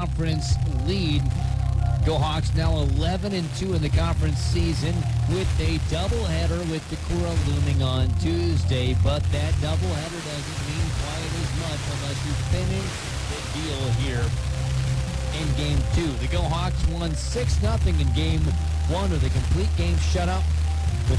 conference lead. Go Hawks now 11-2 in the conference season with a doubleheader with Decorah looming on Tuesday. But that doubleheader doesn't mean quite as much unless you finish the deal here in Game 2. The Go Hawks won 6-0 in Game 1 of the complete game shutout with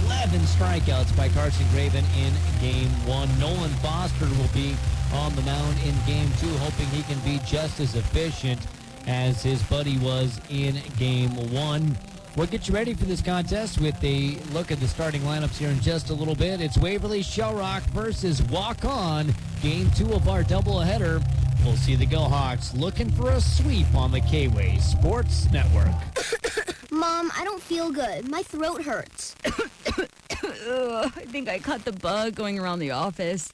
11 strikeouts by Carson Graven in Game 1. Nolan Foster will be on the mound in Game 2, hoping he can be just as efficient as his buddy was in Game 1. We'll get you ready for this contest with a look at the starting lineups here in just a little bit. It's Waverly Shell Rock versus Waukon. Game 2 of our doubleheader. We'll see the Go Hawks looking for a sweep on the K-Way Sports Network. Mom, I don't feel good. My throat hurts. I think I caught the bug going around the office.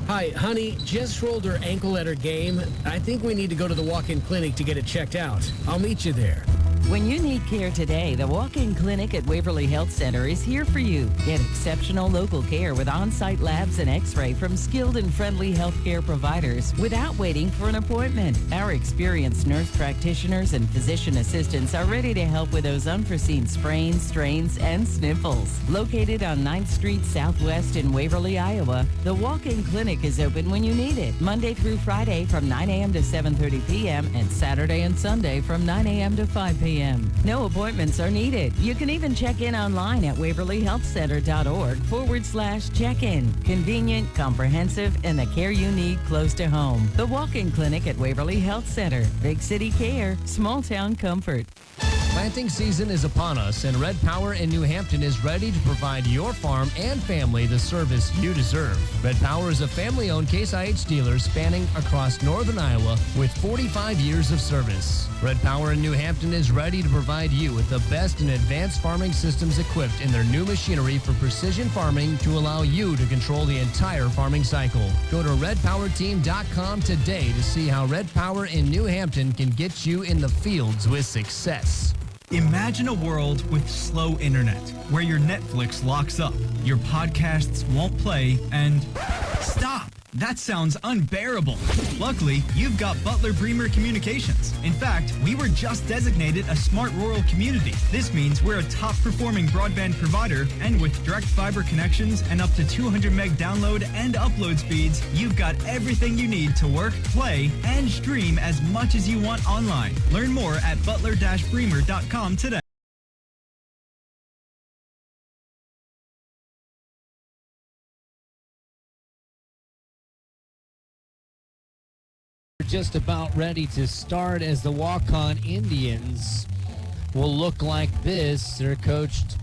Hi, honey, Jess rolled her ankle at her game. I think we need to go to the walk-in clinic to get it checked out. I'll meet you there. When you need care today, the walk-in clinic at Waverly Health Center is here for you. Get exceptional local care with on-site labs and x-ray from skilled and friendly healthcare providers without waiting for an appointment. Our experienced nurse practitioners and physician assistants are ready to help with those unforeseen sprains, strains, and sniffles. Located on 9th Street Southwest in Waverly, Iowa, the walk-in clinic is open when you need it, Monday through Friday from 9 a.m. to 7:30 p.m. and Saturday and Sunday from 9 a.m. to 5 p.m. No appointments are needed. You can even check in online at waverlyhealthcenter.org/check-in. Convenient, comprehensive, and the care you need close to home. The walk-in clinic at Waverly Health Center. Big city care, small town comfort. Planting season is upon us, and Red Power in New Hampton is ready to provide your farm and family the service you deserve. Red Power is a family-owned Case IH dealer spanning across northern Iowa with 45 years of service. Red Power in New Hampton is ready to provide you with the best in advanced farming systems equipped in their new machinery for precision farming to allow you to control the entire farming cycle. Go to redpowerteam.com today to see how Red Power in New Hampton can get you in the fields with success. Imagine a world with slow internet, where your Netflix locks up, your podcasts won't play, and stop! That sounds unbearable. Luckily, you've got Butler Bremer Communications. In fact, we were just designated a smart rural community. This means we're a top-performing broadband provider, and with direct fiber connections and up to 200 meg download and upload speeds, you've got everything you need to work, play, and stream as much as you want online. Learn more at butler-bremer.com today. Just about ready to start as the Waukon Indians will look like this. They're coached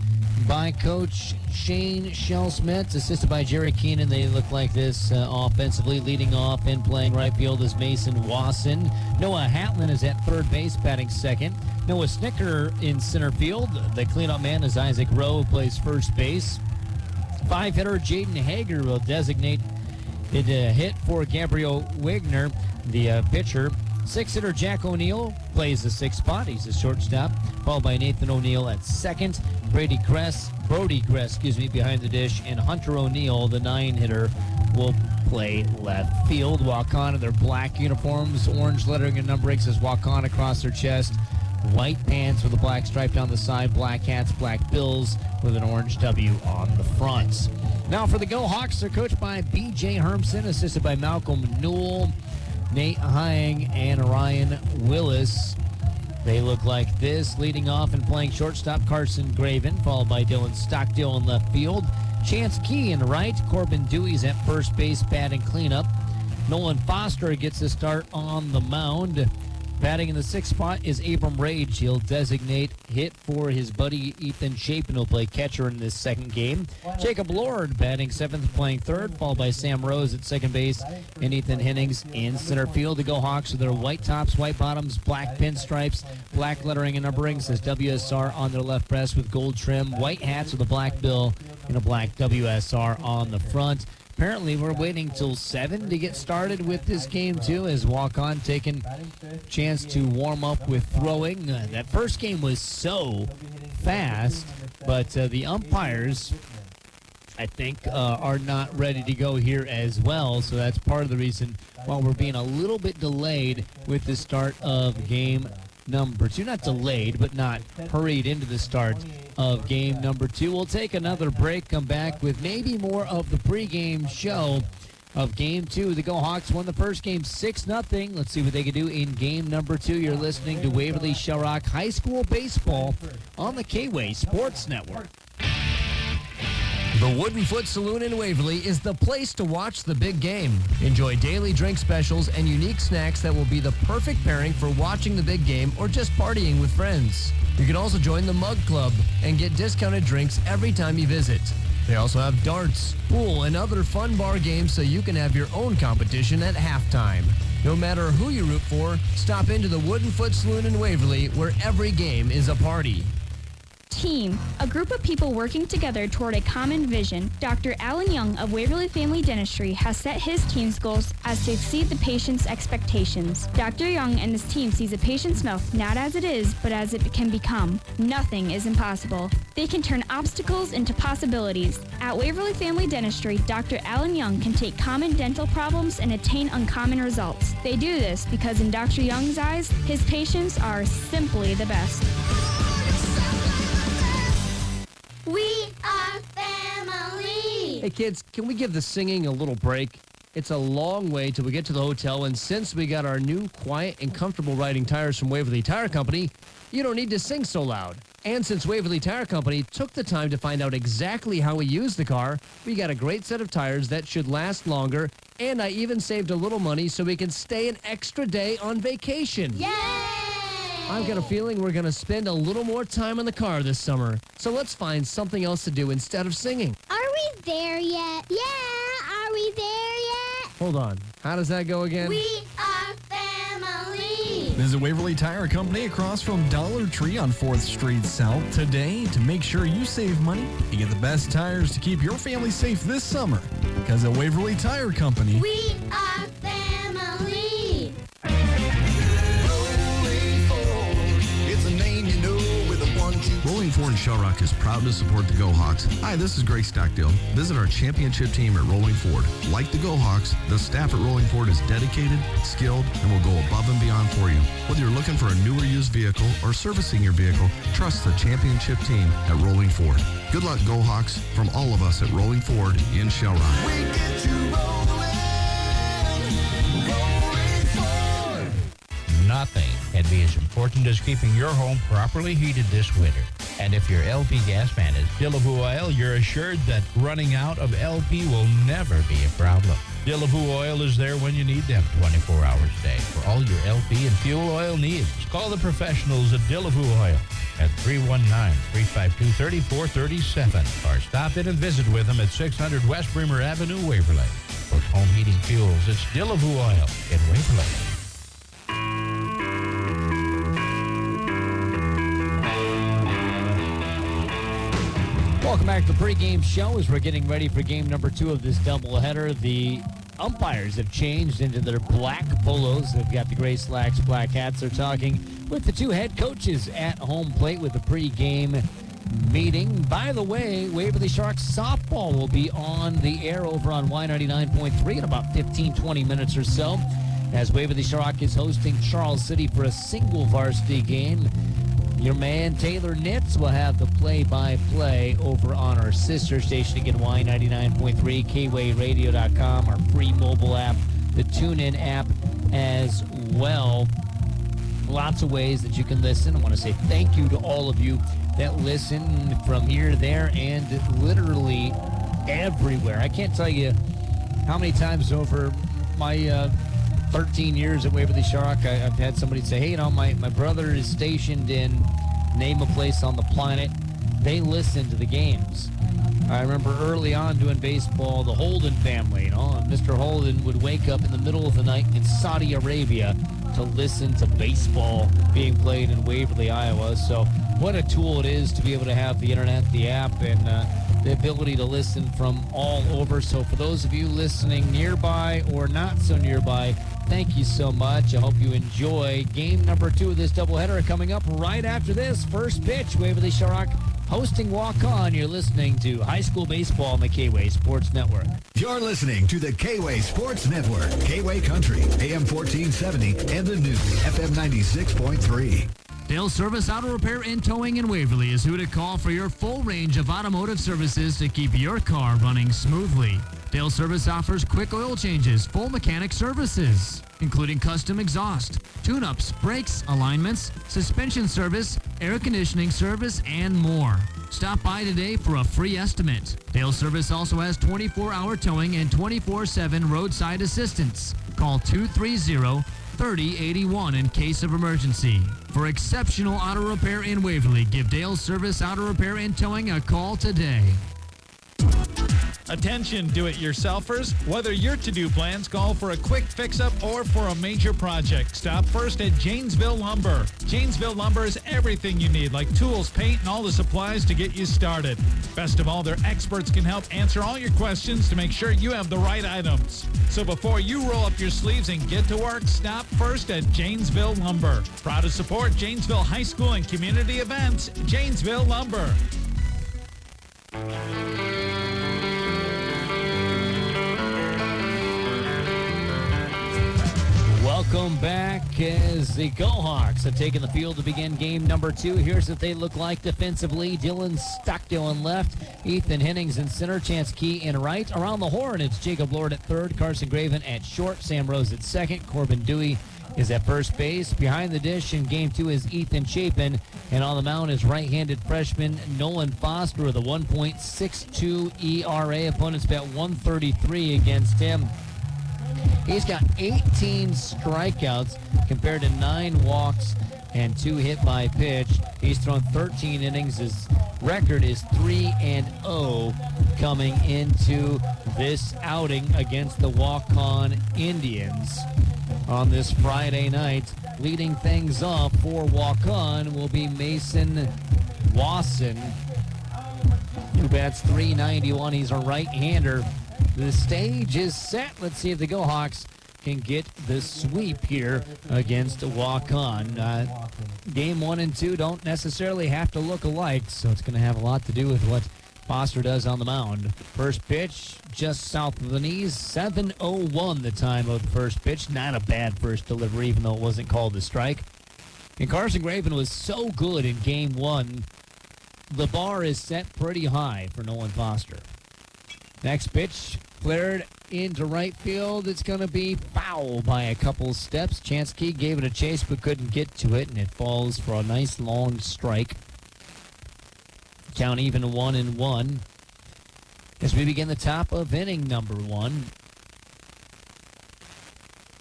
by Coach Shane Shellsmith, assisted by Jerry Keenan. They look like this offensively. Leading off and playing right field is Mason Wasson. Noah Hatlin is at third base, batting second. Noah Snicker in center field. The cleanup man is Isaac Rowe, who plays first base. Five-hitter Jaden Hager will designate it a hit for Gabriel Wigner, the pitcher. Six-hitter Jack O'Neill plays the sixth spot. He's a shortstop, followed by Nathan O'Neill at second. Brody Gress, behind the dish, and Hunter O'Neill, the nine-hitter, will play left field. Waukon in their black uniforms, orange lettering and numbering says Waukon across their chest. White pants with a black stripe down the side, black hats, black bills with an orange W on the front. Now for the Go Hawks, they're coached by B.J. Hermson, assisted by Malcolm Newell, Nate Hyang, and Ryan Willis. They look like this. Leading off and playing shortstop, Carson Graven, followed by Dylan Stockdale in left field. Chance Key in right. Corbin Dewey's at first base, batting cleanup. Nolan Foster gets the start on the mound. Batting in the sixth spot is Abram Rage. He'll designate hit for his buddy Ethan Chapin, who'll play catcher in this second game. Jacob Lord batting seventh, playing third, followed by Sam Rose at second base and Ethan Hennings in center field. The Go Hawks with their white tops, white bottoms, black pinstripes, black lettering and numbering says WSR on their left breast with gold trim, white hats with a black bill and a black WSR on the front. Apparently, we're waiting till 7 to get started with this game, too, as Waukon taking a chance to warm up with throwing. That first game was so fast, but the umpires I think, are not ready to go here as well. So that's part of the reason why we're being a little bit delayed with the start of game number 2. Not delayed, but not hurried into the start of game number 2. We'll take another break, come back with maybe more of the pregame show of game 2. The Go Hawks won the first game 6-0. Let's see what they can do in game number 2. You're listening to Waverly Shell Rock High School Baseball on the K-Way Sports Network. The Wooden Foot Saloon in Waverly is the place to watch the big game. Enjoy daily drink specials and unique snacks that will be the perfect pairing for watching the big game or just partying with friends. You can also join the Mug Club and get discounted drinks every time you visit. They also have darts, pool, and other fun bar games so you can have your own competition at halftime. No matter who you root for, stop into the Wooden Foot Saloon in Waverly where every game is a party. Team, a group of people working together toward a common vision. Dr. Alan Young of Waverly Family Dentistry has set his team's goals as to exceed the patient's expectations. Dr. Young and his team sees a patient's mouth not as it is, but as it can become. Nothing is impossible. They can turn obstacles into possibilities. At Waverly Family Dentistry, Dr. Alan Young can take common dental problems and attain uncommon results. They do this because in Dr. Young's eyes, his patients are simply the best. We are family. Hey kids, can we give the singing a little break? It's a long way till we get to the hotel, and since we got our new quiet and comfortable riding tires from Waverly Tire Company, you don't need to sing so loud. And since Waverly Tire Company took the time to find out exactly how we use the car, we got a great set of tires that should last longer, and I even saved a little money so we can stay an extra day on vacation. Yay! I've got a feeling we're going to spend a little more time in the car this summer. So let's find something else to do instead of singing. Are we there yet? Yeah, are we there yet? Hold on. How does that go again? We are family. Visit Waverly Tire Company across from Dollar Tree on 4th Street South today to make sure you save money and get the best tires to keep your family safe this summer. Because at Waverly Tire Company, We are family. Rolling Ford in Shell Rock is proud to support the Go Hawks. Hi, this is Greg Stockdale. Visit our championship team at Rolling Ford. Like the Go Hawks, the staff at Rolling Ford is dedicated, skilled, and will go above and beyond for you. Whether you're looking for a new or used vehicle or servicing your vehicle, trust the championship team at Rolling Ford. Good luck, Go Hawks, from all of us at Rolling Ford in Shell Rock. We get you rolling Ford. Nothing can be as important as keeping your home properly heated this winter. And if your LP gas fan is Dillaboo oil, you're assured that running out of LP will never be a problem. Dillaboo oil is there when you need them 24 hours a day for all your LP and fuel oil needs. Call the professionals at Dillaboo Oil at 319-352-3437 or stop in and visit with them at 600 West Bremer Avenue, Waverly. For home heating fuels, it's Dillaboo Oil in Waverly. Welcome back to the pregame show as we're getting ready for game number 2 of this doubleheader. The umpires have changed into their black polos. They've got the gray slacks, black hats. They're talking with the 2 head coaches at home plate with the pregame meeting. By the way, Waverly Sharks softball will be on the air over on Y99.3 in about 15-20 minutes or so as Waverly Shark is hosting Charles City for a single varsity game. Your man Taylor Nitz will have the play-by-play over on our sister station again, Y99.3, KWayRadio.com, our free mobile app, the TuneIn app as well. Lots of ways that you can listen. I want to say thank you to all of you that listen from here, there, and literally everywhere. I can't tell you how many times over my 13 years at Waverly Shark, I've had somebody say, hey, my brother is stationed in, name a place on the planet. They listen to the games. I remember early on doing baseball, the Holden family, Mr. Holden would wake up in the middle of the night in Saudi Arabia to listen to baseball being played in Waverly, Iowa. So what a tool it is to be able to have the internet, the app, and the ability to listen from all over. So for those of you listening nearby or not so nearby, thank you so much. I hope you enjoy game number 2 of this doubleheader coming up right after this. First pitch, Waverly Shark hosting Waukon. You're listening to high school baseball on the K-Way Sports Network. You're listening to the K-Way Sports Network, K-Way Country, AM 1470, and the new FM 96.3. Dale Service Auto Repair and Towing in Waverly is who to call for your full range of automotive services to keep your car running smoothly. Dale Service offers quick oil changes, full mechanic services, including custom exhaust, tune-ups, brakes, alignments, suspension service, air conditioning service, and more. Stop by today for a free estimate. Dale Service also has 24-hour towing and 24/7 roadside assistance. Call 230-3081 in case of emergency. For exceptional auto repair in Waverly, give Dale Service Auto Repair and Towing a call today. Attention do-it-yourselfers. Whether your to-do plans call for a quick fix-up or for a major project, stop first at Janesville Lumber. Janesville Lumber is everything you need, like tools, paint, and all the supplies to get you started. Best of all, their experts can help answer all your questions to make sure you have the right items. So before you roll up your sleeves and get to work, stop first at Janesville Lumber. Proud to support Janesville High School and community events, Janesville Lumber. Welcome back as the Go-Hawks have taken the field to begin game number 2. Here's what they look like defensively. Dylan Stockdale in left, Ethan Hennings in center, Chance Key in right. Around the horn, it's Jacob Lord at third, Carson Graven at short, Sam Rose at second, Corbin Dewey is at first base. Behind the dish in game 2 is Ethan Chapin, and on the mound is right-handed freshman Nolan Foster with a 1.62 ERA. Opponents bet 133 against him. He's got 18 strikeouts compared to 9 walks and 2 hit by pitch. He's thrown 13 innings. His record is 3-0 coming into this outing against the Waukon Indians on this Friday night. Leading things off for Waukon will be Mason Wasson, who bats .391. He's a right-hander. The stage is set. Let's see if the Go-Hawks can get the sweep here against Waukon. Game 1 and 2 don't necessarily have to look alike, so it's going to have a lot to do with what Foster does on the mound. First pitch, just south of the knees, 7:01 the time of the first pitch. Not a bad first delivery, even though it wasn't called a strike. And Carson Graven was so good in game 1, the bar is set pretty high for Nolan Foster. Next pitch, flared into right field. It's going to be foul by a couple steps. Chance Key gave it a chase but couldn't get to it, and it falls for a nice long strike. Count even 1-1 as we begin the top of inning number 1.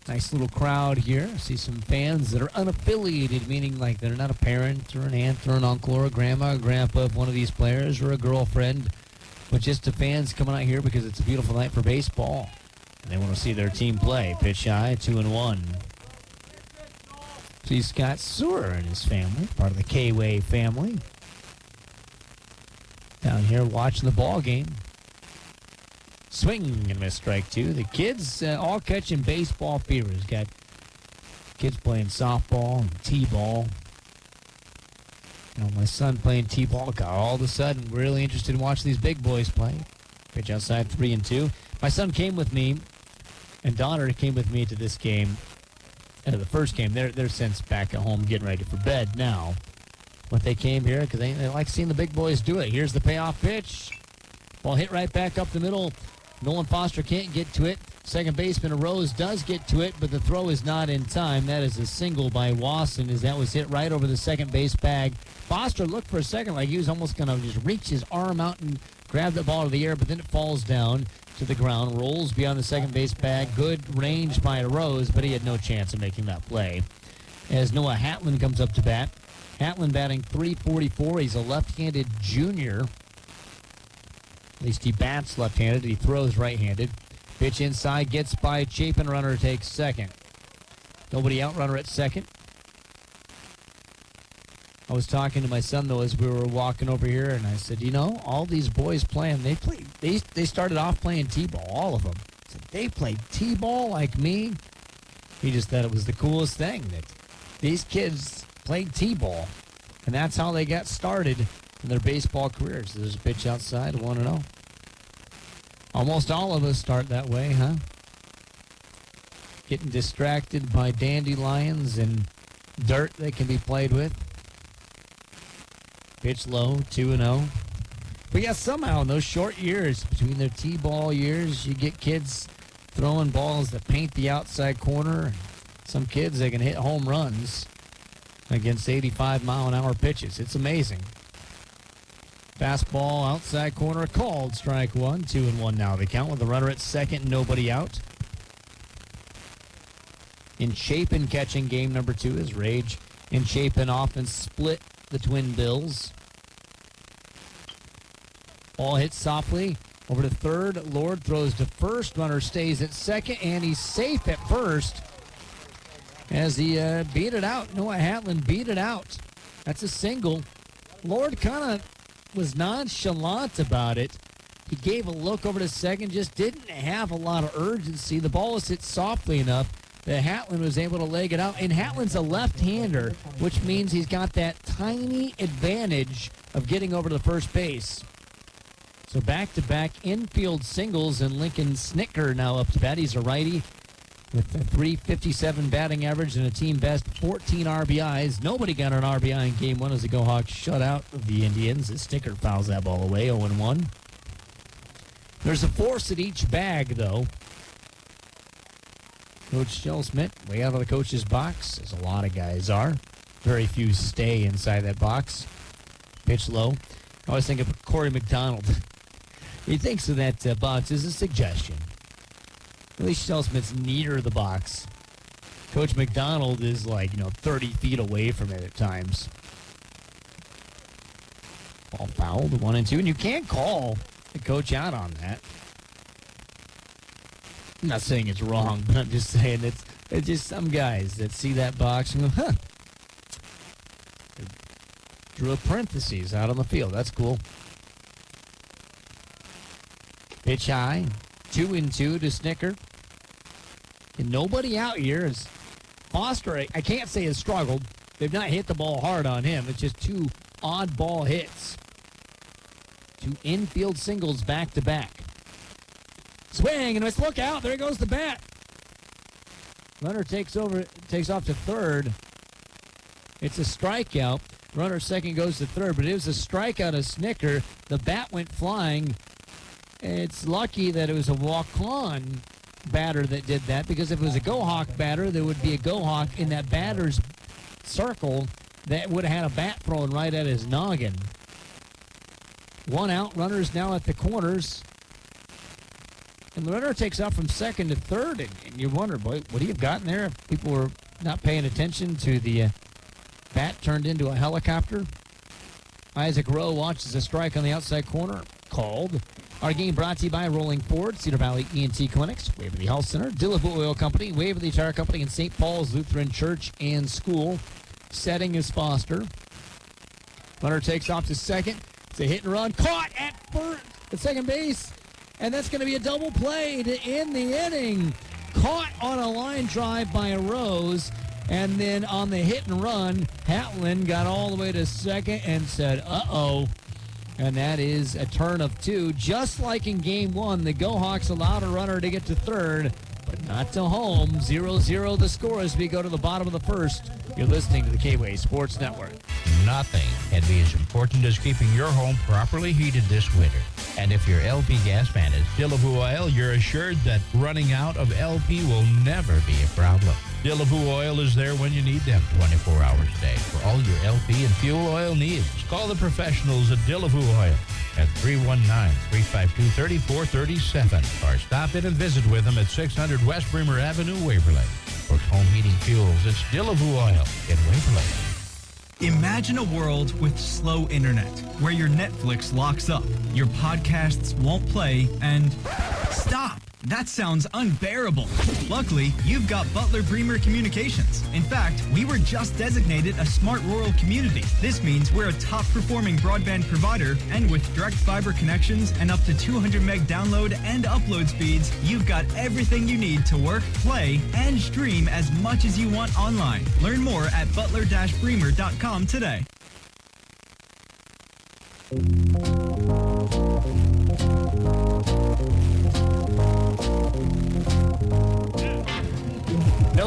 Nice little crowd here. I see some fans that are unaffiliated, meaning like they're not a parent or an aunt or an uncle or a grandma or grandpa of one of these players or a girlfriend, but just the fans coming out here because it's a beautiful night for baseball and they want to see their team play. Pitch high, 2-1. See Scott Sewer and his family, part of the K-Way family, down here watching the ball game. Swing and miss, strike 2. The kids all catching baseball fevers. Got kids playing softball and t-ball. You know, my son playing t-ball got all of a sudden really interested in watching these big boys play. Pitch outside, 3-2. My son came with me, and daughter came with me to this game. The first game, they're since back at home getting ready for bed now. But they came here because they like seeing the big boys do it. Here's the payoff pitch. Ball hit right back up the middle. Nolan Foster can't get to it. Second baseman Rose does get to it, but the throw is not in time. That is a single by Wasson as that was hit right over the second base bag. Foster looked for a second like he was almost going to just reach his arm out and grab the ball to the air, but then it falls down to the ground, rolls beyond the second base bag. Good range by Rose, but he had no chance of making that play. As Noah Hatlin comes up to bat. Hatlin batting .344. He's a left-handed junior. At least he bats left-handed. He throws right-handed. Pitch inside, gets by Chapin. Runner takes second. Nobody out, runner at second. I was talking to my son, though, as we were walking over here, and I said, you know, all these boys playing, they started off playing t-ball, all of them. I said, they played t-ball like me. He just thought it was the coolest thing that these kids played t-ball, and that's how they got started in their baseball careers. There's a pitch outside, 1-0. Almost all of us start that way, huh? Getting distracted by dandelions and dirt that can be played with. Pitch low, 2-0. But yeah, somehow in those short years, between their T-ball years, you get kids throwing balls that paint the outside corner. Some kids, they can hit home runs against 85-mile-an-hour pitches. It's amazing. Fastball, outside corner, called. Strike one, 2-1 now. The count with the runner at second, nobody out. In Chapin catching game number 2 is Rage. In Chapin offense split the Twin Bills. Ball hits softly over to third. Lord throws to first. Runner stays at second, and he's safe at first as he beat it out. Noah Hatlin beat it out. That's a single. Lord kind of was nonchalant about it. He gave a look over to second, just didn't have a lot of urgency. The ball was hit softly enough that Hatlin was able to leg it out. And Hatlin's a left-hander, which means he's got that tiny advantage of getting over to the first base. So back-to-back infield singles, and Lincoln Snicker now up to bat. He's a righty with a .357 batting average and a team best 14 RBIs. Nobody got an RBI in game 1 as the Go Hawks shut out the Indians. As Snicker fouls that ball away, 0-1. There's a force at each bag, though. Coach Shell-Smith way out of the coach's box, as a lot of guys are. Very few stay inside that box. Pitch low. I always think of Corey McDonald. He thinks of that box as a suggestion. At least Shell-Smith's near the box. Coach McDonald is 30 feet away from it at times. Ball fouled, 1-2, and you can't call the coach out on that. I'm not saying it's wrong, but I'm just saying it's just some guys that see that box and go, huh. Drew a parentheses out on the field. That's cool. Pitch high. 2-2 to Snicker. And nobody out here is Foster. I can't say has struggled. They've not hit the ball hard on him. It's just 2 odd ball hits. 2 infield singles back to back. Swing and let's look out. There goes the bat. Runner takes off to third. It's a strikeout. Runner second goes to third, but it was a strikeout of Snicker. The bat went flying. It's lucky that it was a Waukon batter that did that, because if it was a Go Hawk batter, there would be a Go Hawk in that batter's circle that would have had a bat thrown right at his noggin. 1 out. Runner's now at the corners. And the runner takes off from second to third, and you wonder, boy, would he have gotten there if people were not paying attention to the bat turned into a helicopter? Isaac Rowe watches a strike on the outside corner. Called. Our game brought to you by Rolling Ford, Cedar Valley ENT Clinics, Waverly Health Center, Dillaboo Oil Company, Waverly Tire Company, and St. Paul's Lutheran Church and School. Setting is Foster. Runner takes off to second. It's a hit and run. Caught at second base. And that's going to be a double play to end the inning. Caught on a line drive by Rose. And then on the hit and run, Hatlin got all the way to second and said, uh-oh. And that is a turn of 2. Just like in game 1, the Go Hawks allowed a runner to get to third, but not to home. 0-0 the score as we go to the bottom of the first. You're listening to the K-Way Sports Network. Nothing can be as important as keeping your home properly heated this winter. And if your LP gas fan is Dillaboo Oil, you're assured that running out of LP will never be a problem. Dillaboo Oil is there when you need them 24 hours a day for all your LP and fuel oil needs. Call the professionals at Dillaboo Oil at 319-352-3437 or stop in and visit with them at 600 West Bremer Avenue, Waverly. For home heating fuels, it's Dillaboo Oil in Waverly. Imagine a world with slow internet, where your Netflix locks up, your podcasts won't play, and stop! That sounds unbearable. Luckily, you've got Butler Bremer Communications. In fact, we were just designated a smart rural community. This means we're a top-performing broadband provider, and with direct fiber connections and up to 200 meg download and upload speeds, you've got everything you need to work, play, and stream as much as you want online. Learn more at butler-bremer.com today. No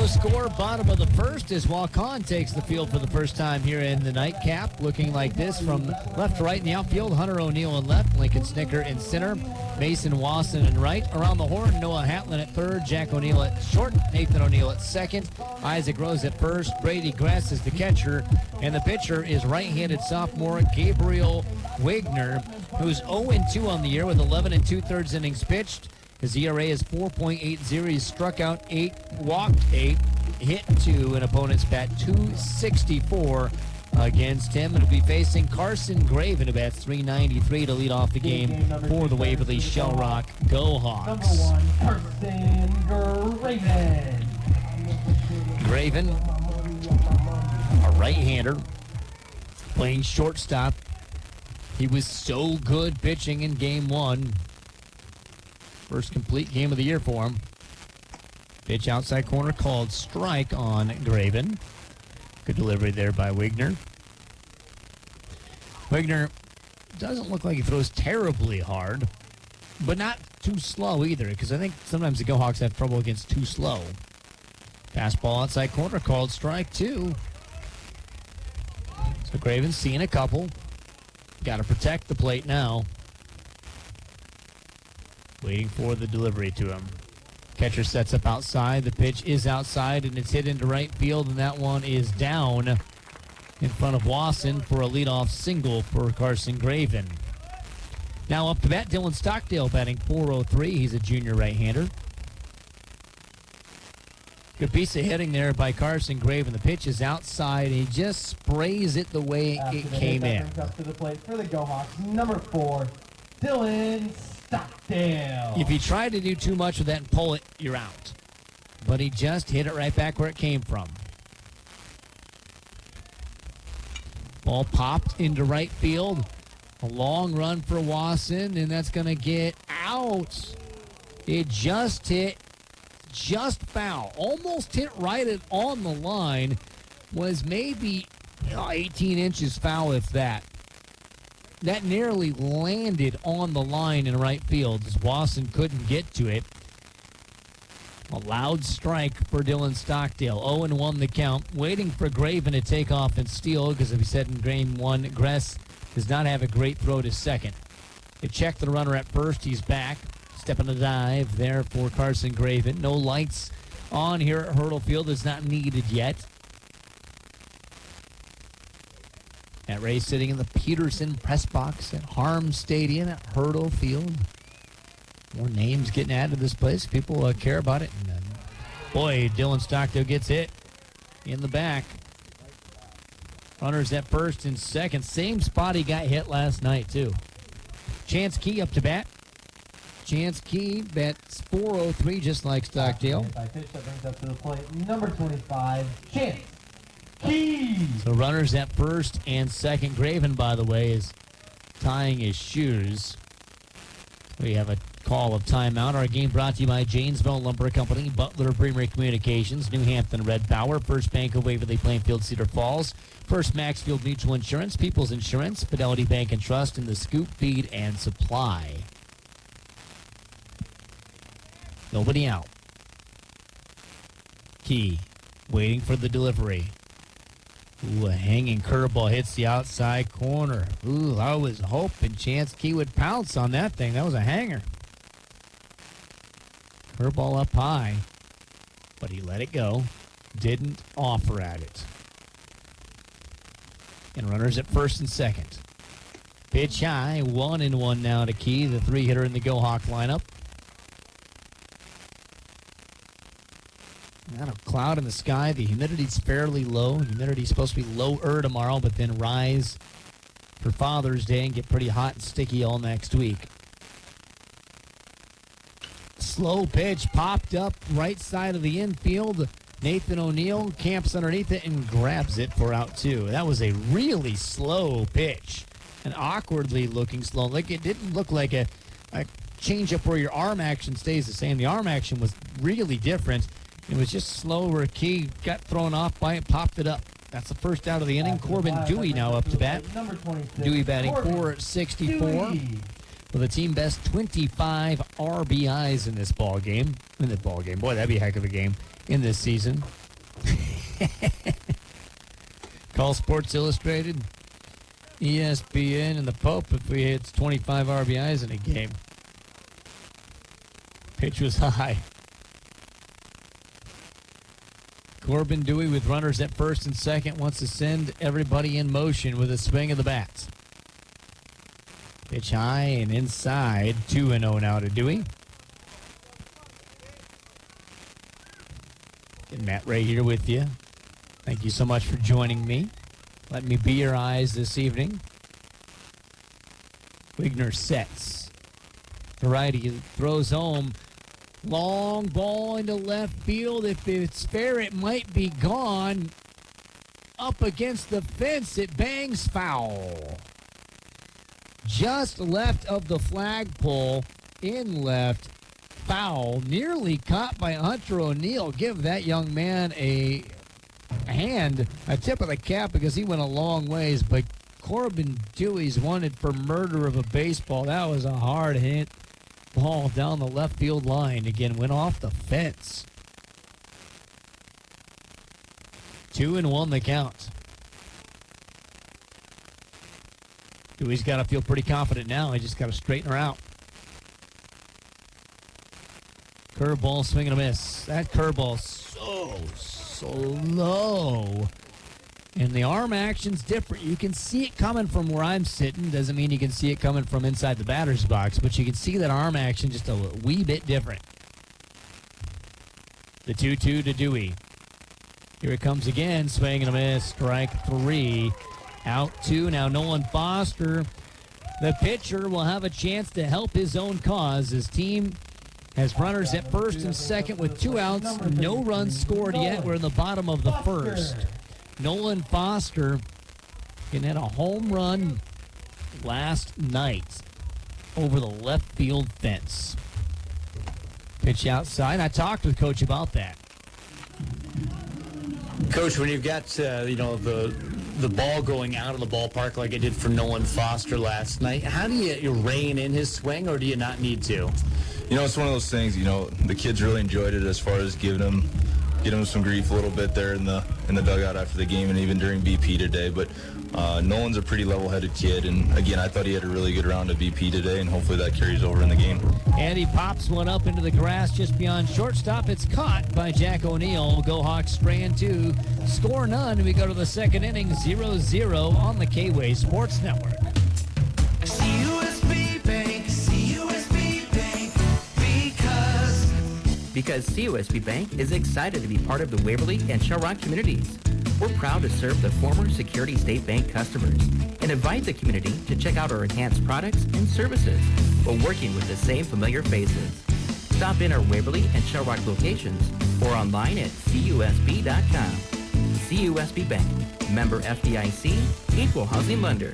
score, bottom of the first as Waukon takes the field for the first time here in the nightcap. Looking like this from left to right in the outfield. Hunter O'Neill in left, Lincoln Snicker in center, Mason Wasson in right. Around the horn, Noah Hatlin at third, Jack O'Neill at short, Nathan O'Neill at second, Isaac Rose at first, Brady Grass is the catcher, and the pitcher is right-handed sophomore Gabriel Wagner, who's 0-2 on the year with 11 2/3 innings pitched. His ERA is 4.80. He's struck out 8, walked 8, hit 2, and opponent's bat 264 against him. And will be facing Carson Graven, who bats 393 to lead off the game for the Waverly Shell Rock Go Hawks. Number 1, Carson Graven. Graven, a right-hander, playing shortstop. He was so good pitching in game 1. First complete game of the year for him. Pitch outside corner called strike on Graven. Good delivery there by Wigner. Wigner doesn't look like he throws terribly hard, but not too slow either, because I think sometimes the Go Hawks have trouble against too slow. Fastball outside corner called strike 2. So Graven's seeing a couple. Got to protect the plate now. Waiting for the delivery to him. Catcher sets up outside. The pitch is outside, and it's hit into right field, and that one is down in front of Wasson for a leadoff single for Carson Graven. Now up to bat, Dylan Stockdale batting .403. He's a junior right-hander. Good piece of hitting there by Carson Graven. The pitch is outside, and he just sprays it the way it came in. Up to the plate for the Go Hawks, number 4, Dylan Stockdale. If you try to do too much with that and pull it, you're out. But he just hit it right back where it came from. Ball popped into right field. A long run for Wasson, and that's going to get out. It just hit, just foul. Almost hit right on the line. Was maybe 18 inches foul, if that. That nearly landed on the line in right field as Wasson couldn't get to it. A loud strike for Dylan Stockdale. 0-1 the count. Waiting for Graven to take off and steal because, as we said in game 1, Gress does not have a great throw to second. They check the runner at first. He's back. Stepping a dive there for Carson Graven. No lights on here at Hurdle Field. It's not needed yet. Matt Ray sitting in the Peterson press box at Harm Stadium at Hurdle Field. More names getting added to this place. People care about it. And, boy, Dylan Stockdale gets hit in the back. Runners at first and second. Same spot he got hit last night, too. Chance Key up to bat. Chance Key bats .403, just like Stockdale. By pitch that brings up to the plate, number 25, Chance Key. So runners at first and second. Graven, by the way, is tying his shoes. We have a call of timeout. Our game brought to you by Janesville Lumber Company, Butler Bremery Communications, New Hampton Red Power, First Bank of Waverly Plainfield Cedar Falls, First Maxfield Mutual Insurance, People's Insurance, Fidelity Bank and Trust, and the Scoop Feed and Supply. Nobody out. Key waiting for the delivery. Ooh, a hanging curveball hits the outside corner. Ooh, I was hoping Chance Key would pounce on that thing. That was a hanger. Curveball up high, but he let it go. Didn't offer at it. And runners at first and second. Pitch high, 1-1 now to Key, the 3-hitter in the Go Hawk lineup. Not a cloud in the sky. The humidity's fairly low. Humidity's supposed to be lower tomorrow, but then rise for Father's Day and get pretty hot and sticky all next week. Slow pitch popped up right side of the infield. Nathan O'Neill camps underneath it and grabs it for out 2. That was a really slow pitch. An awkwardly looking slow. Like it didn't look like a change-up where your arm action stays the same. The arm action was really different. It was just slow where Key got thrown off by it, popped it up That's the first out of the inning. Corbin Dewey now up to bat. Number 26. Dewey batting Corbin .464 Dewey. with a team best 25 RBIs in this ball game. Boy, that'd be a heck of a game in this season. Call Sports Illustrated, ESPN, and the Pope if we hit 25 RBIs in a game. Pitch was high. Corbin Dewey with runners at first and second wants to send everybody in motion with a swing of the bats. Pitch high and inside. 2-0 now to Dewey. And Matt Ray here with you. Thank you so much for joining me. Let me be your eyes this evening. Wigner sets. The righty throws home. Long ball into left field. If it's fair, it might be gone. Up against the fence, it bangs foul. Just left of the flagpole, in left, foul. Nearly caught by Hunter O'Neill. Give that young man a hand, a tip of the cap, because he went a long ways. But Corbin Dewey's wanted for murder of a baseball. That was a hard hit. Ball down the left field line. Again, went off the fence. 2-1 the count. Dewey's got to feel pretty confident now. He just got to straighten her out. Curveball, swing and a miss. That curveball so slow. And the arm action's different. You can see it coming from where I'm sitting. Doesn't mean you can see it coming from inside the batter's box, but you can see that arm action just a wee bit different. The 2-2 to Dewey. Here it comes again. Swing and a miss. Strike 3. Out 2. Now Nolan Foster, the pitcher, will have a chance to help his own cause. His team has runners at first and second with 2 outs. No runs scored yet. We're in the bottom of the first. Nolan Foster can hit a home run last night over the left field fence. Pitch outside. I talked with Coach about that. Coach, when you've got the ball going out of the ballpark like it did for Nolan Foster last night, how do you rein in his swing, or do you not need to? It's one of those things. The kids really enjoyed it as far as giving him some grief a little bit there in the dugout after the game and even during BP today. But Nolan's a pretty level-headed kid, and again, I thought he had a really good round of BP today, and hopefully that carries over in the game. And he pops one up into the grass just beyond shortstop. It's caught by Jack O'Neill. Go Hawks strand 2. Score none. We go to the second inning, 0-0 on the K-Way Sports Network. CUSB Bank, because CUSB Bank is excited to be part of the Waverly and Shell Rock communities. We're proud to serve the former Security State Bank customers and invite the community to check out our enhanced products and services while working with the same familiar faces. Stop in our Waverly and Shell Rock locations or online at CUSB.com. CUSB Bank, member FDIC, equal housing lender.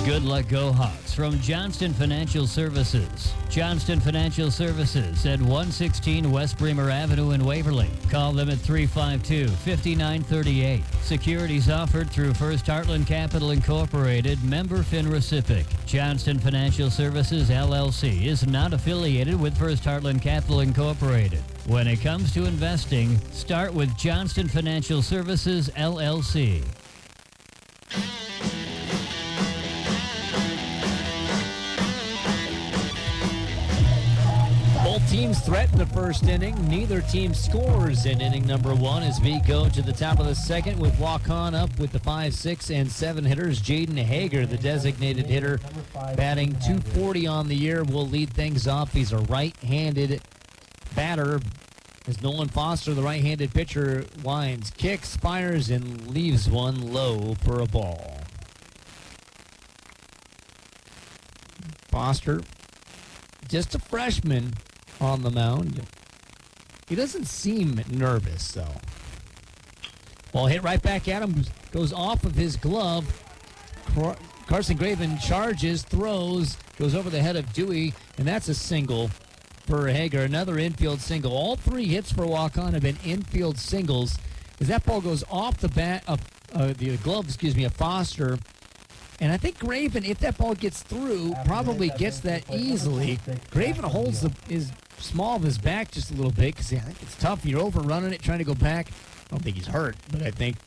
Good luck, Go Hawks, from Johnston Financial Services. Johnston Financial Services at 116 West Bremer Avenue in Waverly. Call them at 352-5938. Securities offered through First Heartland Capital Incorporated, member FINRA SIPC. Johnston Financial Services, LLC, is not affiliated with First Heartland Capital Incorporated. When it comes to investing, start with Johnston Financial Services, LLC. Both teams threaten the first inning. Neither team scores in inning number 1 as we go to the top of the second with Waukon up with the 5, 6, and 7 hitters. Jaden Hager, the designated hitter, batting .240 on the year, will lead things off. He's a right-handed batter as Nolan Foster, the right-handed pitcher, winds, kicks, fires, and leaves one low for a ball. Foster, just a freshman on the mound. He doesn't seem nervous, though. Ball hit right back at him, goes off of his glove. Carson Graven charges, throws, goes over the head of Dewey, and that's a single for Hager. Another infield single. All 3 hits for Waukon have been infield singles. is that ball goes off the bat of the glove, of Foster. And I think Graven, if that ball gets through, probably gets that easily. Graven holds his small of his back just a little bit because I think it's tough. You're overrunning it, trying to go back. I don't think he's hurt, but I think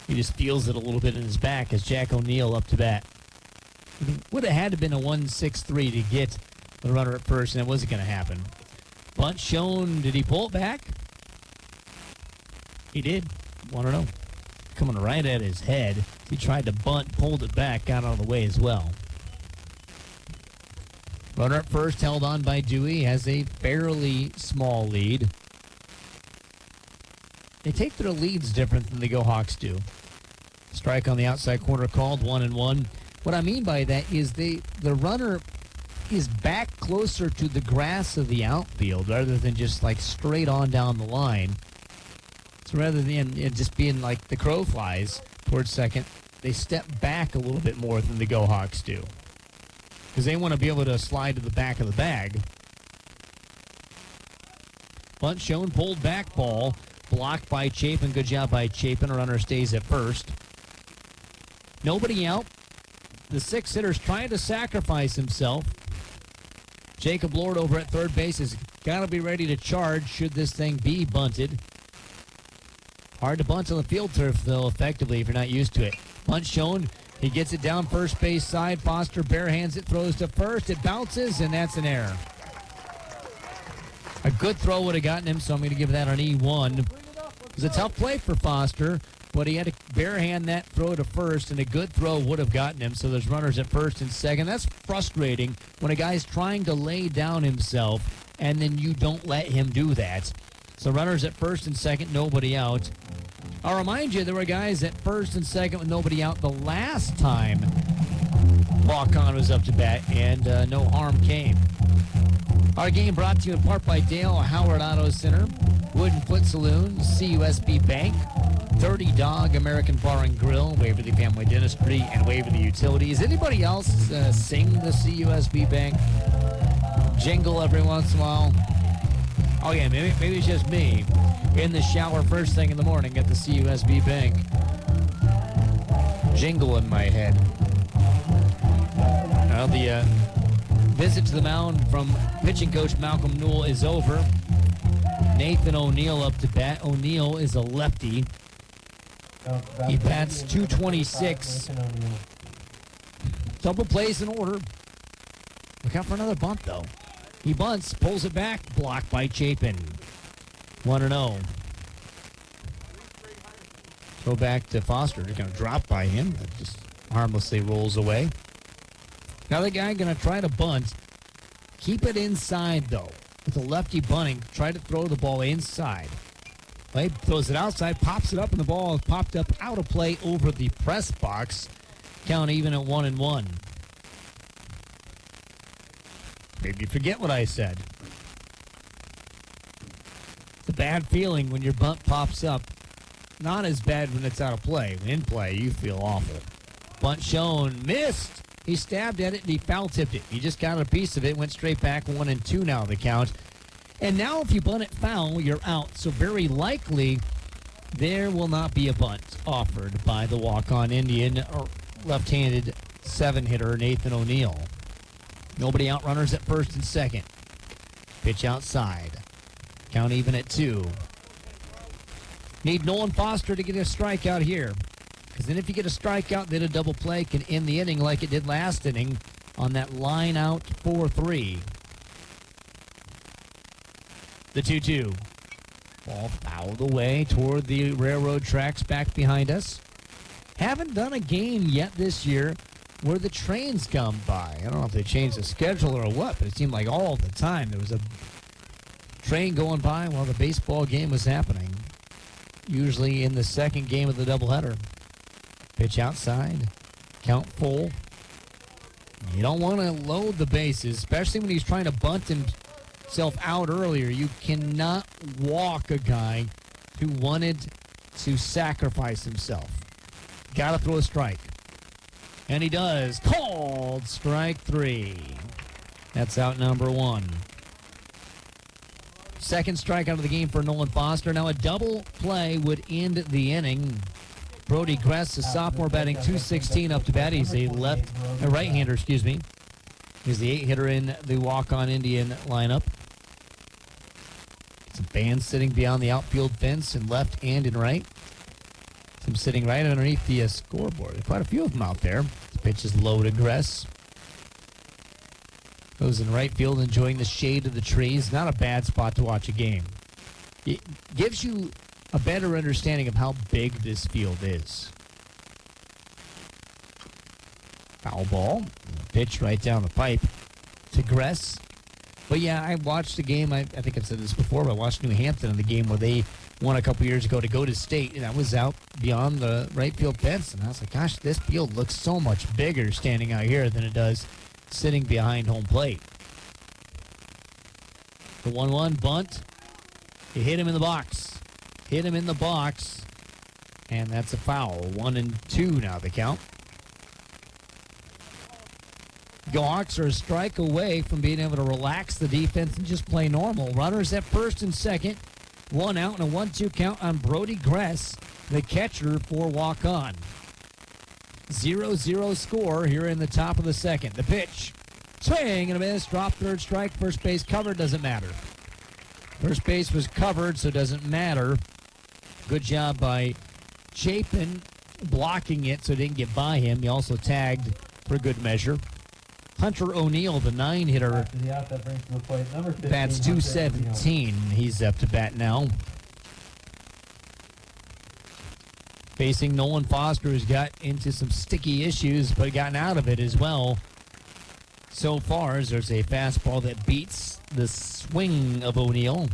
he just feels it a little bit in his back as Jack O'Neill up to bat. Would have had to been a 1-6-3 to get the runner at first, and it wasn't going to happen. Bunt shown. Did he pull it back? He did. 1-0. Coming right at his head. He tried to bunt, pulled it back, got out of the way as well. Runner at first held on by Dewey, has a fairly small lead. They take their leads different than the Go Hawks do. Strike on the outside corner called, 1-1. What I mean by that is the runner is back closer to the grass of the outfield rather than just like straight on down the line. So rather than it just being like the crow flies towards second, they step back a little bit more than the Go Hawks do. Because they want to be able to slide to the back of the bag. Bunt shown, pulled back ball. Blocked by Chapin. Good job by Chapin. A runner stays at first. Nobody out. The six hitter's trying to sacrifice himself. Jacob Lord over at third base has got to be ready to charge should this thing be bunted. Hard to bunt on the field turf, though, effectively, if you're not used to it. Bunt shown. He gets it down first base side. Foster barehands it, throws to first. It bounces, and that's an error. A good throw would have gotten him, so I'm going to give that an E1. It was a tough play for Foster, but he had to barehand that throw to first, and a good throw would have gotten him, so there's runners at first and second. That's frustrating when a guy's trying to lay down himself, and then you don't let him do that. So runners at first and second, nobody out. I'll remind you, there were guys at first and second with nobody out the last time Waukon was up to bat, and no harm came. Our game brought to you in part by Dale Howard Auto Center, Wooden Foot Saloon, CUSB Bank, 30 Dog American Bar and Grill, Waverly Family Dentistry, and Waverly Utilities. Anybody else sing the CUSB Bank jingle every once in a while? Oh yeah, maybe it's just me in the shower first thing in the morning at the CUSB Bank. Jingle in my head. Well, the visit to the mound from pitching coach Malcolm Newell is over. Nathan O'Neill up to bat. O'Neill is a lefty. He bats 226. Double plays in order. Look out for another bunt, though. He bunts, pulls it back, blocked by Chapin. 1-0. Throw back to Foster. They're going to drop by him. That just harmlessly rolls away. Now the guy going to try to bunt. Keep it inside, though. With the lefty bunting, try to throw the ball inside. Play throws it outside, pops it up, and the ball is popped up out of play over the press box. Count even at 1-1. Maybe you forget what I said. It's a bad feeling when your bunt pops up. Not as bad when it's out of play. When in play, you feel awful. Bunt shown, missed. He stabbed at it and he foul tipped it. He just got a piece of it, went straight back. 1-2 now the count. And now if you bunt it foul, you're out. So very likely there will not be a bunt offered by the Waukon Indian or left-handed seven-hitter Nathan O'Neill. Nobody out, runners at first and second. Pitch outside. Count even at 2. Need Nolan Foster to get a strikeout here. Because then if you get a strikeout, then a double play can end the inning like it did last inning on that line out 4-3. The 2-2. Ball fouled away toward the railroad tracks back behind us. Haven't done a game yet this year where the trains come by. I don't know if they changed the schedule or what, but it seemed like all the time there was a train going by while the baseball game was happening. Usually in the second game of the doubleheader. Pitch outside. Count full. You don't want to load the bases, especially when he's trying to bunt himself out earlier. You cannot walk a guy who wanted to sacrifice himself. Got to throw a strike. And he does. Called strike 3. That's out number 1. Second strikeout of the game for Nolan Foster. Now a double play would end the inning. Brody Gress, a sophomore, batting .216 up to bat. He's a right-hander, excuse me. He's the 8-hitter in the Waukon Indian lineup. Some fans sitting beyond the outfield fence in left and in right. Some sitting right underneath the scoreboard. There's quite a few of them out there. The pitch is low to Gress. Goes in right field, enjoying the shade of the trees. Not a bad spot to watch a game. It gives you a better understanding of how big this field is. Foul ball. Pitch right down the pipe to Gress. But yeah, I watched the game. I think I've said this before, but I watched New Hampton in the game where they won a couple years ago to go to state, and I was out beyond the right field fence, and I was like, gosh, this field looks so much bigger standing out here than it does sitting behind home plate. The 1-1 bunt. It hit him in the box. Hit him in the box. And that's a foul. 1-2 now the count. Hawks are a strike away from being able to relax the defense and just play normal. Runners at first and second. One out and a 1-2 count on Brody Gress, the catcher for Waukon. 0-0 score here in the top of the second. The pitch. Swing and a miss. Drop third strike. First base covered. Doesn't matter. First base was covered, so it doesn't matter. Good job by Chapin blocking it so it didn't get by him. He also tagged for good measure. Hunter O'Neill, the 9-hitter, bats .217. He's up to bat now. Facing Nolan Foster, who's got into some sticky issues, but gotten out of it as well. So far, as there's a fastball that beats the swing of O'Neill.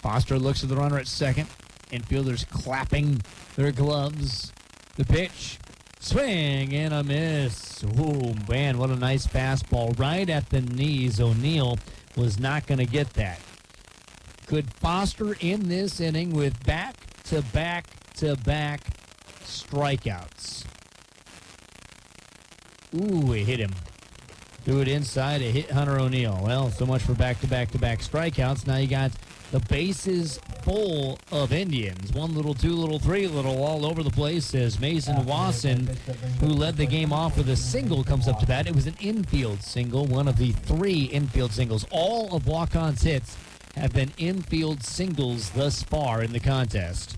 Foster looks at the runner at second. Infielders clapping their gloves. The pitch. Swing and a miss. Oh, man, what a nice fastball right at the knees. O'Neill was not going to get that. Could Foster in this inning with back-to-back-to-back strikeouts. Ooh, it hit him. Threw it inside. It hit Hunter O'Neill. Well, so much for back-to-back-to-back strikeouts. Now you got the bases full of Indians. 1 little, 2 little, 3 little, all over the place as Mason Wasson, who led the game off with a single, comes up to bat. It was an infield single, one of the 3 infield singles. All of Waukon's hits have been infield singles thus far in the contest.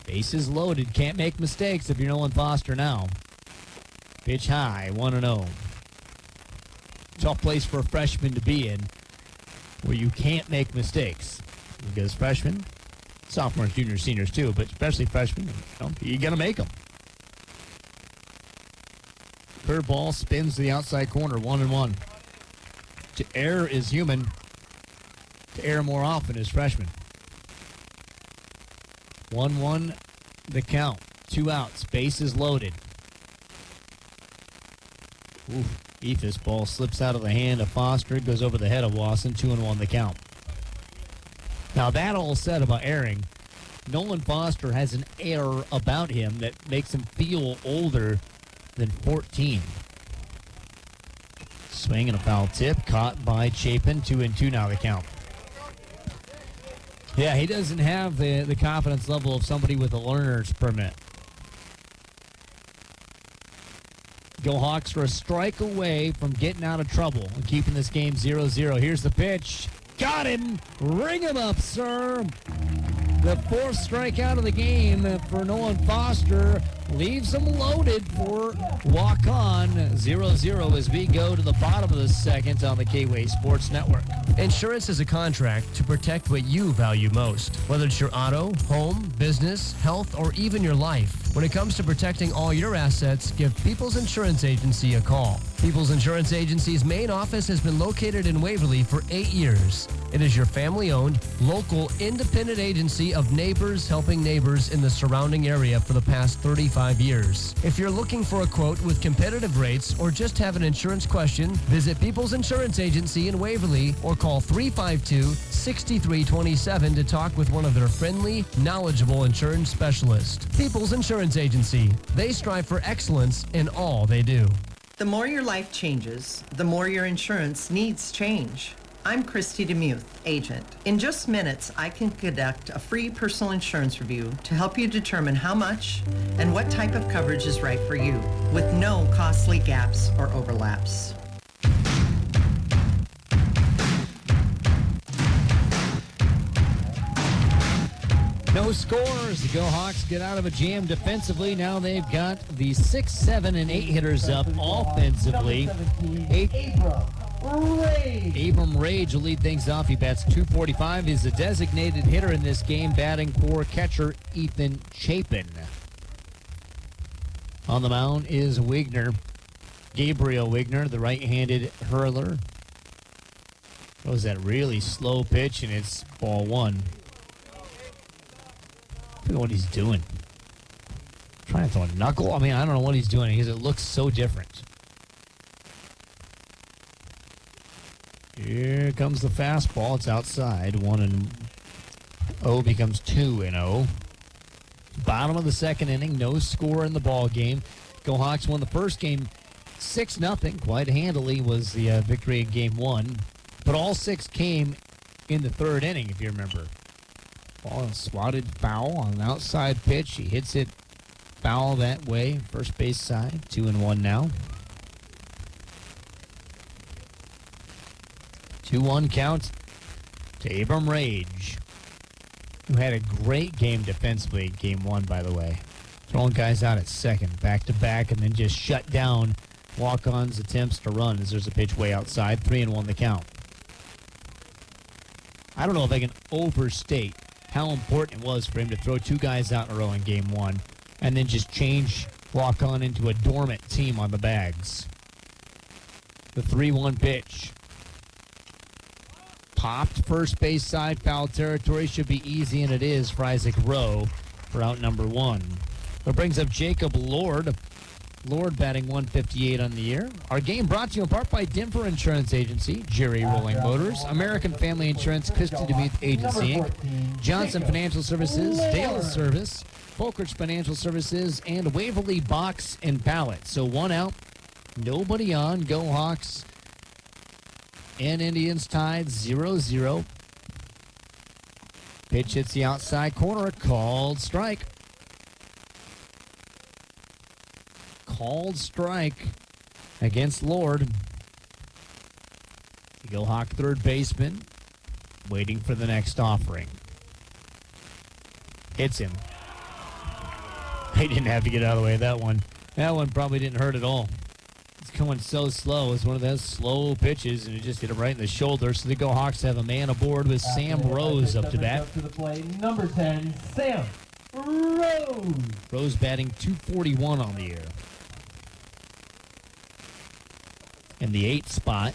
Bases loaded. Can't make mistakes if you're Nolan Foster now. Pitch high, 1-0. Tough place for a freshman to be in, where you can't make mistakes. Because freshmen, sophomores, juniors, seniors too, but especially freshmen, you got to make them. Curveball spins to the outside corner, 1-1. To err is human. To err more often is freshman. 1-1 the count. 2 outs. Bases loaded. Oof. Ephus ball slips out of the hand of Foster. Goes over the head of Wasson. 2-1 the count. Now that all said about erring, Nolan Foster has an air about him that makes him feel older than 14. Swing and a foul tip. Caught by Chapin. 2-2 now the count. Yeah, he doesn't have the confidence level of somebody with a learner's permit. Go Hawks for a strike away from getting out of trouble and keeping this game 0-0. Here's the pitch. Got him. Ring him up, sir. The 4th strikeout of the game for Nolan Foster leaves him loaded for Waukon. 0-0 as we go to the bottom of the second on the K-Way Sports Network. Insurance is a contract to protect what you value most, whether it's your auto, home, business, health, or even your life. When it comes to protecting all your assets, give People's Insurance Agency a call. People's Insurance Agency's main office has been located in Waverly for 8 years. It is your family-owned, local, independent agency of neighbors helping neighbors in the surrounding area for the past 35 years. If you're looking for a quote with competitive rates or just have an insurance question, visit People's Insurance Agency in Waverly or call 352-6327 to talk with one of their friendly, knowledgeable insurance specialists. People's Insurance Agency. They strive for excellence in all they do. The more your life changes, the more your insurance needs change. I'm Christy DeMuth, agent. In just minutes, I can conduct a free personal insurance review to help you determine how much and what type of coverage is right for you, with no costly gaps or overlaps. No scores. The Go Hawks get out of a jam defensively. Now they've got the 6, 7, and 8 hitters up offensively. Abram Rage will lead things off. He bats .245. He's a designated hitter in this game, batting for catcher Ethan Chapin. On the mound is Wigner. Gabriel Wigner, the right-handed hurler. Throws that really slow pitch, and it's ball one. Look at what he's doing. Trying to throw a knuckle? I mean, I don't know what he's doing because it looks so different. Here comes the fastball. It's outside. 1-0 becomes 2-0. Bottom of the second inning. No score in the ball game. Go Hawks won the first game 6-0. Quite handily was the victory in game one. But all 6 came in the third inning, if you remember. Ball swatted foul on an outside pitch. He hits it foul that way. First base side. 2-1 now. 2-1 count to Abram Rage, who had a great game defensively in game one, by the way. Throwing guys out at second, back-to-back, and then just shut down Waukon's attempts to run as there's a pitch way outside. 3-1 the count. I don't know if I can overstate how important it was for him to throw 2 guys out in a row in game one and then just change Waukon into a dormant team on the bags. The 3-1 pitch. Popped first base side, foul territory. Should be easy, and it is for Isaac Rowe for out number 1. That brings up Jacob Lord. Lord batting .158 on the year. Our game brought to you in part by Denver Insurance Agency, Jerry Rolling Motors, American Family Insurance, Christy DeMuth Agency, Inc., Johnson Financial Services, Dale Service, Folkridge Financial Services, and Waverly Box and Pallet. So 1 out, nobody on. Go Hawks and Indians tied 0-0. Pitch hits the outside corner, called strike. Called strike against Lord. The Go Hawk third baseman waiting for the next offering. Hits him. He didn't have to get out of the way of that one. That one probably didn't hurt at all. It's going so slow. It's one of those slow pitches, and it just hit him right in the shoulder. So the Go Hawks have a man aboard with Sam Rose up to bat. To the plate, number 10, Sam Rose. Rose batting .241 on the year. In the 8th spot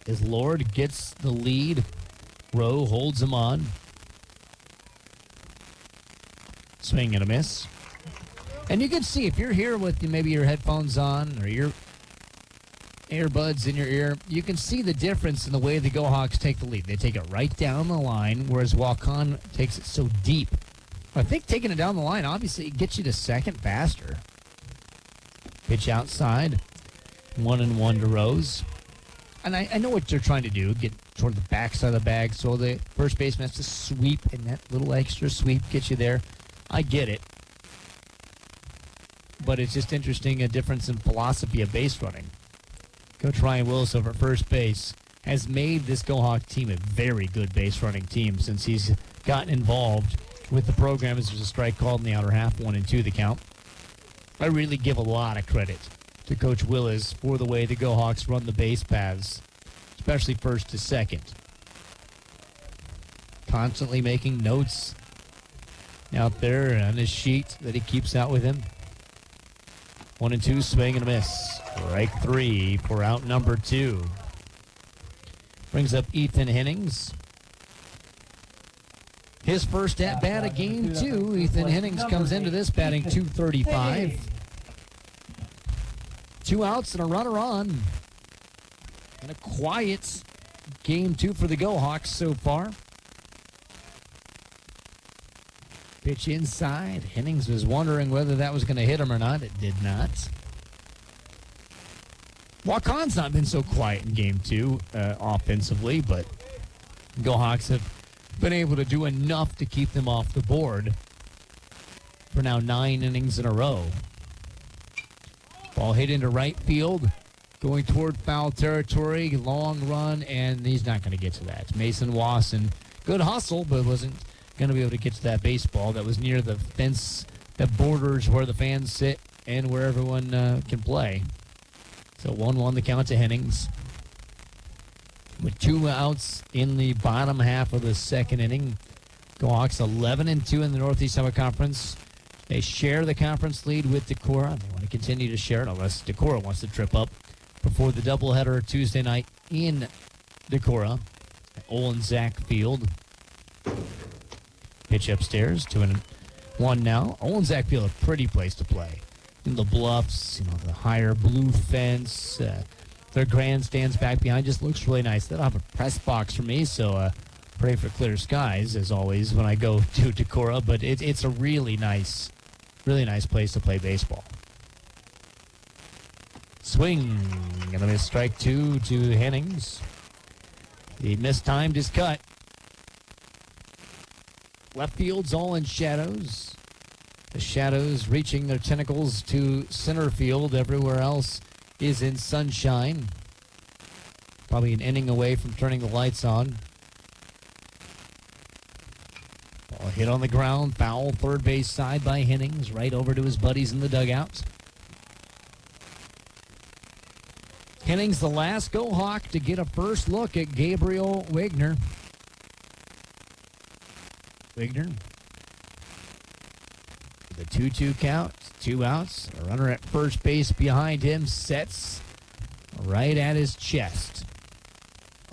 as Lord gets the lead. Rowe holds him on. Swing and a miss. And you can see if you're here with maybe your headphones on or your earbuds in your ear, you can see the difference in the way the Go Hawks take the lead. They take it right down the line, whereas Waukon takes it so deep. I think taking it down the line, obviously, it gets you to second faster. Pitch outside. 1-1 to Rose. And I know what they're trying to do, get toward the backside of the bag, so the first baseman has to sweep, and that little extra sweep gets you there. I get it. But it's just interesting, a difference in philosophy of base running. Coach Ryan Willis over at first base has made this Go Hawk team a very good base running team since he's gotten involved with the program as there's a strike called in the outer half, 1-2 the count. I really give a lot of credit to Coach Willis for the way the Go Hawks run the base paths, especially first to second. Constantly making notes out there on his sheet that he keeps out with him. 1-2, swing and a miss. Strike 3 for out number 2. Brings up Ethan Hennings. His first at bat of game 2. Ethan Hennings comes into this batting .235. 2 outs and a runner on. And a quiet game 2 for the Go Hawks so far. Pitch inside. Hennings was wondering whether that was going to hit him or not. It did not. Waukon's not been so quiet in game 2 offensively, but GoHawks have been able to do enough to keep them off the board for now 9 innings in a row. Ball hit into right field, going toward foul territory, long run, and he's not going to get to that. Mason Wasson, good hustle, but wasn't going to be able to get to that baseball that was near the fence that borders where the fans sit and where everyone can play. So 1-1 the count to Hennings. With 2 outs in the bottom half of the second inning. GoHawks 11-2 in the Northeast Iowa Conference. They share the conference lead with Decorah. They want to continue to share it unless Decorah wants to trip up before the doubleheader Tuesday night in Decorah at Olin-Zach Field. Pitch upstairs, 2-1 now. Olin-Zach Field, a pretty place to play. In the bluffs, the higher blue fence, their grandstands back behind just looks really nice. They don't have a press box for me, so pray for clear skies as always when I go to Decorah. But it's a really nice place to play baseball. Swing and a miss, strike 2 to Hennings. He mistimed his cut. Left field's all in shadows. The shadows reaching their tentacles to center field. Everywhere else is in sunshine. Probably an inning away from turning the lights on. Ball hit on the ground. Foul third base side by Hennings. Right over to his buddies in the dugout. Hennings, the last GoHawk to get a first look at Gabriel Wigner. Wigner. The 2-2 count, 2 outs. A runner at first base behind him sets right at his chest.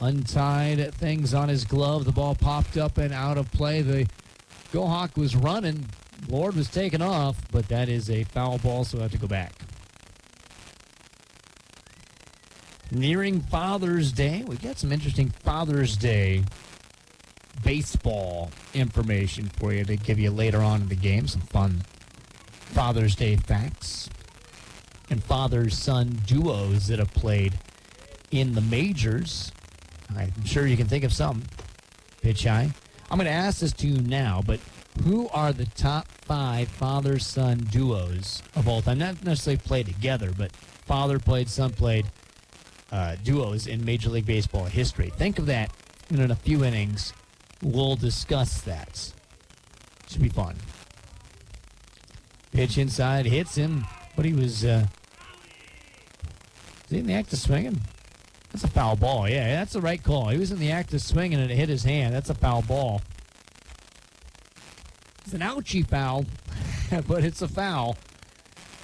Untied things on his glove. The ball popped up and out of play. The GoHawk was running. Lord was taken off, but that is a foul ball, so I have to go back. Nearing Father's Day. We got some interesting Father's Day baseball information for you to give you later on in the game. Some fun Father's Day facts and father-son duos that have played in the majors. I'm sure you can think of some. Pitch high. I'm going to ask this to you now, but who are the top 5 father-son duos of all time? Not necessarily played together, but father played, son played duos in Major League Baseball history. Think of that, and in a few innings, we'll discuss that. Should be fun. Pitch inside, hits him, but he was he in the act of swinging? That's a foul ball. Yeah, that's the right call. He was in the act of swinging and it hit his hand. That's a foul ball. It's an ouchie foul, but it's a foul.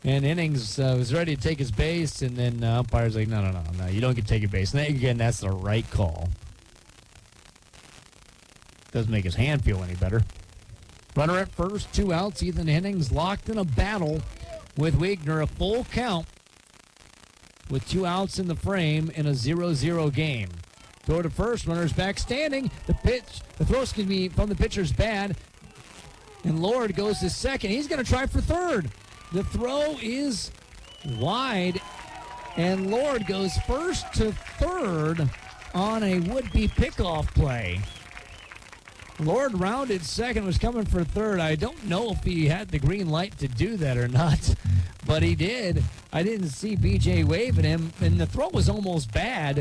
And Hennings was ready to take his base, and then umpire's like, no, you don't get to take your base. And then, again, that's the right call. Doesn't make his hand feel any better. Runner at first, 2 outs. Ethan Hennings locked in a battle with Wigner. A full count with 2 outs in the frame in a 0-0 game. Throw to first, runner's back standing. The throw from the pitcher's bad. And Lord goes to second. He's going to try for third. The throw is wide. And Lord goes first to third on a would-be pickoff play. Lord rounded second, was coming for third. I don't know if he had the green light to do that or not, but he did. I didn't see BJ waving him, and the throw was almost bad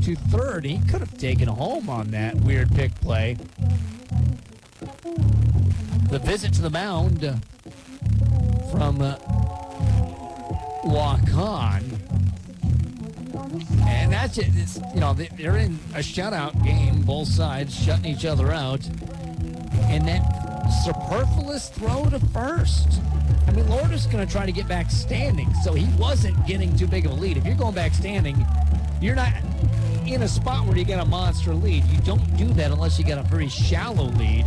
to third. He could have taken home on that weird pick play. The visit to the mound from Waukon. And that's it. They're in a shutout game, both sides shutting each other out. And that superfluous throw to first. I mean, Lord is going to try to get back standing, so he wasn't getting too big of a lead. If you're going back standing, you're not in a spot where you get a monster lead. You don't do that unless you get a very shallow lead.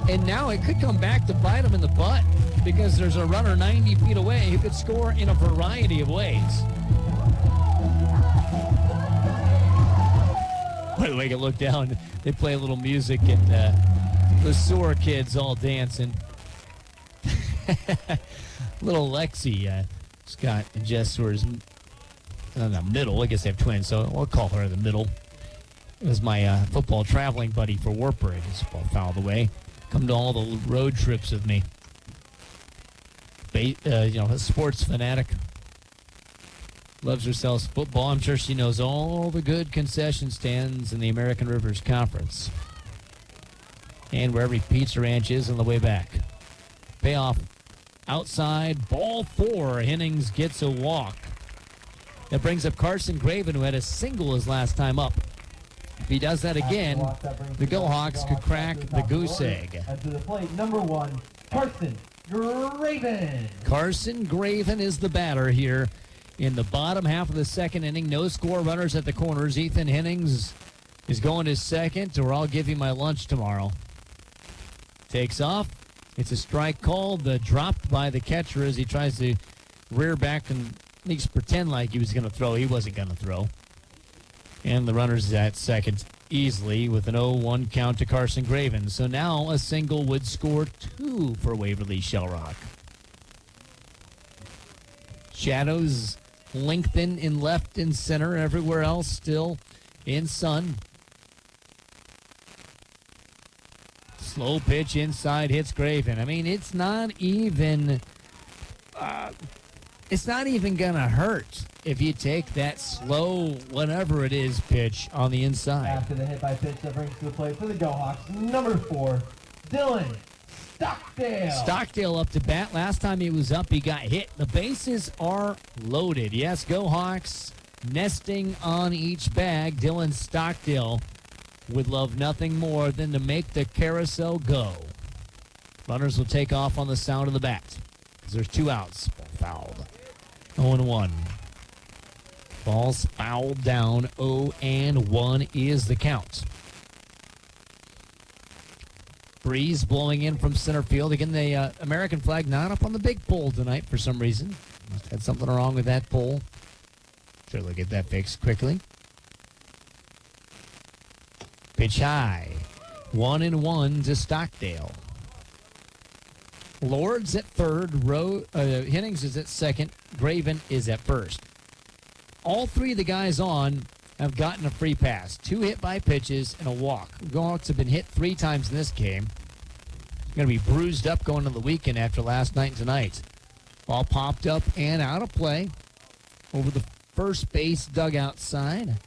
And now it could come back to bite him in the butt because there's a runner 90 feet away who could score in a variety of ways. By the way, you look down, they play a little music, and the sewer kids all dancing. Little Lexi, Scott and Jess Sewer's in the middle. I guess they have twins, so we'll call her the middle. It was my football traveling buddy for Wartburg. It's fouled away. Come to all the road trips with me. A sports fanatic. Loves herself football. I'm sure she knows all the good concession stands in the American Rivers Conference. And where every pizza ranch is on the way back. Payoff outside, ball 4. Hennings gets a walk. That brings up Carson Graven, who had a single his last time up. If he does that again, the Go Hawks could crack the goose egg. And to the plate, number 1, Carson Graven. Carson Graven is the batter here in the bottom half of the second inning. No score runners at the corners. Ethan Hennings is going to second, or I'll give you my lunch tomorrow. Takes off. It's a strike called. Dropped by the catcher as he tries to rear back and at least pretend like he was going to throw. He wasn't going to throw. And the runner's at second easily with an 0-1 count to Carson Graven. So now a single would score 2 for Waverly Shell Rock. Shadows lengthen in left and center. Everywhere else still in sun. Slow pitch inside hits Graven. I mean, it's not even gonna hurt if you take that slow, whatever it is, pitch on the inside. After the hit by pitch, that brings to the plate for the Go Hawks, number 4, Dylan Stockdale. Stockdale up to bat. Last time he was up, he got hit. The bases are loaded. Yes, Go Hawks nesting on each bag. Dylan Stockdale would love nothing more than to make the carousel go. Runners will take off on the sound of the bat because there's 2 outs. Fouled. 0-1. Ball's fouled down. 0-1 is the count. Breeze blowing in from center field. Again, the American flag not up on the big pole tonight for some reason. Must have had something wrong with that pole. Sure, they'll get that fixed quickly. Pitch high. 1-1 to Stockdale. Lord's at third. Hennings is at second. Graven is at first. All 3 of the guys on have gotten a free pass. 2 hit by pitches and a walk. The Hawks have been hit 3 times in this game. Going to be bruised up going into the weekend after last night and tonight. Ball popped up and out of play over the first base dugout side.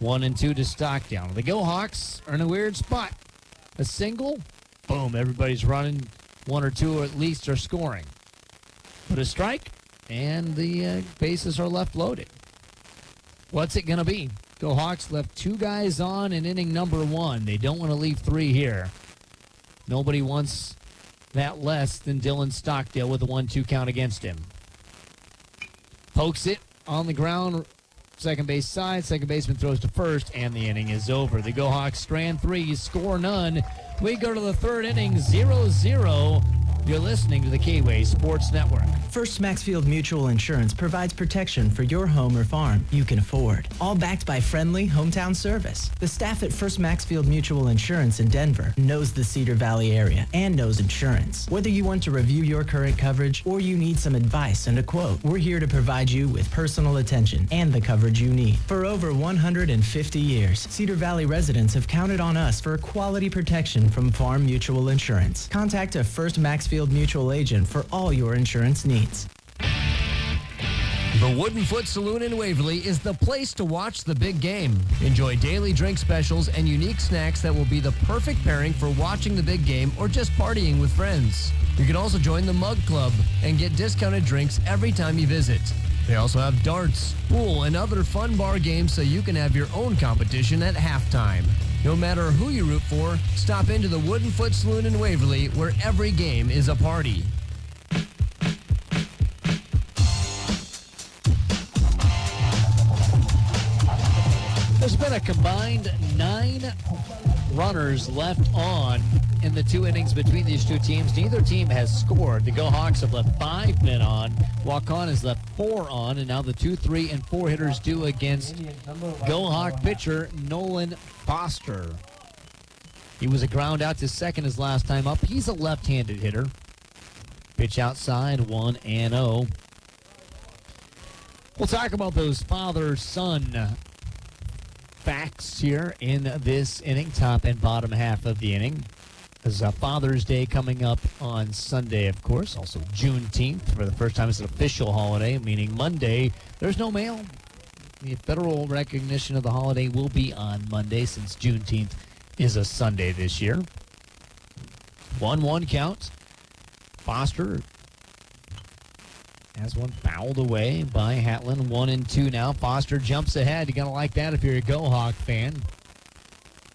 1-2 to Stockdale. The Go Hawks are in a weird spot. A single, boom, everybody's running. 1 or 2 at least are scoring. But a strike, and the bases are left loaded. What's it going to be? Go Hawks left 2 guys on in inning number 1. They don't want to leave 3 here. Nobody wants that less than Dylan Stockdale with a 1-2 count against him. Pokes it on the ground, second base side. Second baseman throws to first, and the inning is over. The Go Hawks strand 3, score none. We go to the third inning, 0-0. You're listening to the K-Way Sports Network. First Maxfield Mutual Insurance provides protection for your home or farm you can afford. All backed by friendly hometown service. The staff at First Maxfield Mutual Insurance in Denver knows the Cedar Valley area and knows insurance. Whether you want to review your current coverage or you need some advice and a quote, we're here to provide you with personal attention and the coverage you need. For over 150 years, Cedar Valley residents have counted on us for quality protection from Farm Mutual Insurance. Contact a First Maxfield Mutual agent for all your insurance needs. The Wooden Foot Saloon in Waverly is the place to watch the big game. Enjoy daily drink specials and unique snacks that will be the perfect pairing for watching the big game or just partying with friends. You can also join the Mug Club and get discounted drinks every time you visit. They also have darts, pool, and other fun bar games so you can have your own competition at halftime. No matter who you root for, stop into the Wooden Foot Saloon in Waverly, where every game is a party. There's been a combined 9 runners left on in the 2 innings between these 2 teams. Neither team has scored. The Go Hawks have left 5 men on. Waukon has left 4 on, and now the 2, 3, and 4 hitters due against Go Hawk pitcher Nolan Foster. He was a ground out to second his last time up. He's a left-handed hitter. Pitch outside, 1-0. We'll talk about those father-son facts here in this inning, top and bottom half of the inning. There's Father's Day coming up on Sunday, of course. Also Juneteenth, for the first time, it's an official holiday, meaning Monday, there's no mail. The federal recognition of the holiday will be on Monday, since Juneteenth is a Sunday this year. 1-1 count. Foster has one fouled away by Hatlin. 1-2 now. Foster jumps ahead. You're going to like that if you're a Go Hawk fan.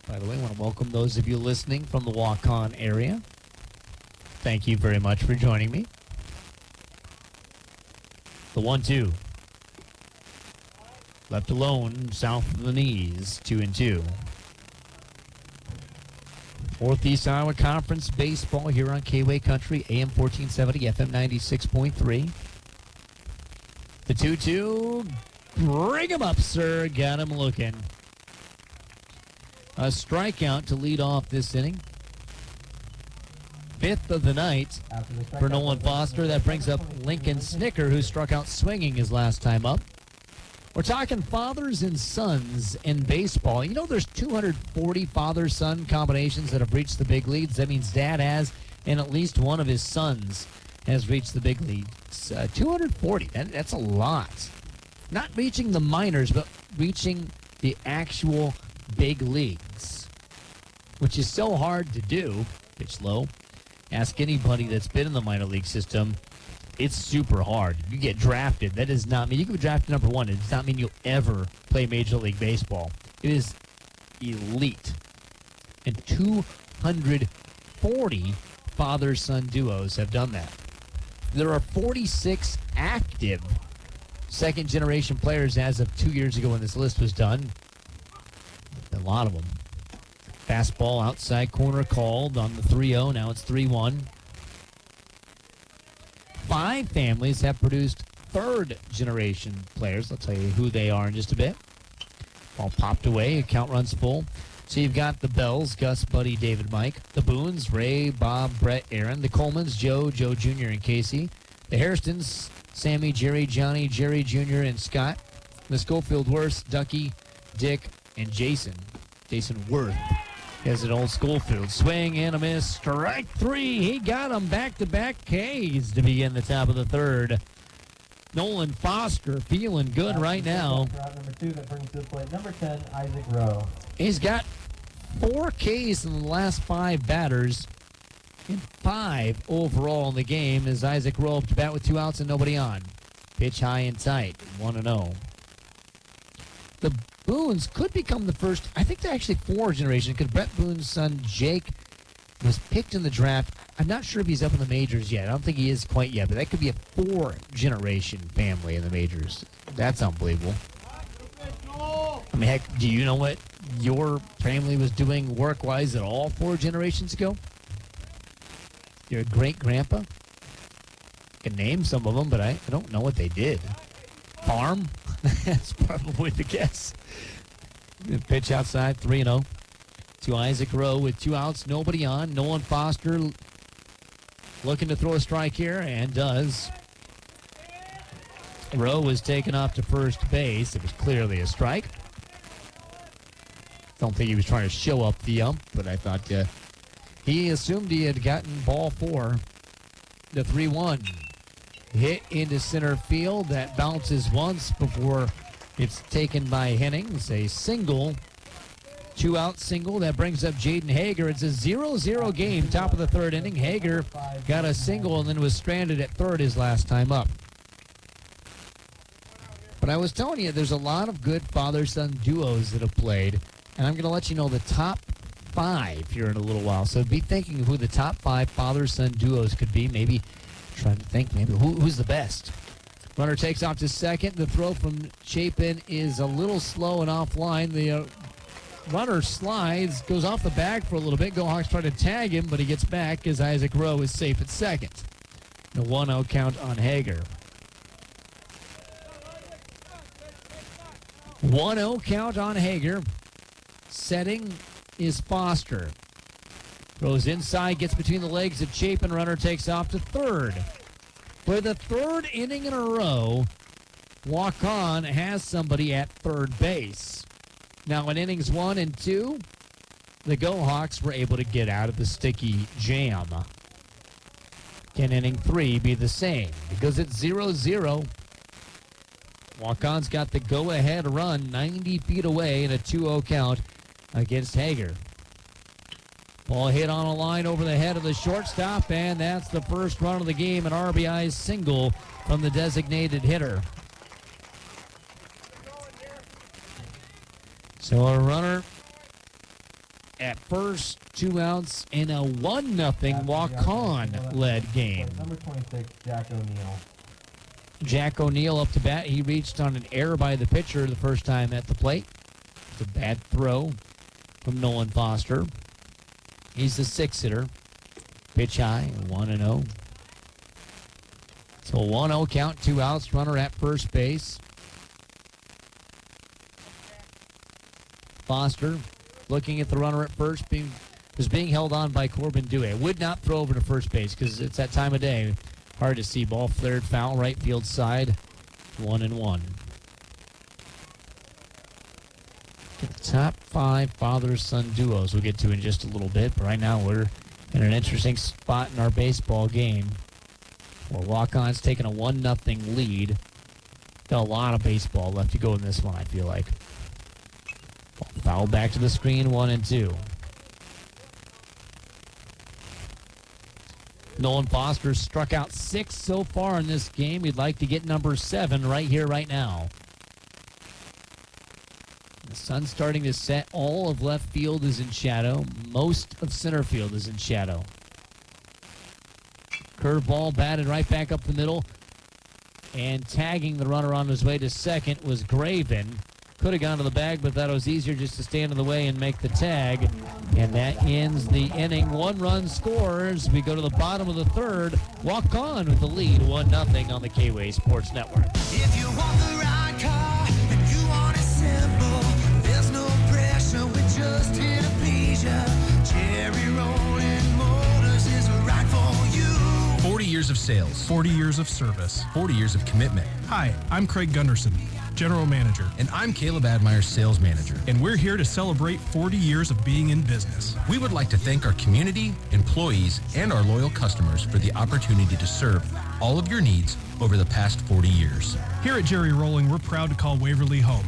By the way, I want to welcome those of you listening from the Waukon area. Thank you very much for joining me. The 1-2. Left alone, south of the knees. 2-2. Northeast Iowa Conference baseball here on K-Way Country, AM 1470, FM 96.3. The 2-2. Bring him up, sir. Got him looking. A strikeout to lead off this inning. Fifth of the night for Nolan Foster. That brings up Lincoln Snicker, who struck out swinging his last time up. We're talking fathers and sons in baseball. You know, there's 240 father-son combinations that have reached the big leagues. That means dad has, and at least one of his sons has reached the big leagues. 240. That's a lot. Not reaching the minors, but reaching the actual big leagues, which is so hard to do. Pitch low. Ask anybody that's been in the minor league system. It's super hard. You get drafted. That does not mean you can be drafted number one. It does not mean you'll ever play Major League Baseball. It is elite. And 240 father-son duos have done that. There are 46 active second-generation players as of 2 years ago when this list was done. A lot of them. Fastball outside corner called on the 3-0. Now it's 3-1. 5 families have produced third-generation players. I'll tell you who they are in just a bit. Ball popped away. Count runs full. So you've got the Bells, Gus, Buddy, David, Mike. The Boones, Ray, Bob, Brett, Aaron. The Colemans, Joe Jr., and Casey. The Hairstons, Sammy, Jerry, Johnny, Jerry Jr., and Scott. The Schofield Worst, Ducky, Dick, and Jason Worth has an old Schofield. Swing and a miss. Strike 3. He got him back-to-back Ks to begin the top of the third. Nolan Foster feeling good right now. Number 2 that brings to the plate. Number 10, Isaac Rowe. He's got 4 Ks in the last 5 batters and 5 overall in the game as Isaac Rowe up to bat with 2 outs and nobody on. Pitch high and tight. 1-0. The Boones could become the first, I think they're actually 4 generation, because Brett Boone's son, Jake, was picked in the draft. I'm not sure if he's up in the majors yet. I don't think he is quite yet, but that could be a 4-generation family in the majors. That's unbelievable. I mean, heck, do you know what your family was doing work-wise at all 4 generations ago? Your great-grandpa? I can name some of them, but I don't know what they did. Farm? That's probably the guess. Pitch outside, 3-0. To Isaac Rowe with 2 outs, nobody on. Nolan Foster looking to throw a strike here, and does. Rowe was taken off to first base. It was clearly a strike. Don't think he was trying to show up the ump, but I thought he assumed he had gotten ball 4. The 3-1. Hit into center field. That bounces once before it's taken by Hennings. A single, 2-out single. That brings up Jaden Hager. It's a 0-0 game, top of the third inning. Hager got a single and then was stranded at third his last time up. But I was telling you, there's a lot of good father-son duos that have played, and I'm going to let you know the top 5 here in a little while. So be thinking of who the top 5 father-son duos could be. Maybe trying to think maybe who's the best. Runner takes off to second. The throw from Chapin is a little slow and offline. The runner slides, goes off the bag for a little bit. Go Hawks try to tag him, but he gets back as Isaac Rowe is safe at second. The 1-0 count on Hager. 1-0 count on Hager. Setting is Foster. Throws inside, gets between the legs of Chapin. Runner takes off to third. For the 3rd inning in a row, Waukon has somebody at third base. Now in innings 1 and 2, the Go Hawks were able to get out of the sticky jam. Can inning 3 be the same? Because it's 0-0. Waukon's got the go-ahead run 90 feet away in a 2-0 count against Hager. Ball hit on a line over the head of the shortstop, and that's the first run of the game, an RBI single from the designated hitter. So a runner at first, 2 outs in a 1-0 Waukon-led game. Number 26, Jack O'Neill. Jack O'Neill up to bat. He reached on an error by the pitcher the first time at the plate. It's a bad throw from Nolan Foster. He's the 6th hitter. Pitch high, 1-0. So 1-0 count, 2 outs, runner at first base. Foster looking at the runner at first, was being held on by Corbin Dewey. Would not throw over to first base because it's that time of day. Hard to see. Ball flared foul, right field side, 1-1. The top 5 father-son duos we'll get to in just a little bit. But right now we're in an interesting spot in our baseball game where Waukon's taking a 1-0 lead. Got a lot of baseball left to go in this one, I feel like. Foul back to the screen, 1-2. Nolan Foster struck out 6 so far in this game. We'd like to get number 7 right here, right now. The sun's starting to set. All of left field is in shadow. Most of center field is in shadow. Curveball batted right back up the middle. And tagging the runner on his way to second was Graven. Could have gone to the bag, but thought it was easier just to stand in the way and make the tag. And that ends the inning. 1-run scores. We go to the bottom of the third. Waukon with the lead, 1-0 on the K-Way Sports Network. If you want the right car and you want it simple, there's no pressure, we just here to please ya. Cherry Rolling Motors is right for you. 40 years of sales. 40 years of service. 40 years of commitment. Hi, I'm Craig Gunderson, General Manager. And I'm Caleb Admire, Sales Manager. And we're here to celebrate 40 years of being in business. We would like to thank our community, employees, and our loyal customers for the opportunity to serve all of your needs over the past 40 years. Here at Jerry Rolling, we're proud to call Waverly home.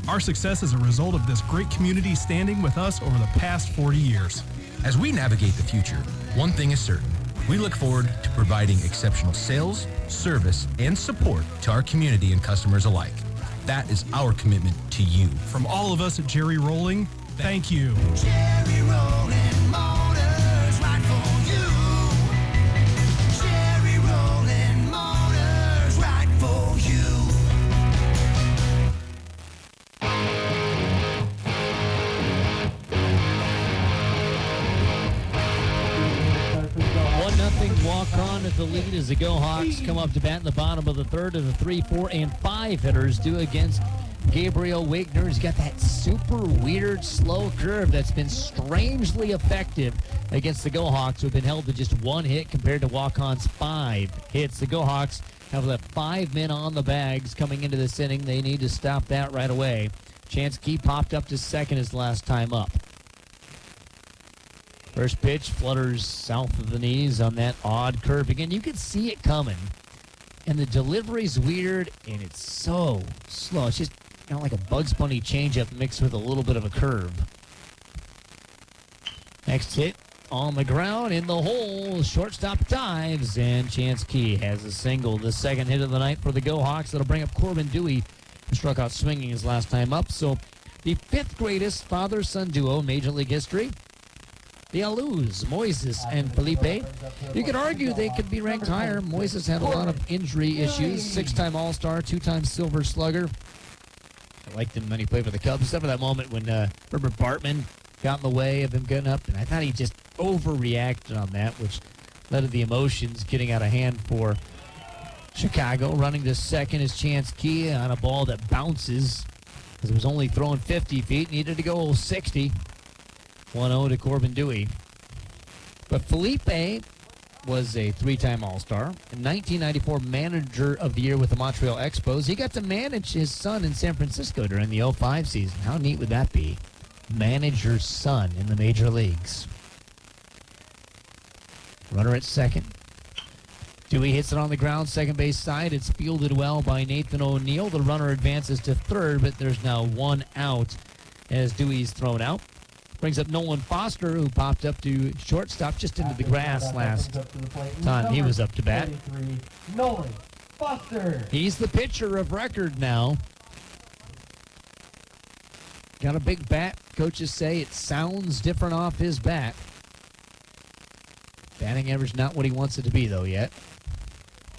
Our success is a result of this great community standing with us over the past 40 years. As we navigate the future, one thing is certain. We look forward to providing exceptional sales, service, and support to our community and customers alike. That is our commitment to you. From all of us at Jerry Rolling, thank you. Cherry Rolling Motors, right for you. Cherry Rolling Motors, right for you. 1-0 Waukon at the lead as the Go Hawks come up to bat in the bottom of the third, and the 3, 4, and 5 hitters do against Gabriel Wigner. He's got that super weird slow curve that's been strangely effective against the Go Hawks, who have been held to just 1 hit compared to Waukon's 5 hits. The Go Hawks have left 5 men on the bags coming into this inning. They need to stop that right away. Chance Key popped up to second his last time up. First pitch flutters south of the knees on that odd curve. Again, you can see it coming. And the delivery's weird, and it's so slow. It's just like a Bugs Bunny changeup mixed with a little bit of a curve. Next hit on the ground in the hole. Shortstop dives, and Chance Key has a single. The second hit of the night for the Go Hawks. That'll bring up Corbin Dewey, who struck out swinging his last time up. So the 5th greatest father-son duo in Major League history. The Alous, Moises and Felipe. You could argue they could be ranked higher. Moises had a lot of injury issues. 6-time All-Star, 2-time Silver Slugger. I liked him when he played for the Cubs, except for that moment when Herbert Bartman got in the way of him getting up. And I thought he just overreacted on that, which led to the emotions getting out of hand for Chicago. Running to second is Chance Key on a ball that bounces, because it was only throwing 50 feet. Needed to go 60. 1-0 to Corbin Dewey. But Felipe was a three-time All-Star. In 1994, Manager of the Year with the Montreal Expos. He got to manage his son in San Francisco during the 05 season. How neat would that be? Manage your son in the major leagues. Runner at second. Dewey hits it on the ground, second base side. It's fielded well by Nathan O'Neill. The runner advances to third, but there's now one out as Dewey's thrown out. Brings up Nolan Foster, who popped up to shortstop just into the grass last time he was up to bat. Nolan Foster. He's the pitcher of record now. Got a big bat. Coaches say it sounds different off his bat. Batting average not what he wants it to be, though, yet.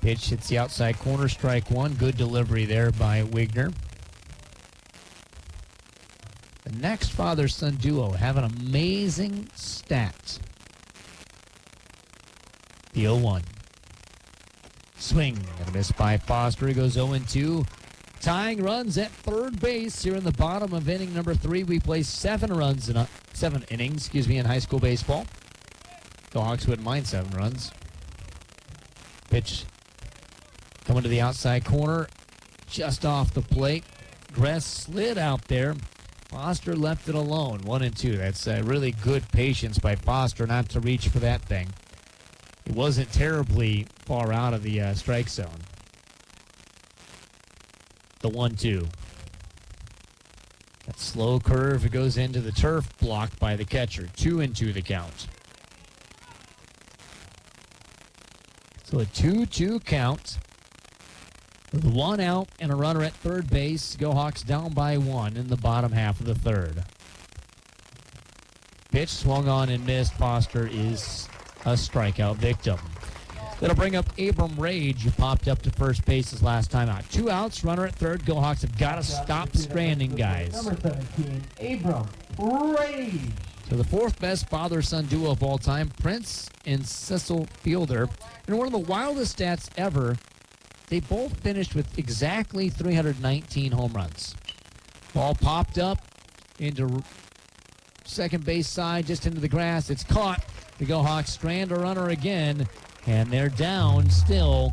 Pitch hits the outside corner, strike one. Good delivery there by Wigner. The next father-son duo have an amazing stat. The 0-1. Swing. Gonna miss by Foster. He goes 0-2. Tying runs at third base here in the bottom of inning number 3. We play 7 innings in high school baseball. The Hawks wouldn't mind 7 runs. Pitch coming to the outside corner, just off the plate. Gress slid out there. Foster left it alone, 1-2. That's really good patience by Foster not to reach for that thing. It wasn't terribly far out of the strike zone. The 1-2. That slow curve, it goes into the turf, blocked by the catcher. 2-2 the count. So a 2-2 count. With 1 out and a runner at third base, Go Hawks down by 1 in the bottom half of the third. Pitch swung on and missed. Foster is a strikeout victim. That'll bring up Abram Rage, who popped up to first base his last time out. 2 outs, runner at third. Go Hawks have got to stop stranding guys. Number 17, Abram Rage. So the 4th best father-son duo of all time, Prince and Cecil Fielder. And one of the wildest stats ever, they both finished with exactly 319 home runs. Ball popped up into second base side, just into the grass. It's caught. The Go Hawks strand a runner again, and they're down still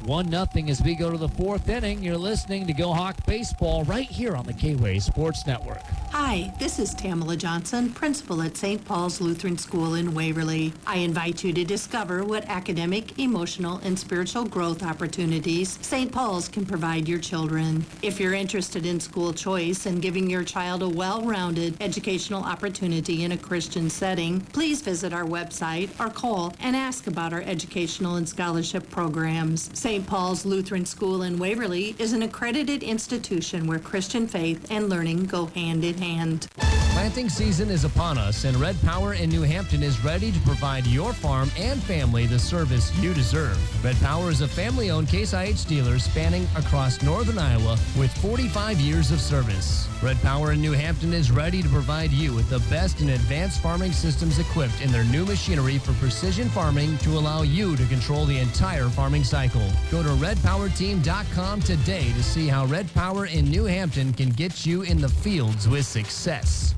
1-0 as we go to the 4th inning. You're listening to Go Hawk Baseball right here on the K-Way Sports Network. Hi, this is Tamala Johnson, principal at St. Paul's Lutheran School in Waverly. I invite you to discover what academic, emotional, and spiritual growth opportunities St. Paul's can provide your children. If you're interested in school choice and giving your child a well-rounded educational opportunity in a Christian setting, please visit our website or call and ask about our educational and scholarship programs. St. Paul's Lutheran School in Waverly is an accredited institution where Christian faith and learning go hand in hand. Planting season is upon us, and Red Power in New Hampton is ready to provide your farm and family the service you deserve. Red Power is a family-owned Case IH dealer spanning across northern Iowa with 45 years of service. Red Power in New Hampton is ready to provide you with the best in advanced farming systems equipped in their new machinery for precision farming to allow you to control the entire farming cycle. Go to redpowerteam.com today to see how Red Power in New Hampton can get you in the fields with success.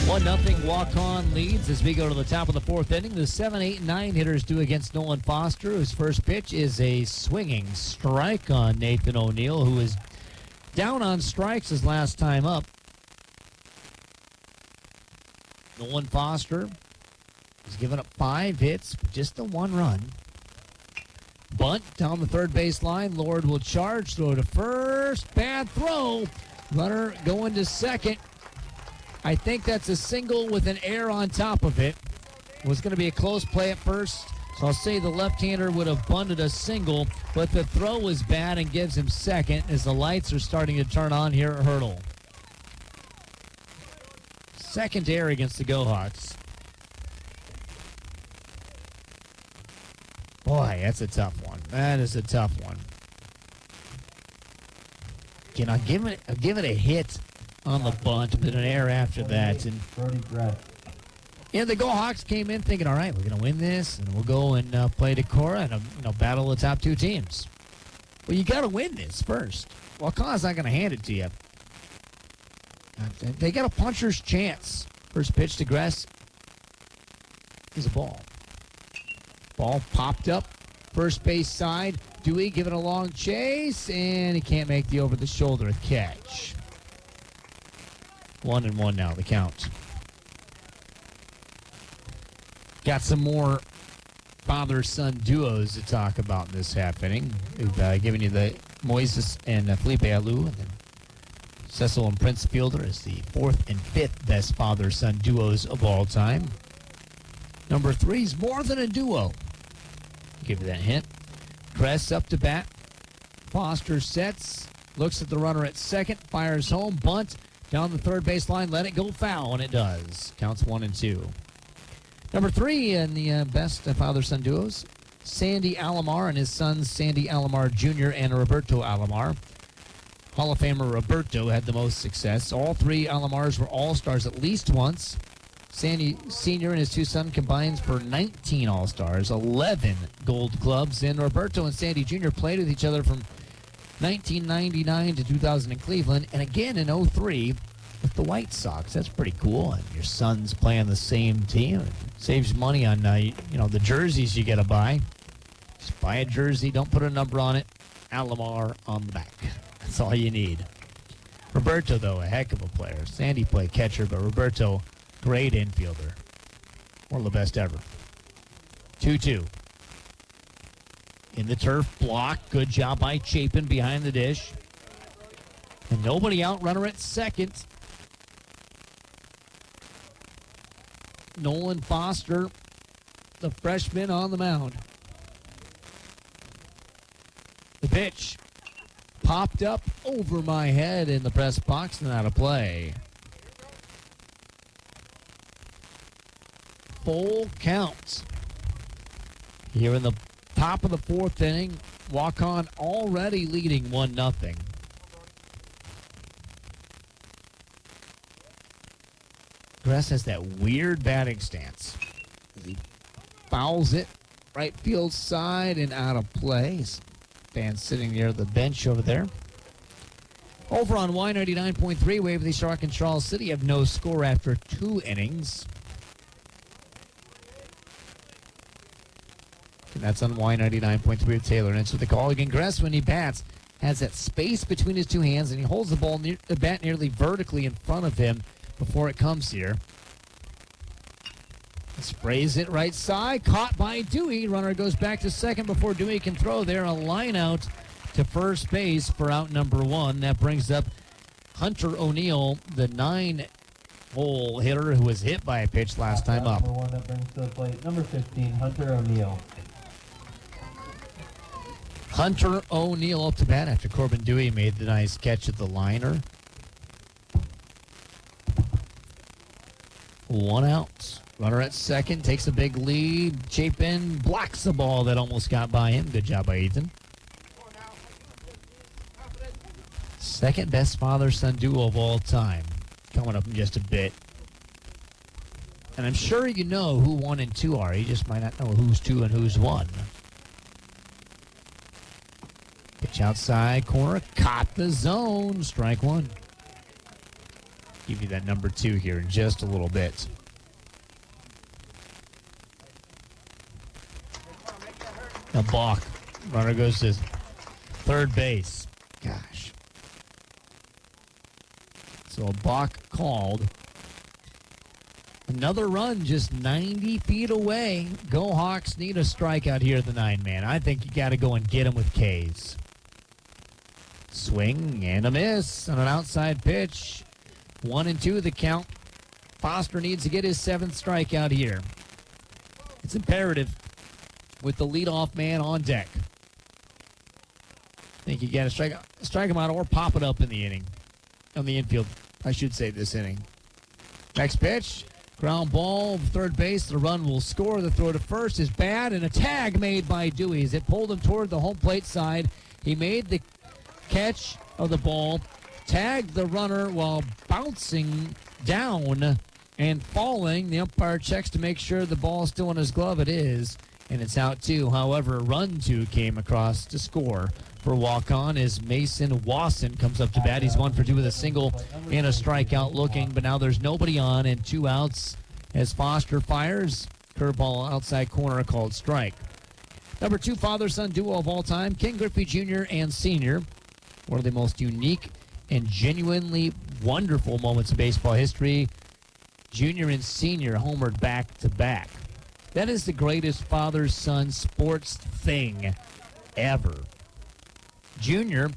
1-0 Waukon leads as we go to the top of the 4th inning. The 7, 8, 9 hitters due against Nolan Foster, whose first pitch is a swinging strike on Nathan O'Neill, who is down on strikes his last time up. Nolan Foster has given up 5 hits, just the 1 run. Bunt down the third base line. Lord will charge, throw to first. Bad throw. Runner going to second. I think that's a single with an error on top of it. It was going to be a close play at first, so I'll say the left-hander would have bunted a single, but the throw was bad and gives him second as the lights are starting to turn on here at Hurdle. Second error against the Go Hawks. Boy, that's a tough one. That is a tough one. I'll give it a hit on the bunt, but an error after that. And the Go Hawks came in thinking, all right, we're going to win this, and we'll go and play Decorah and battle the top 2 teams. Well, you got to win this first. Waukon's not going to hand it to you. They got a puncher's chance. First pitch to Gress is a ball. Ball popped up. First base side. Dewey giving a long chase, and he can't make the over-the-shoulder catch. 1-1 now, the count. Got some more father-son duos to talk about in this half inning. We've given you the Moises and Felipe Alou, and then Cecil and Prince Fielder as the 4th and 5th best father-son duos of all time. Number 3 is more than a duo. Give you that hint. Gress up to bat. Foster sets, looks at the runner at second, fires home, bunt down the third base line, let it go foul, and it does. Counts 1-2. Number 3 in the best father-son duos, Sandy Alomar and his sons Sandy Alomar Jr. and Roberto Alomar. Hall of Famer Roberto had the most success. All 3 Alomars were all-stars at least once. Sandy Sr. and his 2 sons combined for 19 all-stars, 11 gold gloves, and Roberto and Sandy Jr. played with each other from 1999 to 2000 in Cleveland, and again in 03 with the White Sox. That's pretty cool. And your son's playing the same team. It saves money on the jerseys you got to buy. Just buy a jersey, don't put a number on it. Alomar on the back. That's all you need. Roberto, though, a heck of a player. Sandy played catcher, but Roberto, great infielder. One of the best ever. 2-2. In the turf block. Good job by Chapin behind the dish. And nobody out. Runner at second. Nolan Foster, the freshman, on the mound. The pitch popped up over my head in the press box and out of play. Full count. Here in the top of the 4th inning, Waukon already leading 1-0. Gress has that weird batting stance. He fouls it right field side and out of play. Fans sitting near the bench over there. Over on Y99.3, Waverly, Shark, and Charles City have no score after 2 innings. And that's on Y99.3 with Taylor. And it's with the call again. Gress, when he bats, has that space between his 2 hands, and he holds the bat nearly vertically in front of him before it comes here. Sprays it right side. Caught by Dewey. Runner goes back to second before Dewey can throw there. A line out to first base for out number 1. That brings up Hunter O'Neill, the 9-hole hitter who was hit by a pitch last time up. Number 1 that brings to the plate, number 15, Hunter O'Neill. Hunter O'Neill up to bat after Corbin Dewey made the nice catch at the liner. 1 out. Runner at second, takes a big lead. Chapin blocks the ball that almost got by him. Good job by Ethan. Second best father-son duo of all time. Coming up in just a bit. And I'm sure you know who 1 and 2 are. You just might not know who's 2 and who's 1. Pitch outside corner. Caught the zone. Strike 1. Give you that number 2 here in just a little bit. Now balk. Runner goes to third base. Gosh. So a balk called. Another run just 90 feet away. Go Hawks need a strikeout here at the 9-man. I think you got to go and get him with K's. Swing and a miss on an outside pitch. 1 and 2 the count. Foster needs to get his 7th strikeout here. It's imperative with the leadoff man on deck. I think you got to strike him out or pop it up in the inning. On the infield, I should say, this inning. Next pitch, ground ball, third base. The run will score. The throw to first is bad, and a tag made by Dewey as it pulled him toward the home plate side. He made the catch of the ball, tagged the runner while bouncing down and falling. The umpire checks to make sure the ball is still in his glove. It is, and it's out 2. However, run 2 came across to score for Waukon as Mason Wasson comes up to bat. He's 1 for 2 with a single and a strikeout looking, but now there's nobody on and 2 outs as Foster fires. Curveball outside corner called strike. Number 2 father-son duo of all time, Ken Griffey Jr. and Sr. One of the most unique and genuinely wonderful moments in baseball history. Junior and Senior homered back-to-back. That is the greatest father-son sports thing ever. Junior,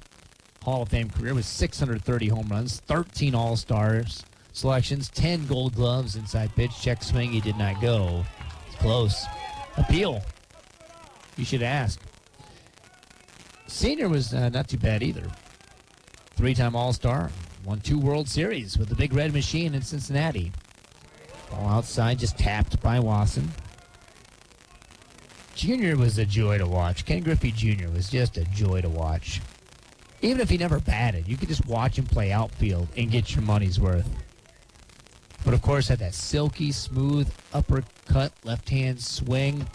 Hall of Fame career with 630 home runs, 13 All-Stars selections, 10 Gold Gloves, inside pitch, check swing, he did not go. It's close. Appeal. You should ask. Senior was not too bad either. 3-time All-Star, won 2 World Series with the Big Red Machine in Cincinnati. Ball outside, just tapped by Wasson. Junior was a joy to watch. Ken Griffey Jr. was just a joy to watch. Even if he never batted, you could just watch him play outfield and get your money's worth. But, of course, had that silky, smooth uppercut, left-hand swing.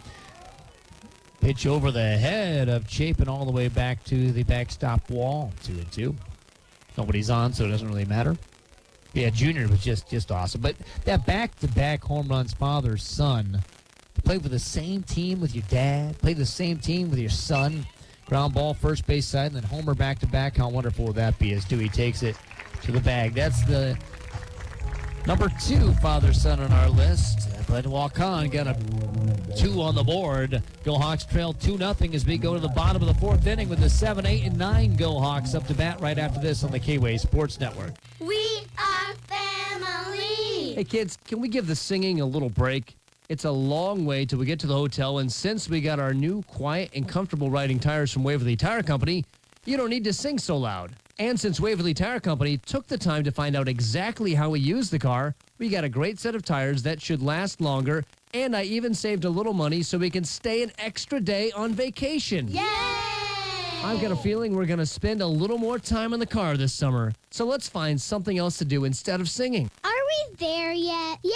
Pitch over the head of Chapin all the way back to the backstop wall. 2-2. Nobody's on, so it doesn't really matter. Yeah, Junior was just awesome. But that back-to-back home runs father-son, play for the same team with your dad, play the same team with your son, ground ball, first base side, and then homer back-to-back. How wonderful would that be as Dewey takes it to the bag. That's the number 2 father-son on our list. But Waukon got a 2 on the board. Go Hawks trail 2-0 as we go to the bottom of the 4th inning with the 7, 8, and 9 Go Hawks up to bat right after this on the K-Way Sports Network. We are family. Hey, kids, can we give the singing a little break? It's a long way till we get to the hotel, and since we got our new quiet and comfortable riding tires from Waverly Tire Company, you don't need to sing so loud. And since Waverly Tire Company took the time to find out exactly how we use the car, we got a great set of tires that should last longer, and I even saved a little money so we can stay an extra day on vacation. Yay! I've got a feeling we're going to spend a little more time in the car this summer, so let's find something else to do instead of singing. Are we there yet? Yeah,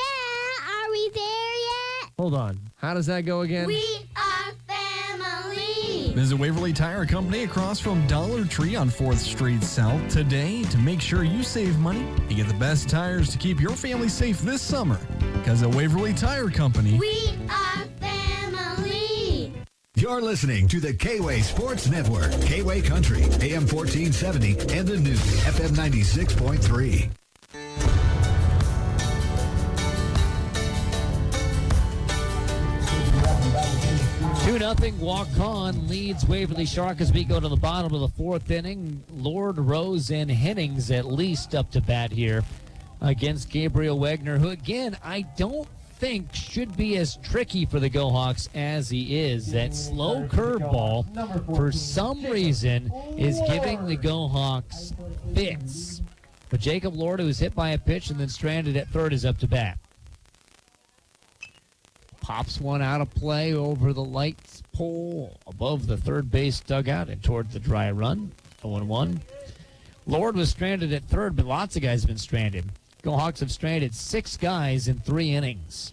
are we there yet? Hold on. How does that go again? We are family. Visit Waverly Tire Company across from Dollar Tree on 4th Street South today to make sure you save money and get the best tires to keep your family safe this summer. Because at Waverly Tire Company, We are family. You're listening to the K-Way Sports Network, K-Way Country, AM 1470, and the new FM 96.3. 2-0 Waukon leads Waverly Shark as we go to the bottom of the 4th inning. Lord, Rose, and Hennings at least up to bat here against Gabriel Wegner, who, again, I don't think should be as tricky for the Go Hawks as he is. That slow curveball, for some reason, is giving the Go Hawks fits. But Jacob Lord, who was hit by a pitch and then stranded at third, is up to bat. Pops one out of play over the lights pole above the third base dugout and toward the dry run. 0-1. Lord was stranded at third, but lots of guys have been stranded. Go Hawks have stranded 6 guys in 3 innings.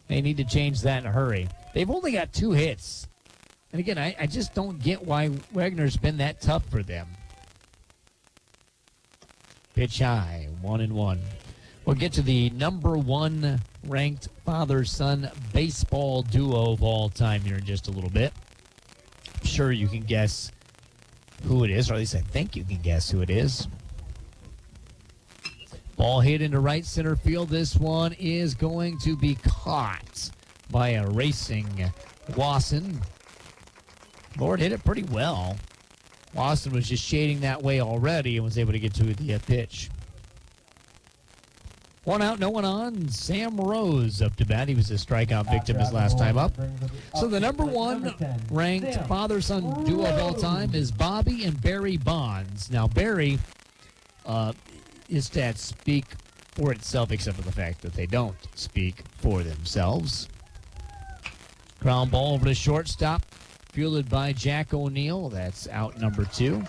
They need to change that in a hurry. They've only got 2 hits. And again, I just don't get why Wegner's been that tough for them. Pitch high, 1-1. We'll get to the number 1 ranked father-son baseball duo of all time here in just a little bit. I'm sure you can guess who it is, or at least I think you can guess who it is. Ball hit into right center field. This one is going to be caught by a racing Wasson. Lord hit it pretty well. Wasson was just shading that way already and was able to get to the pitch. 1 out, no one on. Sam Rose up to bat. He was a strikeout victim his last time up. So the number 1 ranked father-son duo of all time is Bobby and Barry Bonds. Now, Barry, his stats speak for itself, except for the fact that they don't speak for themselves. Ground ball over to shortstop, fielded by Jack O'Neill. That's out number 2.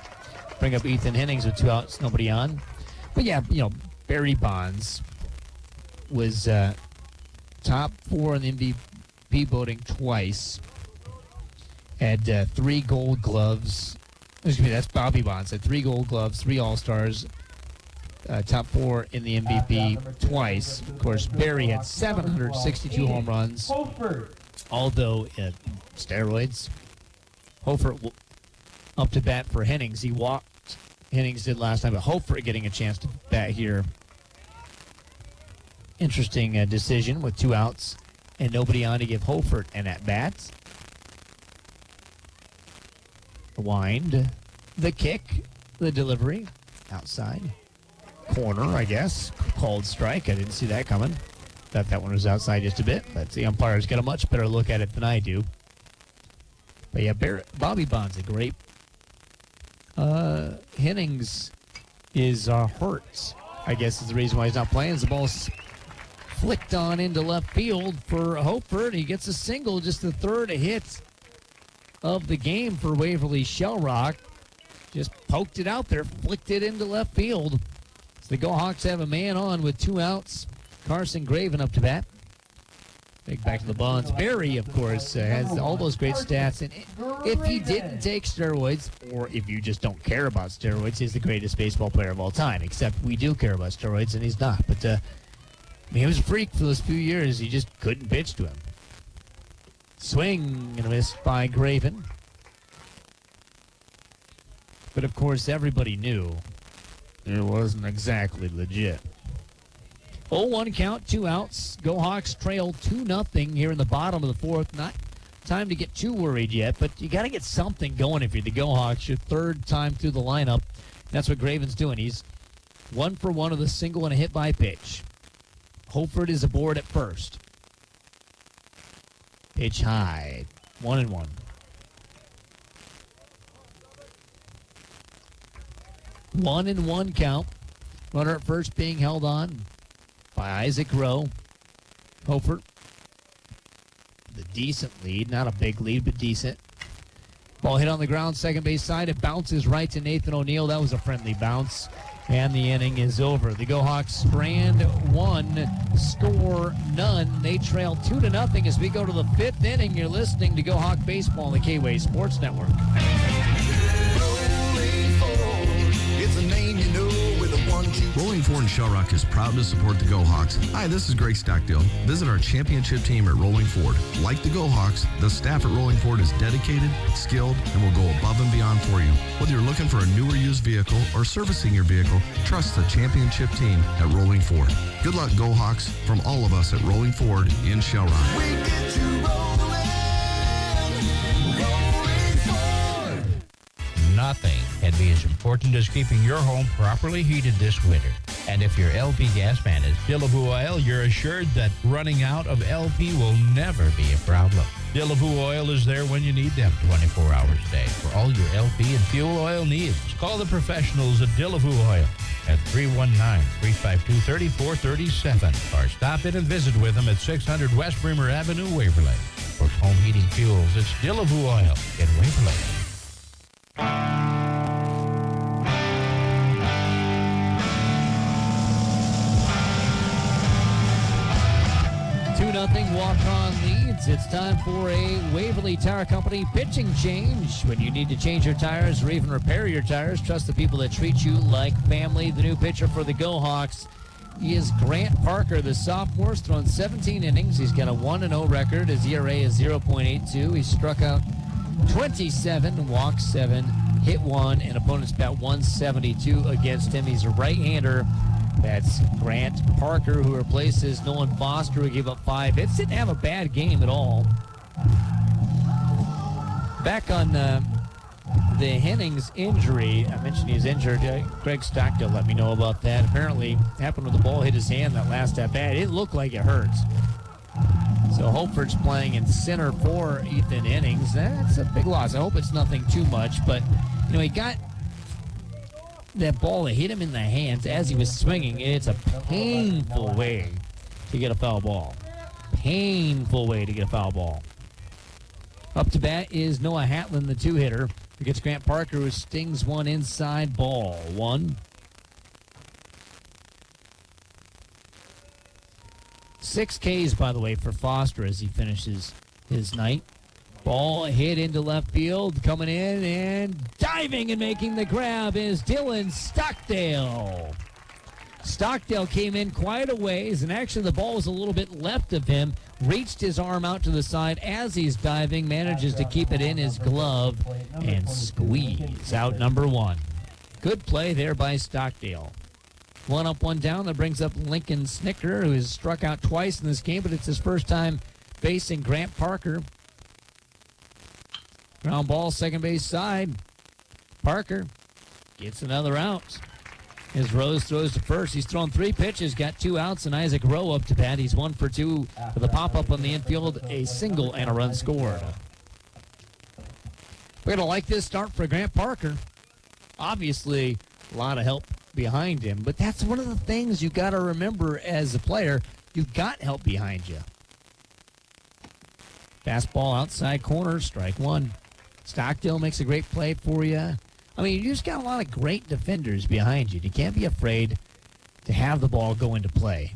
Bring up Ethan Hennings with 2 outs, nobody on. But yeah, Barry Bonds was top 4 in the MVP voting twice. Had 3 Gold Gloves Excuse me, that's Bobby Bonds. Had 3 Gold Gloves, 3 All-Stars, top 4 in the MVP twice. Of course, Barry had 762 home runs, although steroids. Hofer up to bat for Hennings. He walked. Hennings did last time, but Hofer getting a chance to bat here. Interesting decision with 2 outs and nobody on to give Hofer an at-bat. Wind, the kick, the delivery, outside. Corner, I guess. Called strike. I didn't see that coming. Thought that one was outside just a bit, but the umpires get a much better look at it than I do. But yeah, Bobby Bonds, a great. Hennings is hurt, I guess is the reason why he's not playing. The ball's flicked on into left field for Hopeford. He gets a single, just the 3rd hit of the game for Waverly Shellrock. Just poked it out there, flicked it into left field. So the Go Hawks have a man on with 2 outs. Carson Graven up to bat. Back to the Bonds. Barry, of course, has all those great stats. And if he didn't take steroids, or if you just don't care about steroids, he's the greatest baseball player of all time. Except we do care about steroids, and he's not. But he was a freak for those few years. He just couldn't pitch to him. Swing and a miss by Graven. But, of course, everybody knew it wasn't exactly legit. 0-1 count, 2 outs. Go Hawks trail 2-0 here in the bottom of the 4th. Not time to get too worried yet, but you got to get something going if you're the Go Hawks. Your 3rd time through the lineup. That's what Graven's doing. He's 1 for 1 with a single and a hit by pitch. Holford is aboard at first. Pitch high. 1-1. 1-1 count. Runner at first being held on by Isaac Rowe. Hofer. The decent lead. Not a big lead, but decent. Ball hit on the ground, second base side. It bounces right to Nathan O'Neill. That was a friendly bounce. And the inning is over. The Go Hawks strand 1, score none. They trail 2-0 as we go to the 5th inning. You're listening to Go Hawk Baseball on the K-Way Sports Network. It's a name you know with a 1-2. Rolling Forward in Shell Rock is proud to support the Go Hawks. Hi, this is Greg Stockdale. Visit our championship team at Rolling Forward. Like the Go Hawks, the staff at Rolling Forward is dedicated, skilled, and will go above and beyond for you. Whether you're looking for a new or used vehicle or servicing your vehicle, trust the championship team at Rolling Forward. Good luck, Go Hawks, from all of us at Rolling Forward in Shell Rock. We get you rolling forward. Nothing can be as important as keeping your home properly heated this winter. And if your LP gas man is Dillaboo Oil, you're assured that running out of LP will never be a problem. Dillaboo Oil is there when you need them 24 hours a day for all your LP and fuel oil needs. Call the professionals at Dillaboo Oil at 319-352-3437 or stop in and visit with them at 600 West Bremer Avenue, Waverly. For home heating fuels, it's Dillaboo Oil in Waverly. 2-0 walk-on leads. It's time for a Waverly Tire Company pitching change. When you need to change your tires or even repair your tires, trust the people that treat you like family. The new pitcher for the Go Hawks is Grant Parker. The sophomore's thrown 17 innings. He's got a 1-0 record. His ERA is 0.82. He struck out 27, walked 7, hit 1, and opponents bat 172 against him. He's a right-hander. That's Grant Parker, who replaces Nolan Foster, who gave up 5 hits. Didn't have a bad game at all. Back on the Hennings injury, I mentioned he's injured. Greg Stockdale let me know about that. Apparently, happened when the ball hit his hand that last at bat. It looked like it hurt. So Holford's playing in center for Ethan Hennings. That's a big loss. I hope it's nothing too much, but he got that ball that hit him in the hands as he was swinging. It's a painful way to get a foul ball. Painful way to get a foul ball. Up to bat is Noah Hatlin, the 2-hitter. Who gets Grant Parker, who stings one inside, ball 1. 6 Ks, by the way, for Foster as he finishes his night. Ball hit into left field, coming in and diving and making the grab is Dylan Stockdale. Stockdale came in quite a ways, and actually the ball was a little bit left of him, reached his arm out to the side as he's diving, manages to keep it in his glove and squeeze out number one. Good play there by Stockdale. One up, one down. That brings up Lincoln Snicker, who has struck out twice in this game, but it's his first time facing Grant Parker. Ground ball, second base side. Parker gets another out. As Rose throws to first, he's thrown 3 pitches, got 2 outs, and Isaac Rowe up to bat. He's 1 for 2 with a pop-up on the infield, a single and a run scored. We're going to like this start for Grant Parker. Obviously, a lot of help behind him, but that's one of the things you got to remember as a player. You've got help behind you. Fastball outside corner, strike one. Stockdale makes a great play for you. I mean, you just got a lot of great defenders behind you. You can't be afraid to have the ball go into play.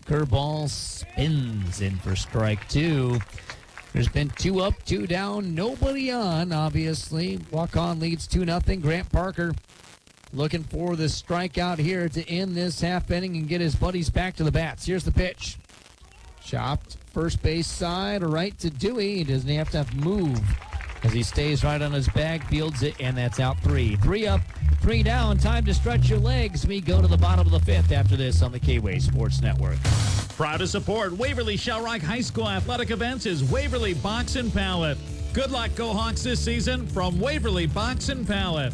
Curveball spins in for strike 2. There's been 2 up, 2 down, nobody on, obviously. Waukon leads 2-0. Grant Parker looking for the strikeout here to end this half inning and get his buddies back to the bats. Here's the pitch. Chopped first base side, right to Dewey. He doesn't have to move as he stays right on his bag, fields it, and that's out 3. 3 up, 3 down. Time to stretch your legs. We go to the bottom of the 5th after this on the K-Way Sports Network. Proud to support Waverly Shell Rock High School athletic events is Waverly Box and Pallet. Good luck, Go Hawks, this season from Waverly Box and Pallet.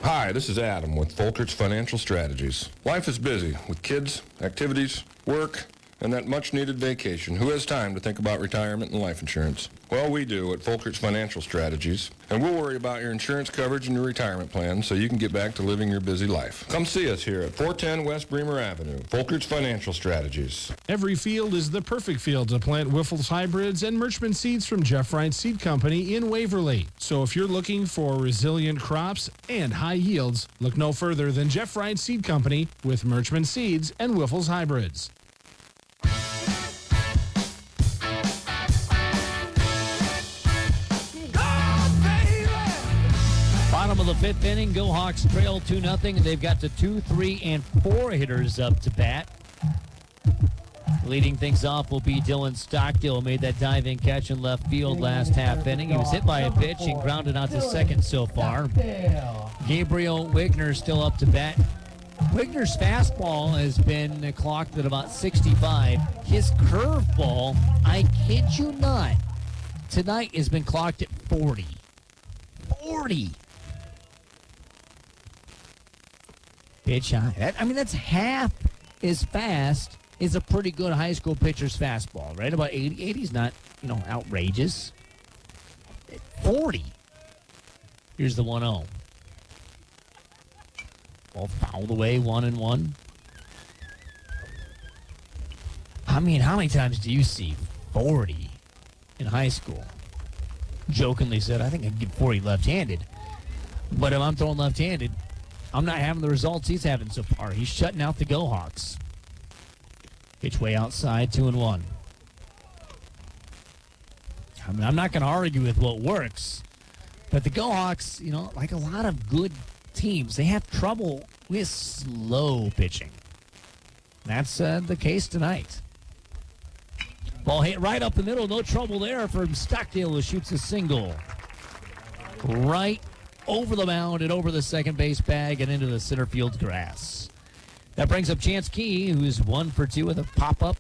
Hi, this is Adam with Folkerts Financial Strategies. Life is busy with kids, activities, work, and that much-needed vacation. Who has time to think about retirement and life insurance? Well, we do at Folkerts Financial Strategies, and we'll worry about your insurance coverage and your retirement plan so you can get back to living your busy life. Come see us here at 410 West Bremer Avenue, Folkerts Financial Strategies. Every field is the perfect field to plant Wiffles hybrids and Merchman seeds from Jeff Wright Seed Company in Waverly. So if you're looking for resilient crops and high yields, look no further than Jeff Wright Seed Company with Merchman seeds and Wiffles hybrids. Bottom of the 5th inning, Go Hawks trail 2-0, and they've got the 2, 3, and 4 hitters up to bat. Leading things off will be Dylan Stockdale, made that diving catch in left field last half inning. He was hit by a pitch and grounded out to second so far. Gabriel Wigner still up to bat. Wigner's fastball has been clocked at about 65. His curveball, I kid you not, tonight has been clocked at 40. 40. Pitch high. That's half as fast as a pretty good high school pitcher's fastball, right? About 80. 80's not, outrageous. 40. Here's the 1-0. Ball fouled away, 1-1. I mean, how many times do you see 40 in high school? Jokingly said, I think I can get 40 left-handed. But if I'm throwing left-handed, I'm not having the results he's having so far. He's shutting out the Go Hawks. Pitch way outside, 2-1. I mean, I'm not going to argue with what works. But the Go Hawks, like a lot of good teams, they have trouble with slow pitching. That's the case tonight. Ball hit right up the middle. No trouble there from Stockdale, who shoots a single. Right over the mound and over the second base bag and into the center field grass. That brings up Chance Key, who's 1 for 2 with a pop-up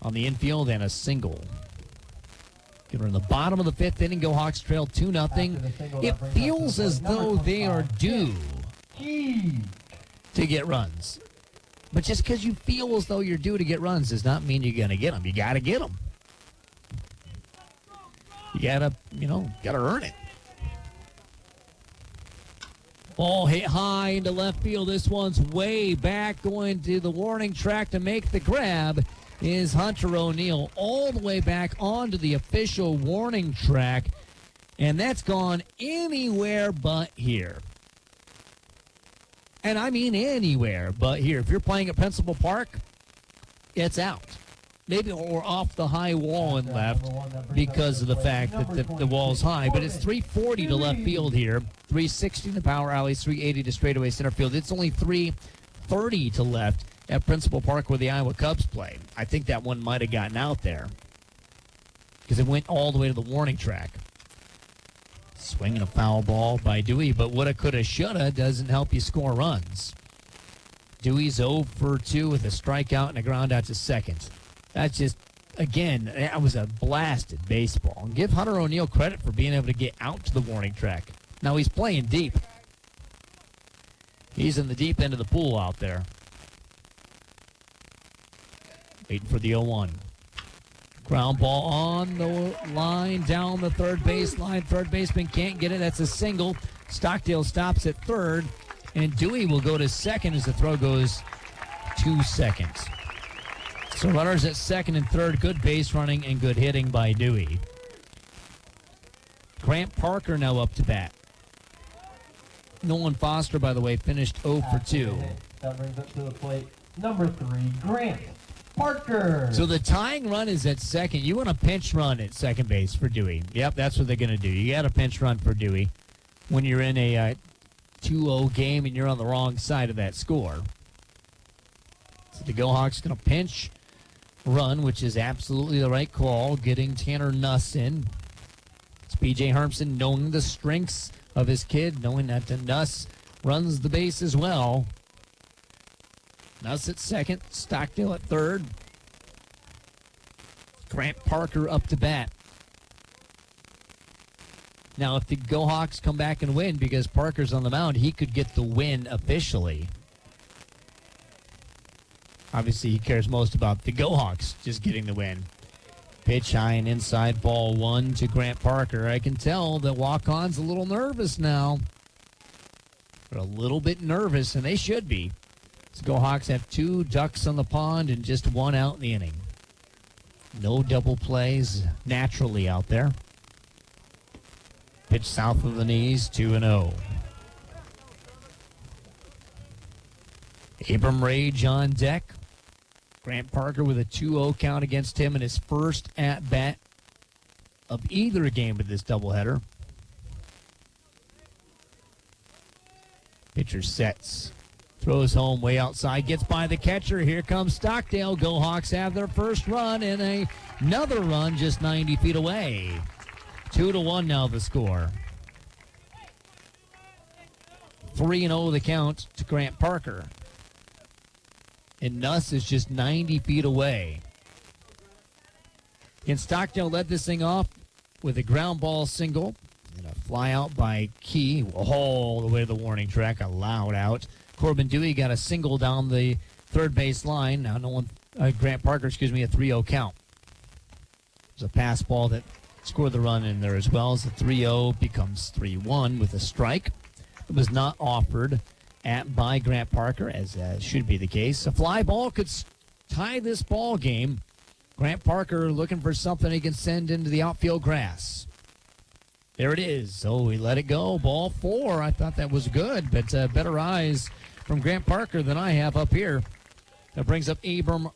on the infield and a single. We're in the bottom of the 5th inning. Go Hawks trail 2-0. It feels as though they are due to get runs. But just because you feel as though you're due to get runs does not mean you're going to get them. You got to get them. You got to earn it. Ball hit high into left field. This one's way back, going to the warning track to make the grab is Hunter O'Neill, all the way back onto the official warning track, and that's gone anywhere but here. And I mean anywhere but here. If you're playing at Principal Park, it's out. maybe or off the high wall and left because of the fact that the wall's high. But it's 340 to left field here, 360 to power alleys, 380 to straightaway center field. It's only 330 to left at Principal Park where the Iowa Cubs play. I think that one might have gotten out there because it went all the way to the warning track. Swinging a foul ball by Dewey, but woulda, coulda, shoulda doesn't help you score runs. Dewey's 0 for 2 with a strikeout and a ground out to second. That's just, again, that was a blasted baseball. And give Hunter O'Neill credit for being able to get out to the warning track. Now he's playing deep. He's in the deep end of the pool out there. Waiting for the 0-1. Ground ball on the line, down the third baseline. Third baseman can't get it. That's a single. Stockdale stops at third, and Dewey will go to second as the throw goes 2 seconds. So runners at second and third. Good base running and good hitting by Dewey. Grant Parker now up to bat. Nolan Foster, by the way, finished 0 for 2. That brings up to the plate number 3, Grant Parker. So the tying run is at second. You want a pinch run at second base for Dewey. Yep, that's what they're going to do. You got a pinch run for Dewey when you're in a 2-0 game and you're on the wrong side of that score. So the Go Hawks going to pinch run, which is absolutely the right call, getting Tanner Nuss in. It's B.J. Hermson knowing the strengths of his kid, knowing that Nuss runs the base as well. Nuss at second, Stockdale at third. Grant Parker up to bat. Now, if the Go Hawks come back and win because Parker's on the mound, he could get the win officially. Obviously, he cares most about the Go Hawks just getting the win. Pitch high and inside, ball 1 to Grant Parker. I can tell that Waukon's a little nervous now. They're a little bit nervous, and they should be. The Go Hawks have 2 ducks on the pond and just 1 out in the inning. No double plays naturally out there. Pitch south of the knees, 2-0. Abram Rage on deck. Grant Parker with a 2-0 count against him in his first at-bat of either game of this doubleheader. Pitcher sets. Throws home way outside, gets by the catcher. Here comes Stockdale. Go Hawks have their first run and another run just 90 feet away. 2-1 now the score. 3-0 the count to Grant Parker. And Nuss is just 90 feet away. And Stockdale led this thing off with a ground ball single and a fly out by Key all the way to the warning track, a loud out. Corbin Dewey got a single down the third base line. Now Grant Parker, a 3-0 count. There's a pass ball that scored the run in there as well. As the 3-0 becomes 3-1 with a strike. It was not offered by Grant Parker, as should be the case. A fly ball could tie this ball game. Grant Parker looking for something he can send into the outfield grass. There it is. Oh, he let it go. Ball 4. I thought that was good, but better eyes from Grant Parker than I have up here. That brings up Abram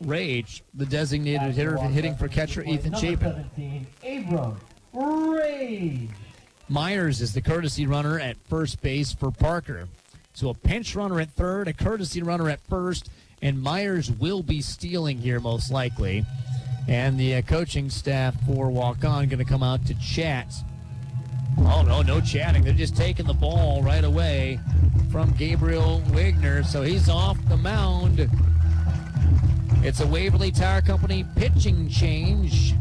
Rage, the designated hitter, hitting for catcher Ethan Chapin. 17, Abram Rage. Myers is the courtesy runner at first base for Parker. So a pinch runner at third, a courtesy runner at first, and Myers will be stealing here most likely. And the coaching staff for Waukon going to come out to chat. Oh, no chatting. They're just taking the ball right away from Gabriel Wigner. So he's off the mound. It's a Waverly Tire Company pitching change.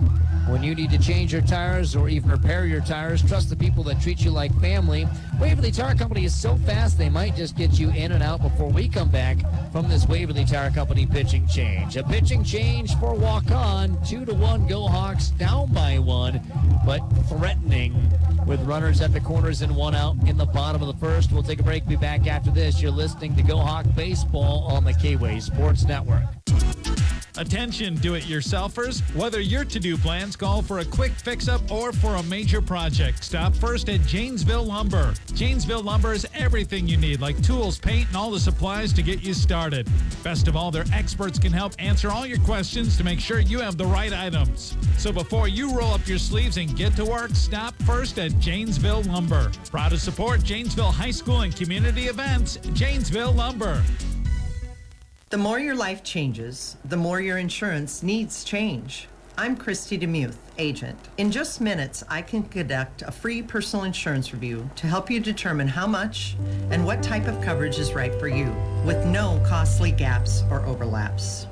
When you need to change your tires or even repair your tires, trust the people that treat you like family. Waverly Tire Company is so fast they might just get you in and out before we come back from this Waverly Tire Company pitching change. A pitching change for Waukon. 2-1 Go Hawks, down by 1, but threatening with runners at the corners and 1 out in the bottom of the first. We'll take a break. Be back after this. You're listening to Go Hawk Baseball on the K-Way Sports Network. Attention do-it-yourselfers. Whether your to-do plans call for a quick fix-up or for a major project, stop first at Janesville Lumber. Janesville Lumber is everything you need, like tools, paint, and all the supplies to get you started. Best of all, their experts can help answer all your questions to make sure you have the right items. So before you roll up your sleeves and get to work, stop first at Janesville Lumber. Proud to support Janesville High School and community events. Janesville Lumber. The more your life changes, the more your insurance needs change. I'm Christy DeMuth, agent. In just minutes, I can conduct a free personal insurance review to help you determine how much and what type of coverage is right for you, with no costly gaps or overlaps.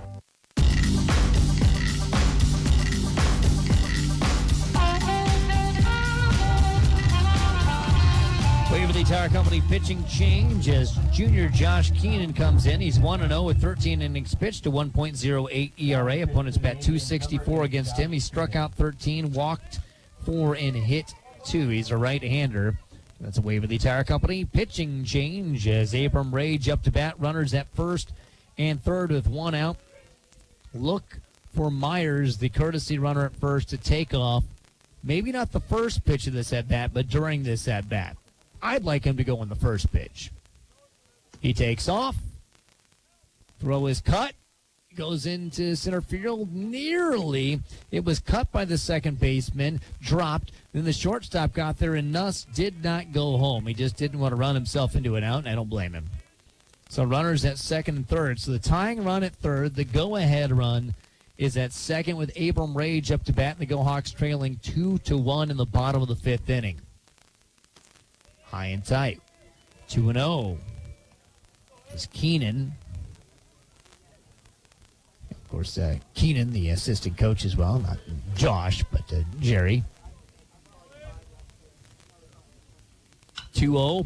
Waverly Tire Company pitching change as junior Josh Keenan comes in. He's 1-0 with 13 innings pitched, to 1.08 ERA. Opponents bat .264 against him. He struck out 13, walked 4, and hit 2. He's a right-hander. That's a Waverly Tire Company pitching change as Abram Rage up to bat. Runners at first and third with 1 out. Look for Myers, the courtesy runner at first, to take off. Maybe not the first pitch of this at-bat, but during this at-bat. I'd like him to go on the first pitch. He takes off. Throw is cut. Goes into center field nearly. It was cut by the second baseman, dropped. Then the shortstop got there, and Nuss did not go home. He just didn't want to run himself into an out, and I don't blame him. So runners at second and third. So the tying run at third, the go-ahead run is at second with Abram Rage up to bat, and the Go Hawks trailing 2-1 in the bottom of the fifth inning. High and tight. 2-0 is Keenan. Of course, Keenan, the assistant coach as well. Not Josh, but Jerry. 2-0.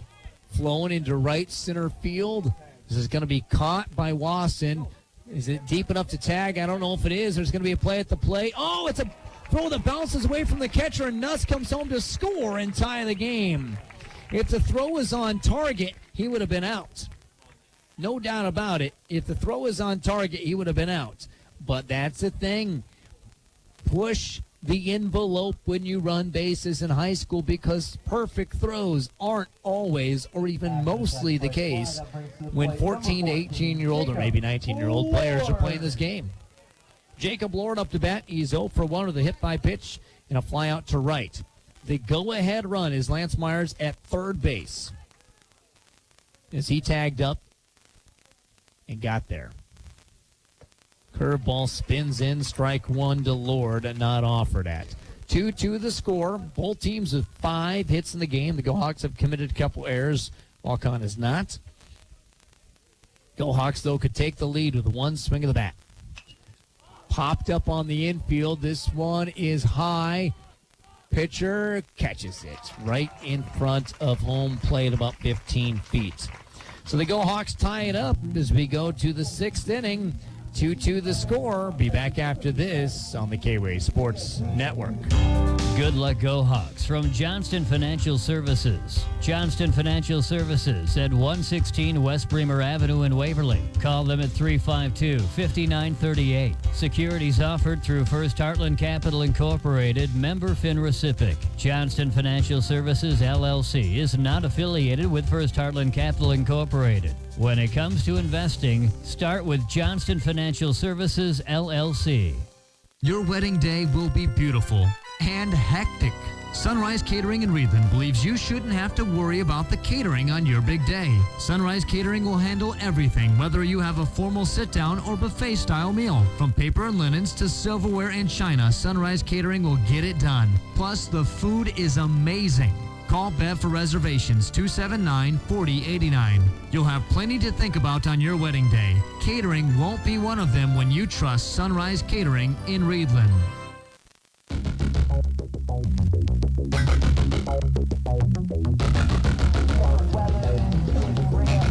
Flowing into right center field. This is going to be caught by Wasson. Is it deep enough to tag? I don't know if it is. There's going to be a play at the plate. Oh, it's a throw that bounces away from the catcher, and Nuss comes home to score and tie the game. If the throw was on target, he would have been out. No doubt about it. If the throw was on target, he would have been out. But that's the thing. Push the envelope when you run bases in high school, because perfect throws aren't always or even mostly the case when 14 to 18-year-old or maybe 19-year-old players are playing this game. Jacob Lord up to bat. He's 0 for 1 with a hit by pitch and a fly out to right. The go-ahead run is Lance Myers at third base as he tagged up and got there. Curveball spins in, strike 1 to Lord, not offered at. 2-2 the score. Both teams with 5 hits in the game. The Go Hawks have committed a couple errors. Waukon is not. Go Hawks, though, could take the lead with 1 swing of the bat. Popped up on the infield. This one is high. Pitcher catches it right in front of home plate, about 15 feet. So the Go Hawks tie it up as we go to the 6th inning. 2-2 the score. Be back after this on the K-Way Sports Network. Good luck, Go Hawks, from Johnston Financial Services. Johnston Financial Services at 116 West Bremer Avenue in Waverly. Call them at 352-5938. Securities offered through First Heartland Capital Incorporated, member FINRA SIPC. Johnston Financial Services, LLC, is not affiliated with First Heartland Capital Incorporated. When it comes to investing, start with Johnston Financial Services, LLC. Your wedding day will be beautiful and hectic. Sunrise Catering in Reedland believes you shouldn't have to worry about the catering on your big day. Sunrise Catering will handle everything, whether you have a formal sit-down or buffet-style meal. From paper and linens to silverware and china, Sunrise Catering will get it done. Plus, the food is amazing. Call Bev for reservations, 279-4089. You'll have plenty to think about on your wedding day. Catering won't be one of them when you trust Sunrise Catering in Reedland.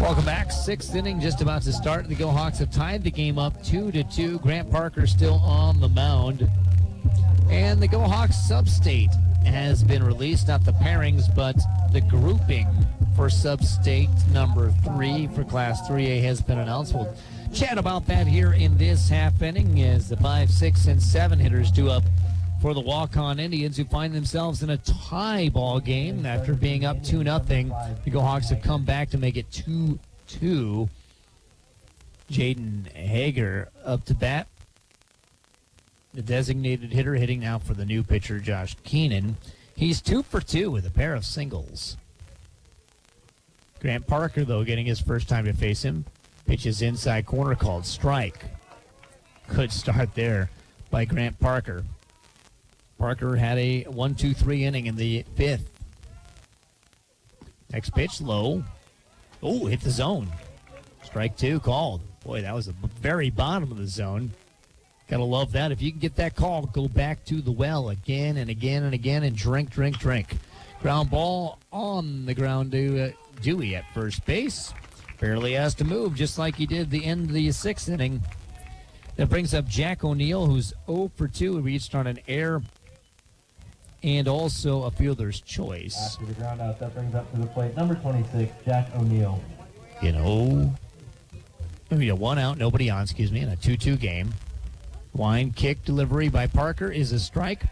Welcome back. 6th inning just about to start. The Go Hawks have tied the game up 2-2. Grant Parker still on the mound. And the Go Hawks sub-state has been released, not the pairings, but the grouping for Sub-State number 3 for Class 3A has been announced. We'll chat about that here in this half inning as the 5, 6, and 7 hitters due up for the Waukon Indians, who find themselves in a tie ball game after being up 2-0. The Go Hawks have come back to make it 2-2. Jaden Hager up to bat. The designated hitter hitting now for the new pitcher, Josh Keenan. He's 2 for 2 with a pair of singles. Grant Parker, though, getting his first time to face him. Pitches inside corner called strike. Good start there by Grant Parker. Parker had a 1-2-3 inning in the 5th. Next pitch, low. Oh, hit the zone. Strike 2 called. Boy, that was the very bottom of the zone. Gotta love that. If you can get that call, go back to the well again and again and again and drink. Ground ball on the ground to Dewey at first base. Barely has to move, just like he did the end of the 6th inning. That brings up Jack O'Neill, who's 0 for 2. He reached on an error and also a fielder's choice. After the ground out, that brings up to the plate number 26, Jack O'Neill. Maybe a 1 out, nobody on, in a 2-2 game. Line kick delivery by Parker is a strike.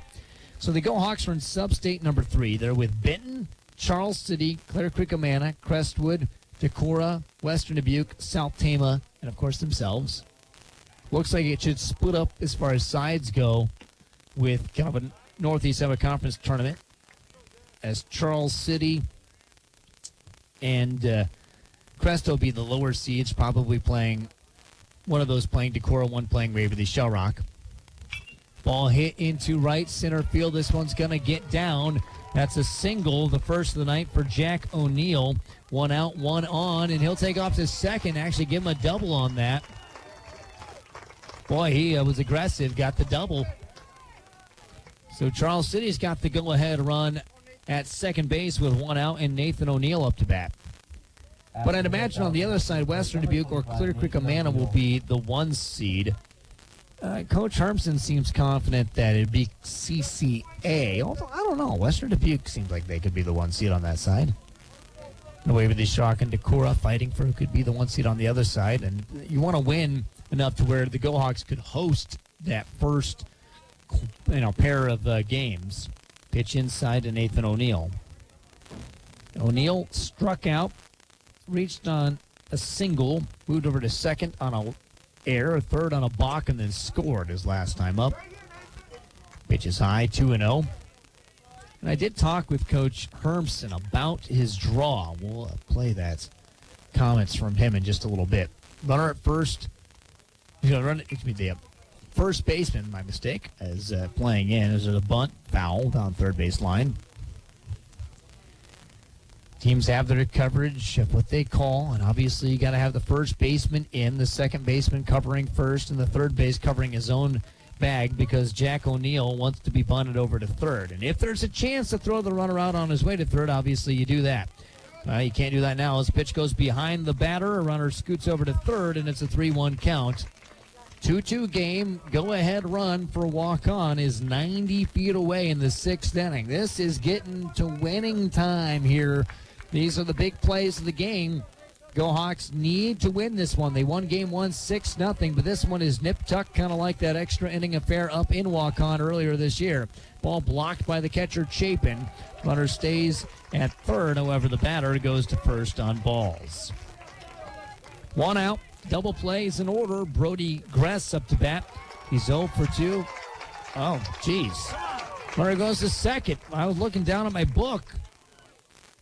So the Go Hawks are in Sub-State number 3. They're with Benton, Charles City, Clear Creek Amana, Crestwood, Decorah, Western Dubuque, South Tama, and of course themselves. Looks like it should split up as far as sides go with kind of a Northeast Iowa Conference tournament, as Charles City and Crest will be the lower seeds, probably playing one of those playing Decorah, one playing Waverly Shell Rock. Ball hit into right center field. This one's going to get down. That's a single, the first of the night for Jack O'Neill. 1 out, 1 on, and he'll take off to second. Actually, give him a double on that. Boy, he was aggressive, got the double. So Charles City's got the go-ahead run at second base with 1 out and Nathan O'Neill up to bat. But I'd imagine on the other side, Western Dubuque or Clear Creek Amana will be the 1 seed. Coach Harmson seems confident that it'd be CCA, although I don't know. Western Dubuque seems like they could be the 1 seed on that side. No way with the Shock and Decorah fighting for who could be the 1 seed on the other side. And you want to win enough to where the Go Hawks could host that first pair of games. Pitch inside to Nathan O'Neill. O'Neill struck out, reached on a single, moved over to second on a error, third on a balk, and then scored his last time up. Pitch is high, 2-0. And I did talk with Coach Hermson about his draw. We'll play that comments from him in just a little bit. Runner at first. He's going to run the first baseman, my mistake, as playing in. Is a bunt, foul down third base line. Teams have their coverage of what they call, and obviously you got to have the first baseman in, the second baseman covering first, and the third base covering his own bag because Jack O'Neill wants to be bunted over to third. And if there's a chance to throw the runner out on his way to third, obviously you do that. You can't do that now as pitch goes behind the batter. A runner scoots over to third, and it's a 3-1 count. 2-2 game, go-ahead run for Waukon is 90 feet away in the 6th inning. This is getting to winning time here. These are the big plays of the game. Go Hawks need to win this one. They won game 1 6-0, but this one is nip-tuck, kind of like that extra inning affair up in Waukon earlier this year. Ball blocked by the catcher Chapin. Runner stays at third. However, the batter goes to first on balls. 1 out. Double plays in order. Brody Gress up to bat. He's 0 for 2. Oh, geez. Runner goes to second. I was looking down at my book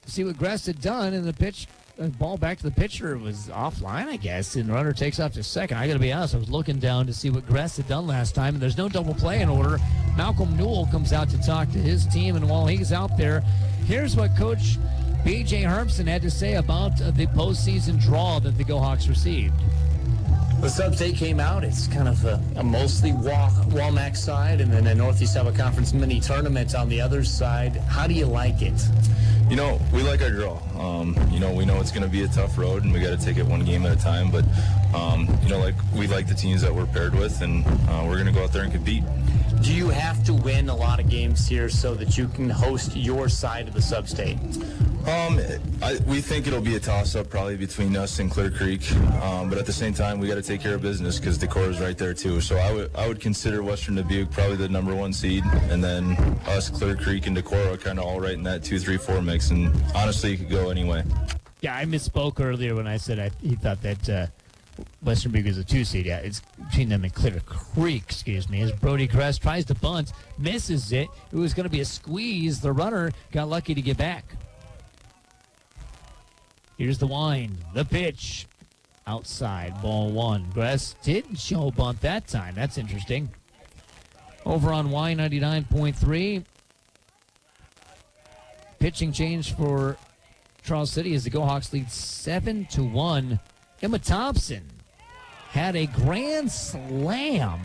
to see what Gress had done, and the ball back to the pitcher was offline, I guess, and the runner takes off to second. I got to be honest, I was looking down to see what Gress had done last time, and there's no double play in order. Malcolm Newell comes out to talk to his team, and while he's out there, here's what Coach B.J. Hermson had to say about the postseason draw that the Go Hawks received. The Sub-State came out. It's kind of a mostly Walmack side and then a Northeast Iowa Conference mini tournament on the other side. How do you like it? You know, we like our girl. We know it's going to be a tough road, and we got to take it one game at a time. But, we like the teams that we're paired with, and we're going to go out there and compete. Do you have to win a lot of games here so that you can host your side of the sub-state? We think it'll be a toss-up probably between us and Clear Creek, but at the same time, we got to take care of business because Decorah is right there too. So I would consider Western Dubuque probably the number 1 seed, and then us, Clear Creek, and Decorah kind of all right in that 2, 3, 4 mix. And honestly, it could go anyway. Yeah, I misspoke earlier when I said he thought that Western Dubuque is a 2 seed. Yeah, it's between them and Clear Creek, as Brody Kress tries to bunt, misses it. It was going to be a squeeze. The runner got lucky to get back. Here's the wind, the pitch, outside, ball 1. Gress didn't show a bunt that time. That's interesting. Over on Y99.3, pitching change for Charles City as the GoHawks lead 7-1. Emma Thompson had a grand slam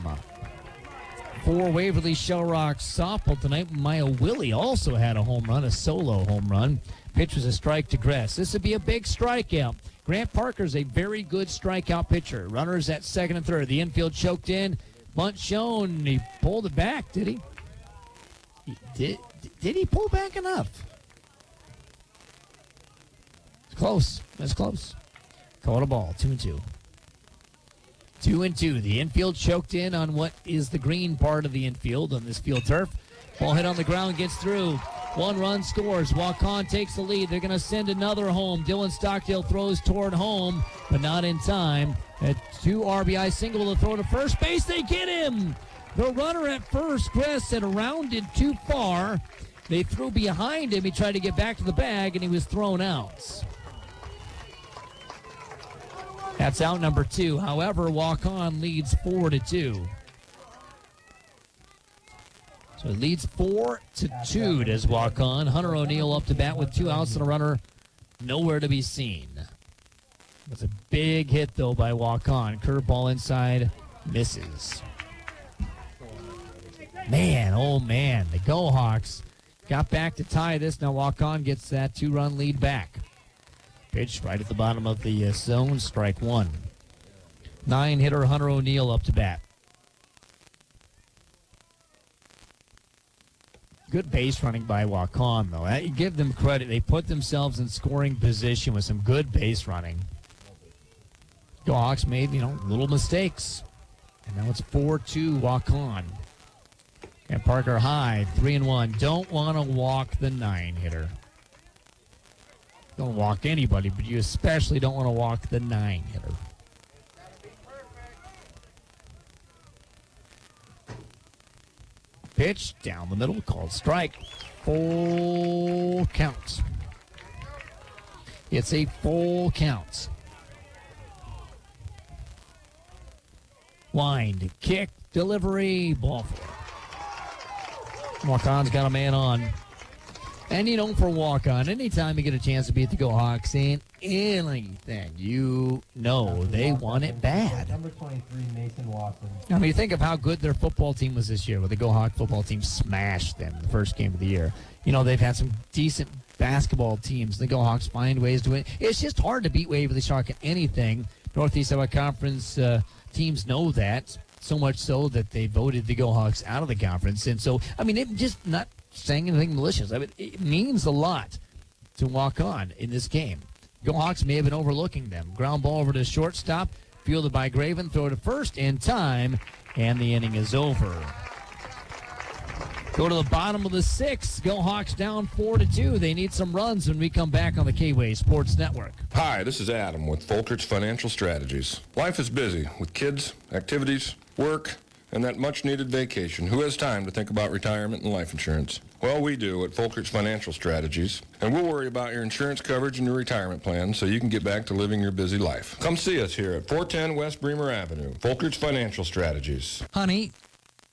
for Waverly Shell Rock softball tonight. Maya Willie also had a home run, a solo home run. Pitch was a strike to Gress. This would be a big strikeout. Grant Parker's a very good strikeout pitcher. Runners at second and third. The infield choked in. Bunt shown. He pulled it back, did he? Did he pull back enough? It's close. That's close. Call it a ball. 2-2. 2-2. The infield choked in on what is the green part of the infield on this field turf. Ball hit on the ground, gets through. 1 run scores. Waukon takes the lead. They're going to send another home. Dylan Stockdale throws toward home, but not in time. A 2 RBI single to throw to first base. They get him. The runner at first, Gress, had rounded too far. They threw behind him. He tried to get back to the bag, and he was thrown out. That's out number 2. However, Waukon leads 4-2. So it leads 4-2 as Waukon. Hunter O'Neill up to bat with 2 outs and a runner nowhere to be seen. It's a big hit, though, by Waukon. Curveball inside, misses. Man, oh man, the GoHawks got back to tie this. Now Waukon gets that 2-run lead back. Pitch right at the bottom of the zone, strike 1. 9-hitter Hunter O'Neill up to bat. Good base running by Waukon, though. You give them credit. They put themselves in scoring position with some good base running. GoHawks made, little mistakes. And now it's 4-2 Waukon. And Parker high, 3-1. Don't want to walk the 9-hitter. Don't walk anybody, but you especially don't want to walk the 9-hitter. Pitch down the middle, called strike. Full count. It's a full count. Wind, kick, delivery, ball 4. Waukon's got a man on. And for Waukon, anytime you get a chance to beat the GoHawks in anything, they want it bad. Number 23, Mason Watson. I mean, you think of how good their football team was this year, where the GoHawk football team smashed them in the first game of the year. They've had some decent basketball teams. The GoHawks find ways to win. It's just hard to beat Waverly Shark at anything. Northeast Iowa Conference teams know that, so much so that they voted the GoHawks out of the conference. And so, it just not saying anything malicious. It means a lot to Waukon in this game. GoHawks may have been overlooking them. Ground ball over to shortstop, fielded by Graven, throw to first in time, and the inning is over. Go to the bottom of the 6th. GoHawks down 4-2. They need some runs when we come back on the K-Way Sports Network. Hi, this is Adam with Folkerts Financial Strategies. Life is busy with kids, activities, work, and that much-needed vacation. Who has time to think about retirement and life insurance? Well, we do at Folkerts Financial Strategies, and we'll worry about your insurance coverage and your retirement plan so you can get back to living your busy life. Come see us here at 410 West Bremer Avenue. Folkerts Financial Strategies. Honey,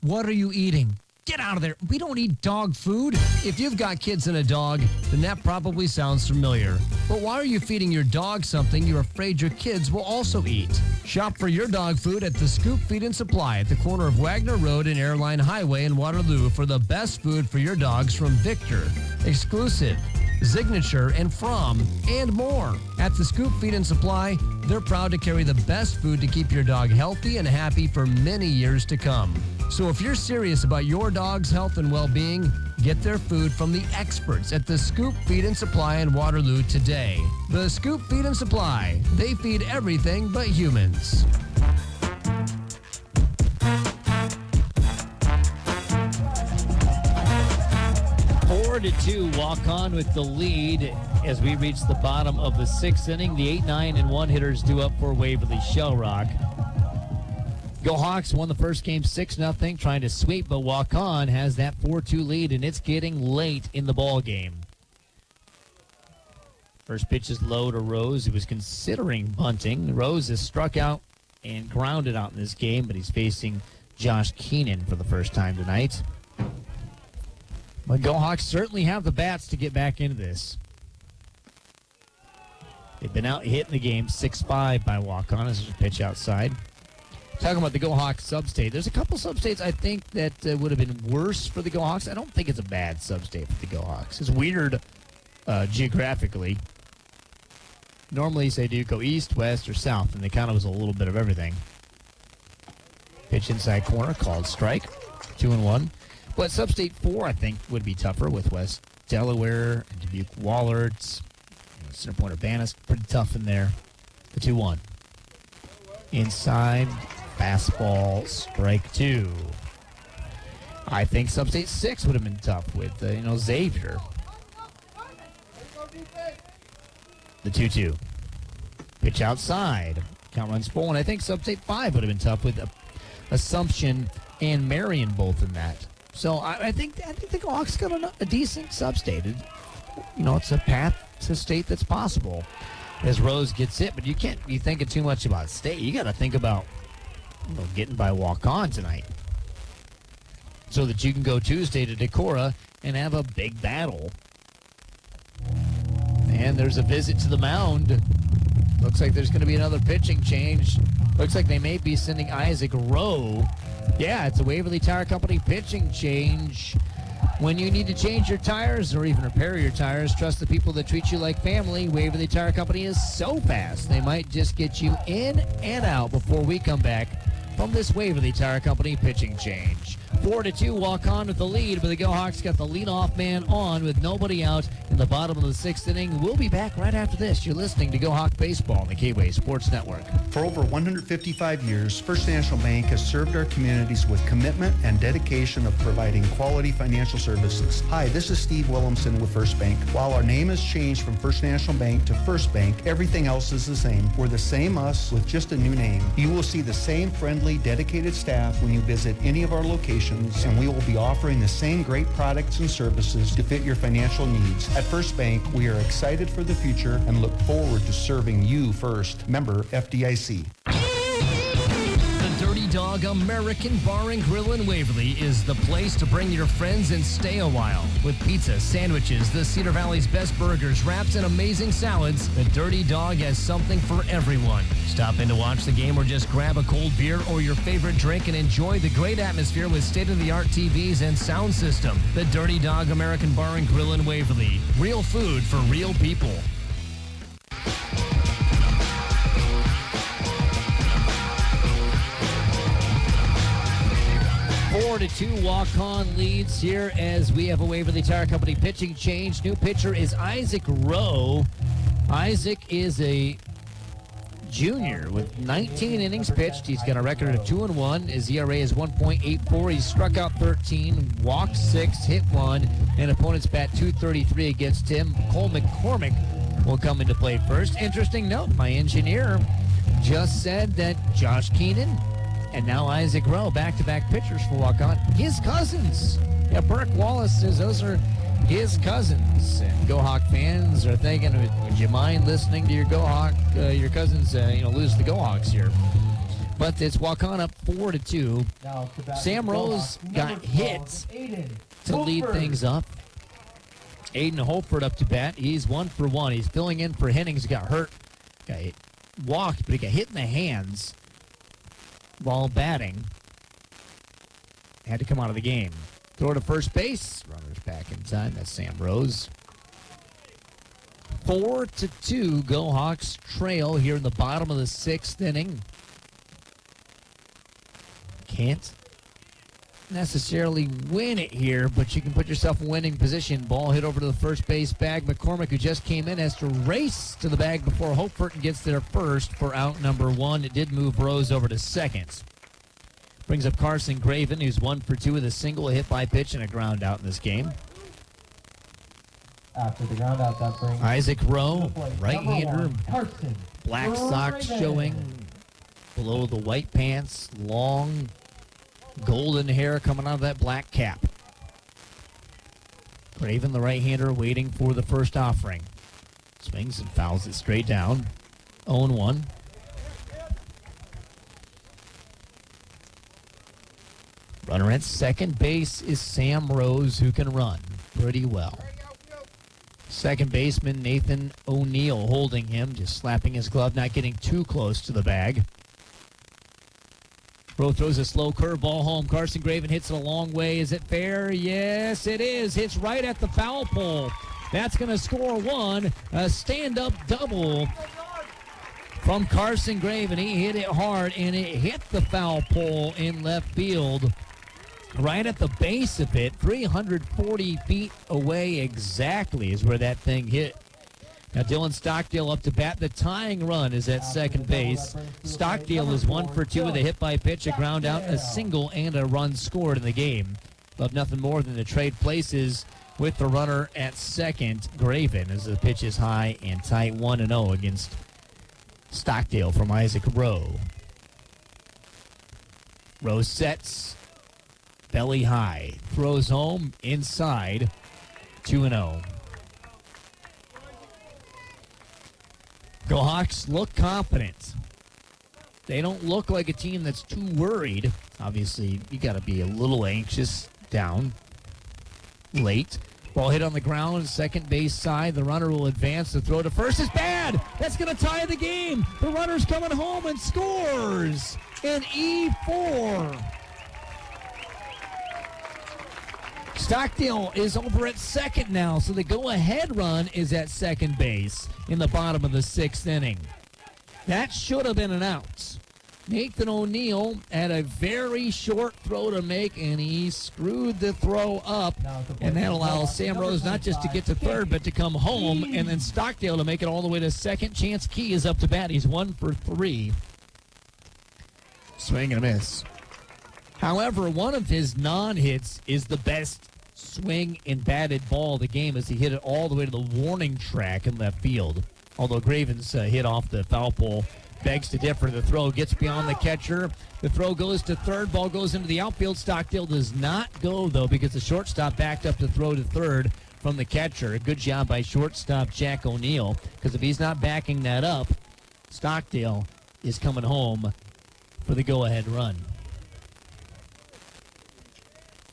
what are you eating? Get out of there. We don't eat dog food. If you've got kids and a dog, then that probably sounds familiar. But why are you feeding your dog something you're afraid your kids will also eat? Shop for your dog food at the Scoop Feed and Supply at the corner of Wagner Road and Airline Highway in Waterloo for the best food for your dogs from Victor. Exclusive. The Signature, and From, and more. At the Scoop Feed and Supply, they're proud to carry the best food to keep your dog healthy and happy for many years to come. So if you're serious about your dog's health and well-being, get their food from the experts at the Scoop Feed and Supply in Waterloo today. The Scoop Feed and Supply. They feed everything but humans. 4-2, Waukon with the lead as we reach the bottom of the 6th inning. The 8, 9, and 1 hitters due up for Waverly Shell Rock. Go Hawks won the first game 6-0, trying to sweep, but Waukon has that 4-2 lead, and it's getting late in the ball game. First pitch is low to Rose, who was considering bunting. Rose is struck out and grounded out in this game, but he's facing Josh Keenan for the first time tonight. But Go Hawks certainly have the bats to get back into this. They've been out hitting the game 6-5 by Waukon as a pitch outside. Talking about the Go Hawks sub-state, there's a couple sub-states I think that would have been worse for the Go Hawks. I don't think it's a bad sub-state for the Go Hawks. It's weird geographically. Normally, say, do you go east, west, or south? And they kind of was a little bit of everything. Pitch inside corner, called strike. 2-1. But Sub-State 4, I think, would be tougher with West Delaware and Dubuque Wallards. Center Point Urbana, pretty tough in there. The 2-1. Inside, fastball, strike 2. I think Sub-State 6 would have been tough with, Xavier. The 2-2. Pitch outside. Count runs full, and I think Sub-State 5 would have been tough with Assumption and Marion both in that. So I think the Hawks got a decent sub-state. It's a path to state that's possible as Rose gets it, but you can't be thinking too much about state. You got to think about getting by Waukon tonight so that you can go Tuesday to Decorah and have a big battle. And there's a visit to the mound. Looks like there's going to be another pitching change. Looks like they may be sending Isaac Rowe. Yeah, it's a Waverly Tire Company pitching change. When you need to change your tires or even repair your tires, trust the people that treat you like family. Waverly Tire Company is so fast, they might just get you in and out before we come back from this Waverly Tire Company pitching change. 4-2, Waukon with the lead, but the Go Hawks got the leadoff man on with nobody out in the bottom of the 6th inning. We'll be back right after this. You're listening to Go Hawk Baseball on the K-Way Sports Network. For over 155 years, First National Bank has served our communities with commitment and dedication of providing quality financial services. Hi, this is Steve Williamson with First Bank. While our name has changed from First National Bank to First Bank, everything else is the same. We're the same us with just a new name. You will see the same friendly, dedicated staff when you visit any of our locations, and we will be offering the same great products and services to fit your financial needs. At First Bank, we are excited for the future and look forward to serving you first. Member FDIC. The Dirty Dog American Bar and Grill in Waverly is the place to bring your friends and stay a while. With pizza, sandwiches, the Cedar Valley's best burgers, wraps, and amazing salads, the Dirty Dog has something for everyone. Stop in to watch the game or just grab a cold beer or your favorite drink and enjoy the great atmosphere with state-of-the-art TVs and sound system. The Dirty Dog American Bar and Grill in Waverly. Real food for real people. 4-2, Waukon leads here as we have a Waverly Tire Company pitching change. New pitcher is Isaac Rowe. Isaac is a junior with 19 innings pitched. He's got a record of 2-1. His ERA is 1.84. He's struck out 13, walked 6, hit 1, and opponents bat .233 against him. Cole McCormick will come into play first. Interesting note, my engineer just said that Josh Keenan and now Isaac Rowe, back-to-back pitchers for Waukon. His cousins. Yeah, Burke Wallace says those are his cousins. And Go Hawk fans are thinking, would you mind listening to your Go Hawk, your cousins, lose the Go Hawks here? But it's Waukon up 4-2. Sam Rose got hit to lead things up. Aiden Holford up to bat. He's 1 for 1. He's filling in for Hennings. He got hurt. Walked, but he got hit in the hands while batting. Had to come out of the game. Throw to first base. Runners back in time. That's Sam Rose. 4-2, Go Hawks trail here in the bottom of the 6th inning. Can't necessarily win it here, but you can put yourself in winning position. Ball hit over to the first base bag. McCormick, who just came in, has to race to the bag before Hopeferton gets there first for out number 1. It did move Rose over to second. Brings up Carson Graven, who's 1 for 2 with a single, a hit by pitch, and a ground out in this game. After the ground out, that brings Isaac Rowe, right-hander, Carson black socks showing below the white pants, long golden hair coming out of that black cap. Graven, the right-hander, waiting for the first offering. Swings and fouls it straight down. 0-1. Runner at second base is Sam Rose, who can run pretty well. Second baseman Nathan O'Neill holding him, just slapping his glove, not getting too close to the bag. Rowe throws a slow curveball home. Carson Graven hits it a long way. Is it fair? Yes, it is. Hits right at the foul pole. That's going to score one. A stand-up double from Carson Graven. He hit it hard, and it hit the foul pole in left field. Right at the base of it, 340 feet away exactly is where that thing hit. Now Dylan Stockdale up to bat. The tying run is at second base. Stockdale is 1 for 2 with a hit by pitch, a ground out, a single, and a run scored in the game. Love nothing more than to trade places with the runner at second, Graven, as the pitch is high and tight, 1-0 against Stockdale from Isaac Rowe. Rowe sets. Belly high. Throws home inside. 2-0. Go Hawks look confident. They don't look like a team that's too worried. Obviously, you got to be a little anxious down late. Ball hit on the ground, second base side. The runner will advance. The throw to first is bad. That's going to tie the game. The runner's coming home and scores. An E4. Stockdale is over at second now, so the go-ahead run is at second base in the bottom of the 6th inning. That should have been an out. Nathan O'Neill had a very short throw to make, and he screwed the throw up, and that allows Sam Rose not just to get to third, but to come home, and then Stockdale to make it all the way to second. Chance Key is up to bat. He's 1 for 3. Swing and a miss. However, one of his non-hits is the best swing and batted ball of the game as he hit it all the way to the warning track in left field. Although Graven's hit off the foul pole begs to differ. The throw gets beyond the catcher. The throw goes to third. Ball goes into the outfield. Stockdale does not go, though, because the shortstop backed up to throw to third from the catcher. A good job by shortstop Jack O'Neill, because if he's not backing that up, Stockdale is coming home for the go-ahead run.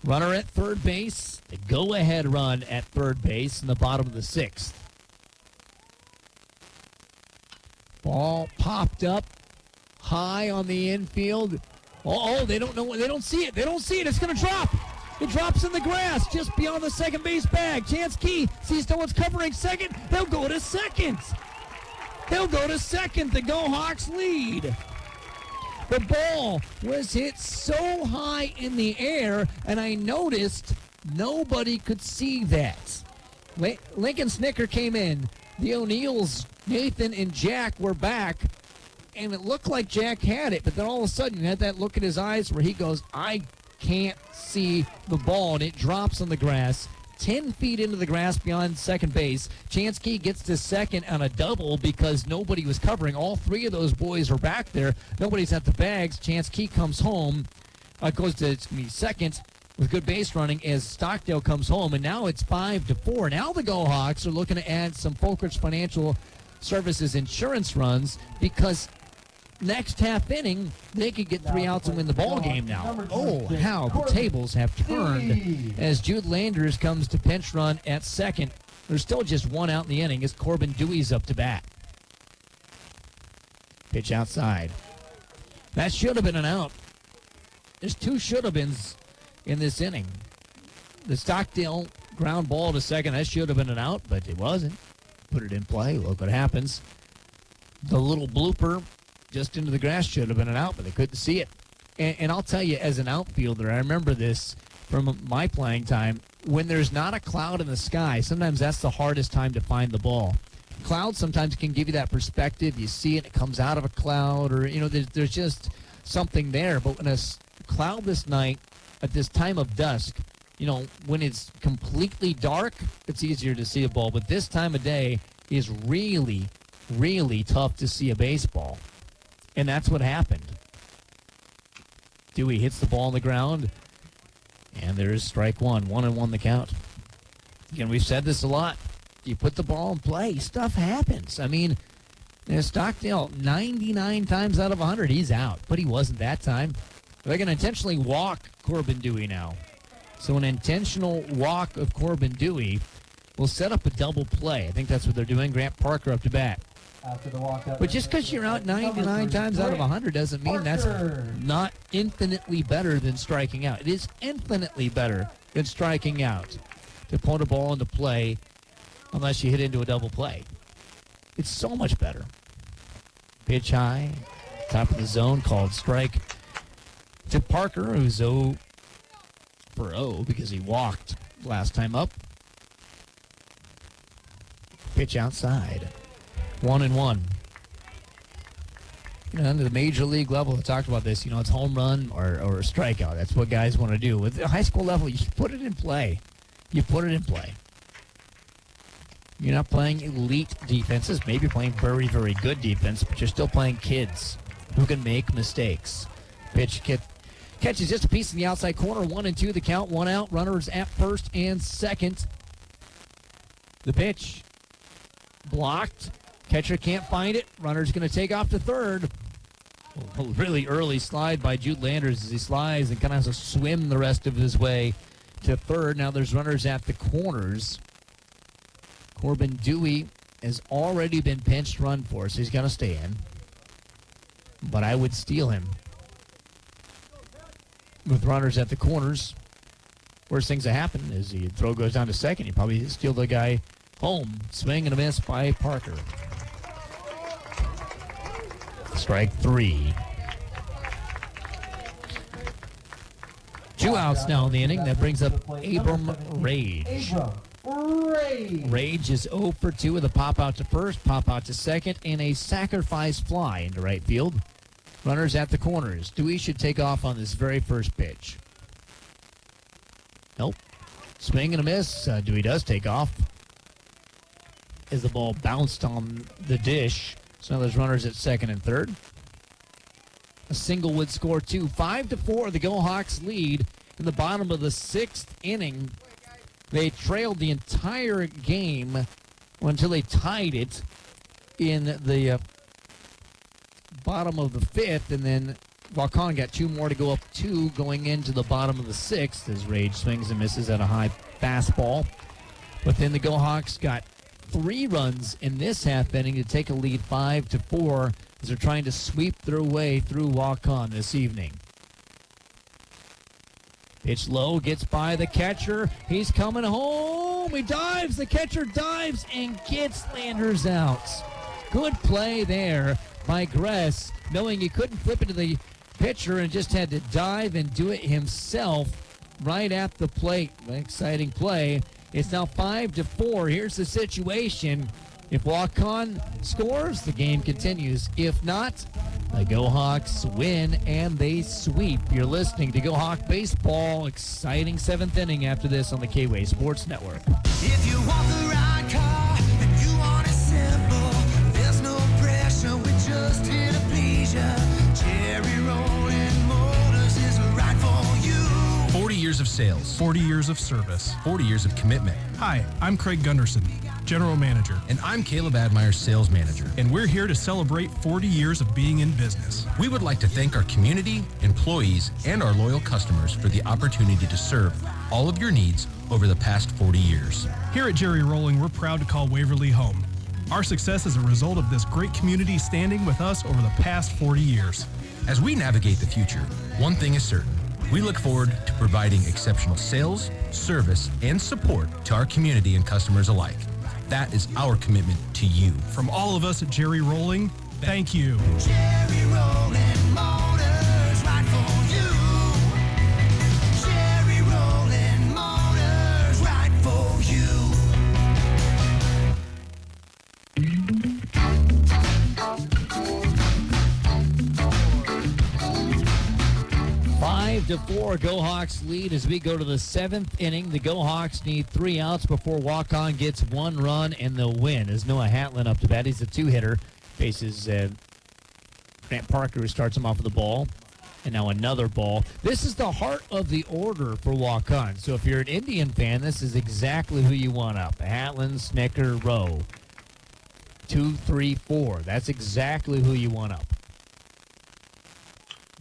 Runner at third base, the go-ahead run at third base in the bottom of the 6th. Ball popped up high on the infield. Oh, they don't know. They don't see it. They don't see it. It's going to drop. It drops in the grass just beyond the second base bag. Chance Key sees no one's covering second. They'll go to second. They'll go to second. The Go Hawks lead. The ball was hit so high in the air, and I noticed nobody could see that. Lincoln Snicker came in. The O'Neills, Nathan and Jack, were back, and it looked like Jack had it, but then all of a sudden you had that look in his eyes where he goes, I can't see the ball, and it drops on the grass. 10 feet into the grass beyond second base. Chance Key gets to second on a double because nobody was covering. All three of those boys are back there. Nobody's at the bags. Chance Key comes home. Goes to second with good base running as Stockdale comes home. And now it's 5-4. Now the Go Hawks are looking to add some Folkerts Financial Services insurance runs because next half inning, they could get 3 outs and win the ball game now. Oh, how the tables have turned as Jude Landers comes to pinch run at second. There's still just 1 out in the inning as Corbin Dewey's up to bat. Pitch outside. That should have been an out. There's 2 should-have-beens in this inning. The Stockdale ground ball to second, that should have been an out, but it wasn't. put it in play. Look what happens. The little blooper just into the grass should have been an out, but they couldn't see it. And I'll tell you, as an outfielder, I remember this from my playing time. When there's not a cloud in the sky, sometimes that's the hardest time to find the ball. Clouds sometimes can give you that perspective. You see it comes out of a cloud, or, there's just something there. But when a cloudless night at this time of dusk, when it's completely dark, it's easier to see a ball. But this time of day is really, really tough to see a baseball. And that's what happened. Dewey hits the ball on the ground, and there's strike one. 1-1 the count. Again, we've said this a lot. You put the ball in play, stuff happens. I mean, Stockdale, 99 times out of 100, he's out. But he wasn't that time. They're going to intentionally walk Corbin Dewey now. So an intentional walk of Corbin Dewey will set up a double play. I think that's what they're doing. Grant Parker up to bat. After the walk up. But just because you're out 99 times out of 100 doesn't mean that's not infinitely better than striking out. It is infinitely better than striking out to put a ball into play unless you hit into a double play. It's so much better. Pitch high, top of the zone, called strike to Parker, who's 0 for 0 because he walked last time up. Pitch outside. 1-1. Under the major league level, I talked about this. It's home run or strikeout. That's what guys want to do. With the high school level, you put it in play. You put it in play. You're not playing elite defenses. Maybe playing very, very good defense, but you're still playing kids who can make mistakes. Pitch catches just a piece in the outside corner. 1-2 the count. 1 out. Runners at first and second. The pitch blocked. Catcher can't find it. Runner's going to take off to third. A really early slide by Jude Landers as he slides and kind of has to swim the rest of his way to third. Now there's runners at the corners. Corbin Dewey has already been pinched run for, so he's going to stay in. But I would steal him. With runners at the corners, worst things that happen is the throw goes down to second. You probably steal the guy home. Swing and a miss by Parker. Strike 3. 2 outs now in the inning. That brings up Abram Rage. Rage is 0 for 2 with a pop out to first, pop out to second, and a sacrifice fly into right field. Runners at the corners. Dewey should take off on this very first pitch. Nope. Swing and a miss. Dewey does take off as the ball bounced on the dish. So now there's runners at second and third. A single would score 2. 5-4, the Go Hawks lead in the bottom of the 6th inning. They trailed the entire game until they tied it in the bottom of the 5th, and then Waukon got 2 more to go up 2 going into the bottom of the 6th as Rage swings and misses at a high fastball. But then the Go Hawks got 3 runs in this half inning to take a lead 5-4 as they're trying to sweep their way through Waukon this evening. Pitch low, gets by the catcher. He's coming home. He dives. The catcher dives and gets Landers out. Good play there by Gress, knowing he couldn't flip it to the pitcher and just had to dive and do it himself right at the plate. An exciting play. It's now 5-4. Here's the situation. If Waukon scores, the game continues. If not, the Go Hawks win and they sweep. You're listening to Go Hawk Baseball. Exciting 7th inning after this on the K-Way Sports Network. If you want the right car and you want it simple, there's no pressure, we just here to please ya. Cherry Rolling Motors is right for you. 40 years of sales, 40 years of service. 40 years of commitment. Hi, I'm Craig Gunderson, General Manager. And I'm Caleb Admire, Sales Manager. And we're here to celebrate 40 years of being in business. We would like to thank our community, employees, and our loyal customers for the opportunity to serve all of your needs over the past 40 years. Here at Jerry Rolling, we're proud to call Waverly home. Our success is a result of this great community standing with us over the past 40 years. As we navigate the future, one thing is certain. We look forward to providing exceptional sales, service, and support to our community and customers alike. That is our commitment to you. From all of us at Jerry Rolling, thank you. Jerry Rolling Motors, right for you. Jerry Rolling Motors, right for you. 5-4, Go Hawks lead as we go to the 7th inning. The Go Hawks need 3 outs before Waukon gets 1 run and they'll win. As Noah Hatlin up to bat, he's a 2-hitter. Faces Grant Parker, who starts him off with the ball. And now another ball. This is the heart of the order for Waukon. So if you're an Indian fan, this is exactly who you want up. Hatlin, Snicker, Rowe. 2, 3, 4. That's exactly who you want up.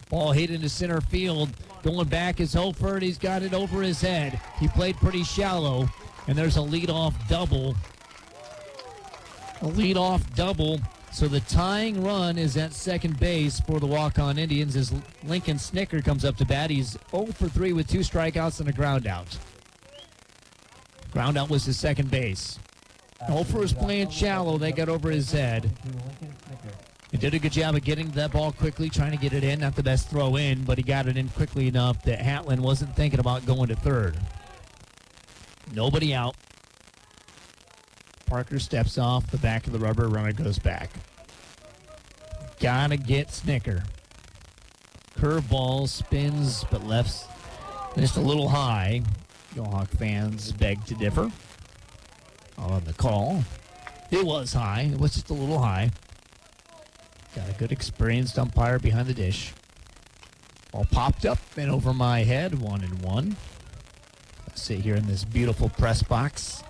Ball hit into center field. Going back is Holford. He's got it over his head. He played pretty shallow. And there's a leadoff double. A leadoff double. So the tying run is at second base for the Waukon Indians as Lincoln Snicker comes up to bat. He's 0 for 3 with 2 strikeouts and a ground out. Ground out was his second base. Holford was playing shallow. They got over his head. He did a good job of getting that ball quickly, trying to get it in. Not the best throw in, but he got it in quickly enough that Hatlin wasn't thinking about going to third. Nobody out. Parker steps off the back of the rubber. Runner goes back. Gotta get Snicker. Curveball spins, but left just a little high. Go Hawk fans beg to differ on the call. It was high. It was just a little high. Got a good experienced umpire behind the dish. Ball popped up and over my head, 1-1. I sit here in this beautiful press box.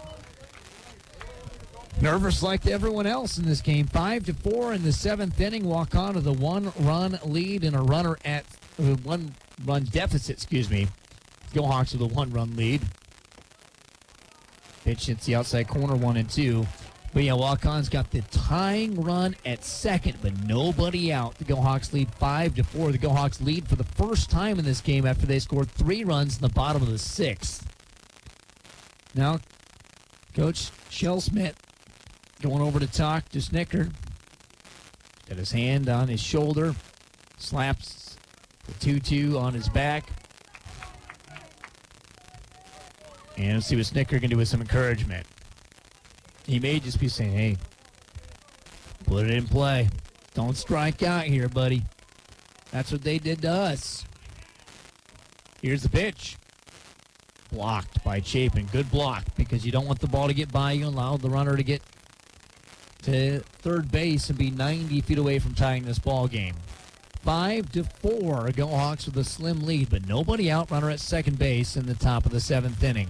Nervous like everyone else in this game. 5-4 in the 7th inning. Walk on to the 1-run lead and a runner at 1-run deficit, excuse me. Go Hawks with a 1-run lead. Pitch hits the outside corner, 1-2. But yeah, Walkon's got the tying run at second, but nobody out. The Go Hawks lead 5-4. The Go Hawks lead for the first time in this game after they scored 3 runs in the bottom of the 6th. Now, Coach Shellsmith going over to talk to Snicker. Got his hand on his shoulder. Slaps the 2-2 on his back. And let's see what Snicker can do with some encouragement. He may just be saying, hey, put it in play. Don't strike out here, buddy. That's what they did to us. Here's the pitch. Blocked by Chapin. Good block because you don't want the ball to get by you and allow the runner to get to third base and be 90 feet away from tying this ball game. 5-4. Go Hawks with a slim lead, but nobody out. Runner at second base in the top of the 7th inning.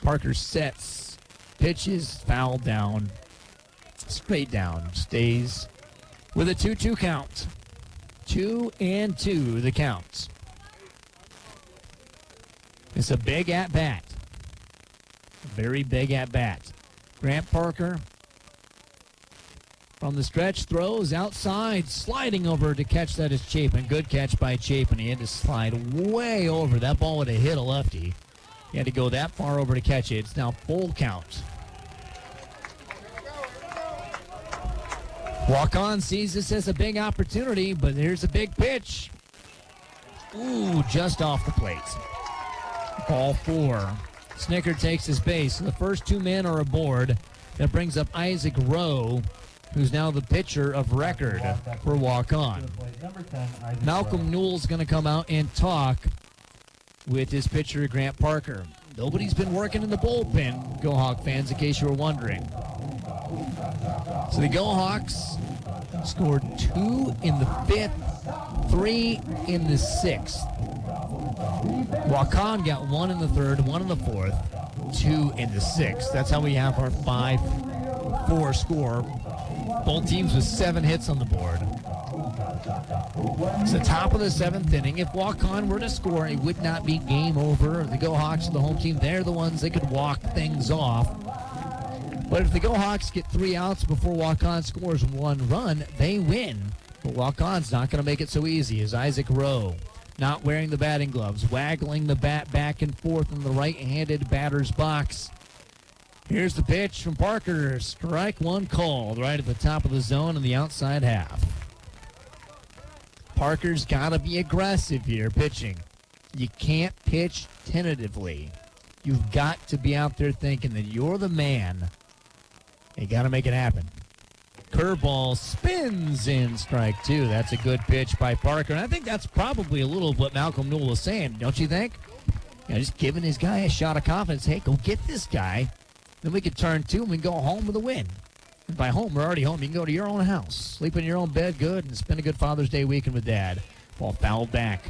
Parker sets, pitches, foul down, straight down, stays with a 2-2 count. 2-2 the count. It's a big at-bat. A very big at-bat. Grant Parker from the stretch throws outside, sliding over to catch that is Chapin. Good catch by Chapin. He had to slide way over. That ball would have hit a lefty. He had to go that far over to catch it. It's now full count. Waukon sees this as a big opportunity, but here's a big pitch. Ooh, just off the plate. Ball 4. Snicker takes his base. The first 2 men are aboard. That brings up Isaac Rowe, who's now the pitcher of record for Waukon. Malcolm Newell's going to come out and talk with his pitcher, Grant Parker. Nobody's been working in the bullpen, Go Hawk fans, in case you were wondering. So the Go Hawks scored 2 in the 5th, 3 in the 6th. Waukon got 1 in the 3rd, 1 in the 4th, 2 in the 6th. That's how we have our 5-4 score. Both teams with 7 hits on the board. It's the top of the 7th inning. If Waukon were to score, it would not be game over. The Go Hawks are the home team. They're the ones that could walk things off. But if the Go Hawks get 3 outs before Waukon scores 1 run, they win. But Waukon's not going to make it so easy as Isaac Rowe, not wearing the batting gloves, waggling the bat back and forth in the right-handed batter's box. Here's the pitch from Parker. Strike one called right at the top of the zone in the outside half. Parker's got to be aggressive here pitching. You can't pitch tentatively. You've got to be out there thinking that you're the man. You got to make it happen. Curveball spins in strike two. That's a good pitch by Parker. And I think that's probably a little of what Malcolm Newell was saying, don't you think? Just giving his guy a shot of confidence. Hey, go get this guy. Then we can turn two and we can go home with a win. And by home, we're already home. You can go to your own house, sleep in your own bed good, and spend a good Father's Day weekend with Dad. Ball fouled back.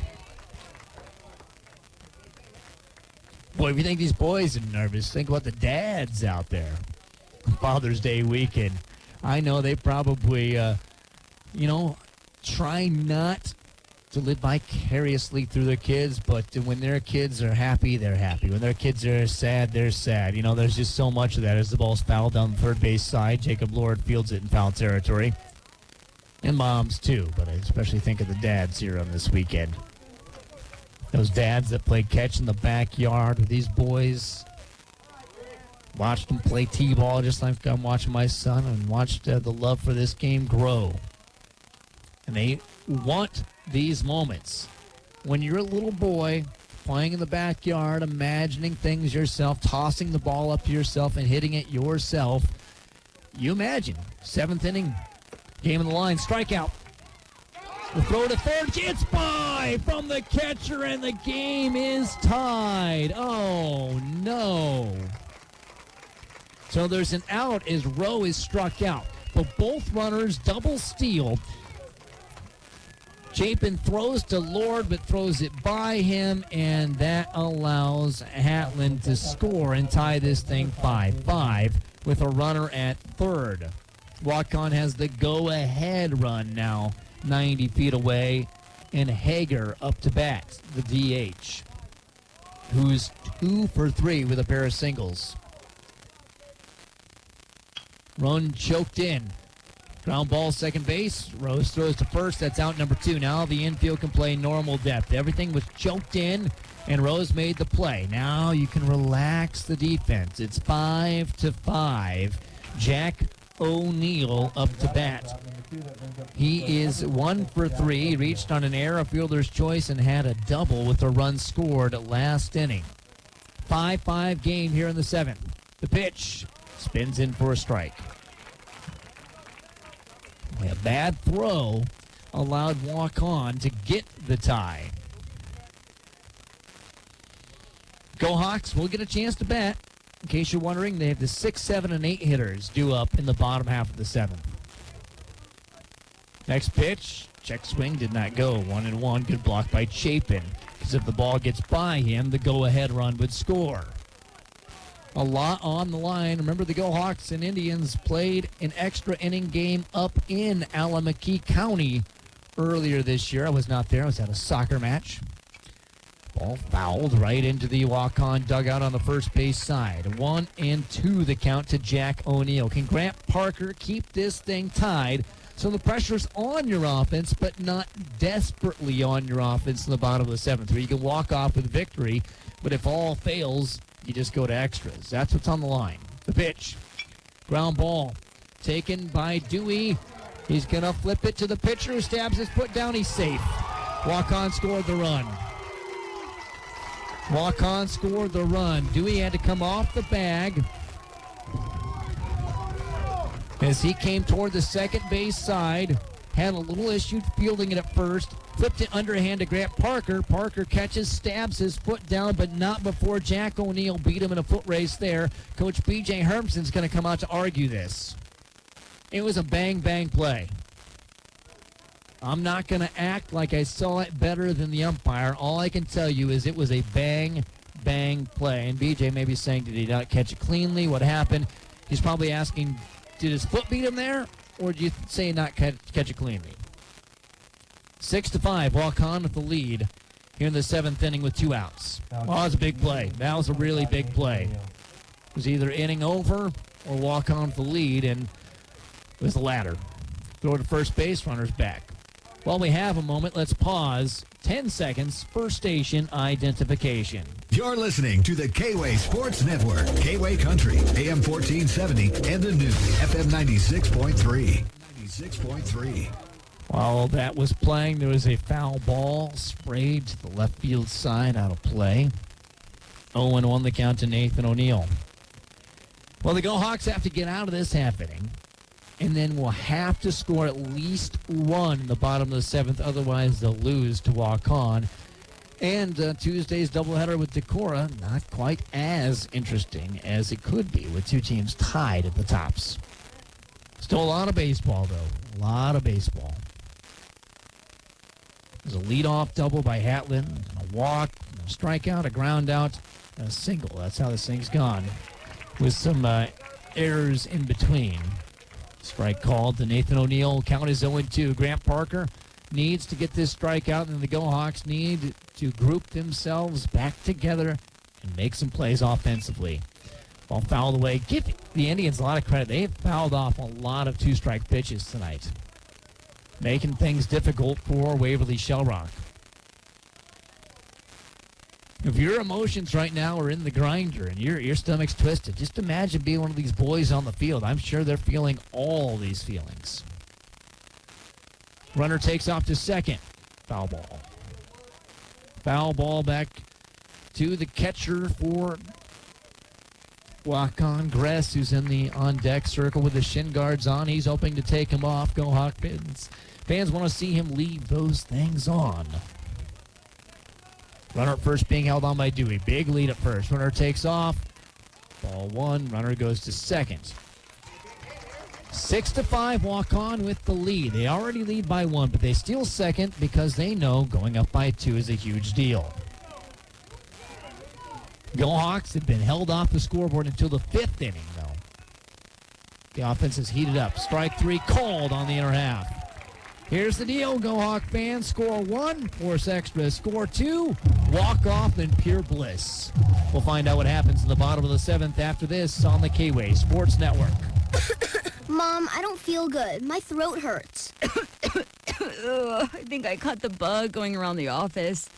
Boy, if you think these boys are nervous, think about the dads out there. Father's Day weekend. I know they probably, try not to live vicariously through their kids, but when their kids are happy, they're happy. When their kids are sad, they're sad. There's just so much of that as the ball's fouled down the third base side. Jacob Lord fields it in foul territory. And moms, too, but I especially think of the dads here on this weekend. Those dads that play catch in the backyard with these boys. Watched them play t-ball just like I'm watching my son, and watched the love for this game grow. And they want these moments. When you're a little boy playing in the backyard, imagining things yourself, tossing the ball up to yourself and hitting it yourself, you imagine. Seventh inning, game on the line, strikeout. The throw to third, it's by from the catcher, and the game is tied. Oh, no. So there's an out as Rowe is struck out. But both runners double steal. Chapin throws to Lord, but throws it by him, and that allows Hatland to score and tie this thing 5-5 with a runner at third. Waukon has the go-ahead run now, 90 feet away, and Hager up to bat, the DH, who's 2 for 3 with a pair of singles. Run choked in. Ground ball, second base. Rose throws to first. That's out number 2. Now the infield can play normal depth. Everything was choked in, and Rose made the play. Now you can relax the defense. It's 5-5. Jack O'Neill up to bat. He is 1 for 3. Reached on an error, a fielder's choice, and had a double with a run scored last inning. 5-5 game here in the 7th. The pitch spins in for a strike. A bad throw allowed Waukon to get the tie. Go Hawks will get a chance to bat. In case you're wondering, they have the 6, 7, and 8 hitters due up in the bottom half of the 7th. Next pitch, check swing, did not go. 1-1, good block by Chapin. Because if the ball gets by him, the go-ahead run would score. A lot on the line. Remember, the Go Hawks and Indians played an extra inning game up in Alameda County earlier this year. I was not there. I was at a soccer match. Ball fouled right into the Waukon dugout on the first base side. 1-2 the count to Jack O'Neill. Can Grant Parker keep this thing tied so the pressure's on your offense, but not desperately on your offense in the bottom of the 7th, where you can walk off with victory, but if all fails, you just go to extras. That's what's on the line. The pitch. Ground ball taken by Dewey. He's going to flip it to the pitcher who stabs his foot down. He's safe. Waukon scored the run. Waukon scored the run. Dewey had to come off the bag as he came toward the second base side. Had a little issue fielding it at first. Flipped it underhand to Grant Parker. Parker catches, stabs his foot down, but not before Jack O'Neill beat him in a foot race there. Coach B.J. Hermson's going to come out to argue this. It was a bang-bang play. I'm not going to act like I saw it better than the umpire. All I can tell you is it was a bang-bang play. And B.J. may be saying, did he not catch it cleanly? What happened? He's probably asking, did his foot beat him there? Or do you say not catch it cleanly? 6-5, Waukon with the lead here in the 7th inning with 2 outs. Oh, that was a big play. That was a really big play. It was either inning over or Waukon with the lead, and it was the latter. Throw to first base, runners back. While we have a moment, let's pause. 10 seconds, first station identification. You're listening to the K-Way Sports Network. K-Way Country, AM 1470, and the new FM 96.3. 96.3. While that was playing, there was a foul ball sprayed to the left field side out of play. 0-1 the count to Nathan O'Neill. Well, the Go Hawks have to get out of this half inning, and then will have to score at least one in the bottom of the seventh. Otherwise, they'll lose to Waukon. And Tuesday's doubleheader with Decorah, not quite as interesting as it could be with two teams tied at the tops. Still a lot of baseball, though. A lot of baseball. There's a leadoff double by Hatlin, a walk, a strikeout, a ground out, and a single. That's how this thing's gone, with some errors in between. Strike called to Nathan O'Neill. Count is 0-2. Grant Parker needs to get this strikeout, and the Go Hawks need to group themselves back together and make some plays offensively. Ball fouled away. Give the Indians a lot of credit. They've fouled off a lot of two-strike pitches tonight, making things difficult for Waverly Shellrock. If your emotions right now are in the grinder and your stomach's twisted, just imagine being one of these boys on the field. I'm sure they're feeling all these feelings. Runner takes off to second. Foul ball. Foul ball back to the catcher for Waukon, Gress, who's in the on-deck circle with the shin guards on. He's hoping to take him off. Go Hawk fans want to see him leave those things on. Runner at first being held on by Dewey. Big lead at first. Runner takes off. Ball one. Runner goes to second. 6-5 Waukon with the lead. They already lead by one, but they steal second because they know going up by two is a huge deal. Go Hawks have been held off the scoreboard until the fifth inning, though. The offense is heated up. Strike three called on the inner half. Here's the deal, Go Hawk fans. Score one, force extra. Score two, walk off in pure bliss. We'll find out what happens in the bottom of the seventh after this on the K-Way Sports Network. Mom, I don't feel good. My throat hurts. I think I caught the bug going around the office.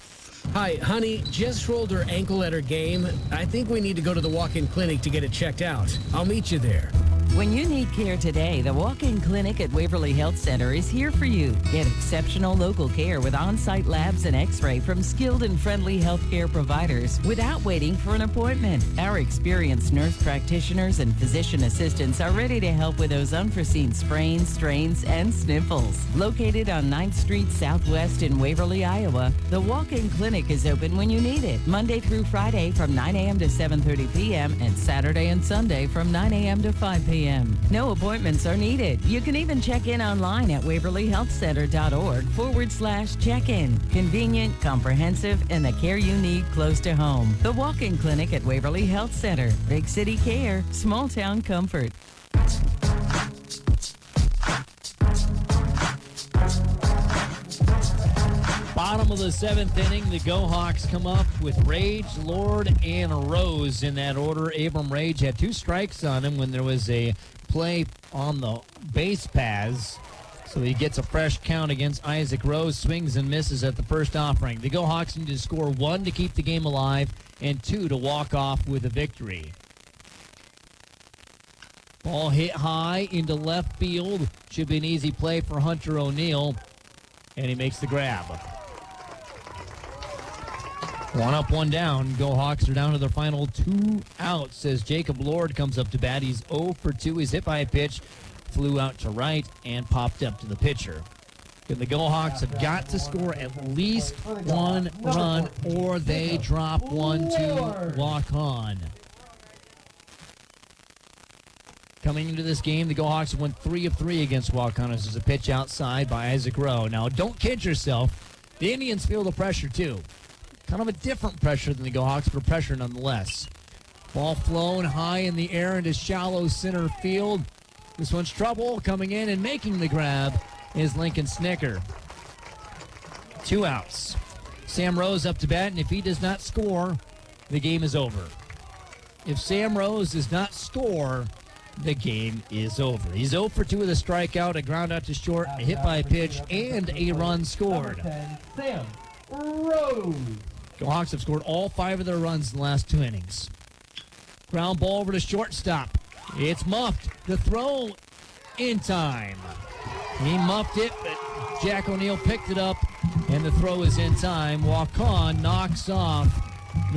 Hi, honey, Jess rolled her ankle at her game. I think we need to go to the walk-in clinic to get it checked out. I'll meet you there. When you need care today, the walk-in clinic at Waverly Health Center is here for you. Get exceptional local care with on-site labs and x-ray from skilled and friendly healthcare providers without waiting for an appointment. Our experienced nurse practitioners and physician assistants are ready to help with those unforeseen sprains, strains, and sniffles. Located on 9th Street Southwest in Waverly, Iowa, the walk-in clinic is open when you need it, Monday through Friday from 9 a.m. to 7:30 p.m. and Saturday and Sunday from 9 a.m. to 5 p.m. No appointments are needed. You can even check in online at waverlyhealthcenter.org/check-in. Convenient, comprehensive, and the care you need close to home. The walk-in clinic at Waverly Health Center. Big city care, small town comfort. Bottom of the seventh inning, the Go Hawks come up with Rage, Lord, and Rose in that order. Abram Rage had two strikes on him when there was a play on the base paths, so he gets a fresh count against Isaac Rose. Swings and misses at the first offering. The Go Hawks need to score one to keep the game alive and two to walk off with a victory. Ball hit high into left field. Should be an easy play for Hunter O'Neill, and he makes the grab. One up, one down. Go Hawks are down to their final two outs as Jacob Lord comes up to bat. He's 0 for 2. He's hit by a pitch, flew out to right, and popped up to the pitcher. And the Go Hawks have got to score at least one run or they drop one to Waukon. Coming into this game, the Go Hawks went 3 of 3 against Waukon. This is a pitch outside by Isaac Rowe. Now, don't kid yourself. The Indians feel the pressure, too. Kind of a different pressure than the Go Hawks, but pressure nonetheless. Ball flown high in the air into shallow center field. This one's trouble. Coming in and making the grab is Lincoln Snicker. 2 outs. Sam Rose up to bat, and if he does not score, the game is over. If Sam Rose does not score, the game is over. He's 0 for 2 with a strikeout, a ground out to short, a hit by a pitch, and a run scored. Sam Rose. The Hawks have scored all 5 of their runs in the last 2 innings. Ground ball over to shortstop. It's muffed. The throw in time. He muffed it, but Jack O'Neill picked it up, and the throw is in time. Waukon knocks off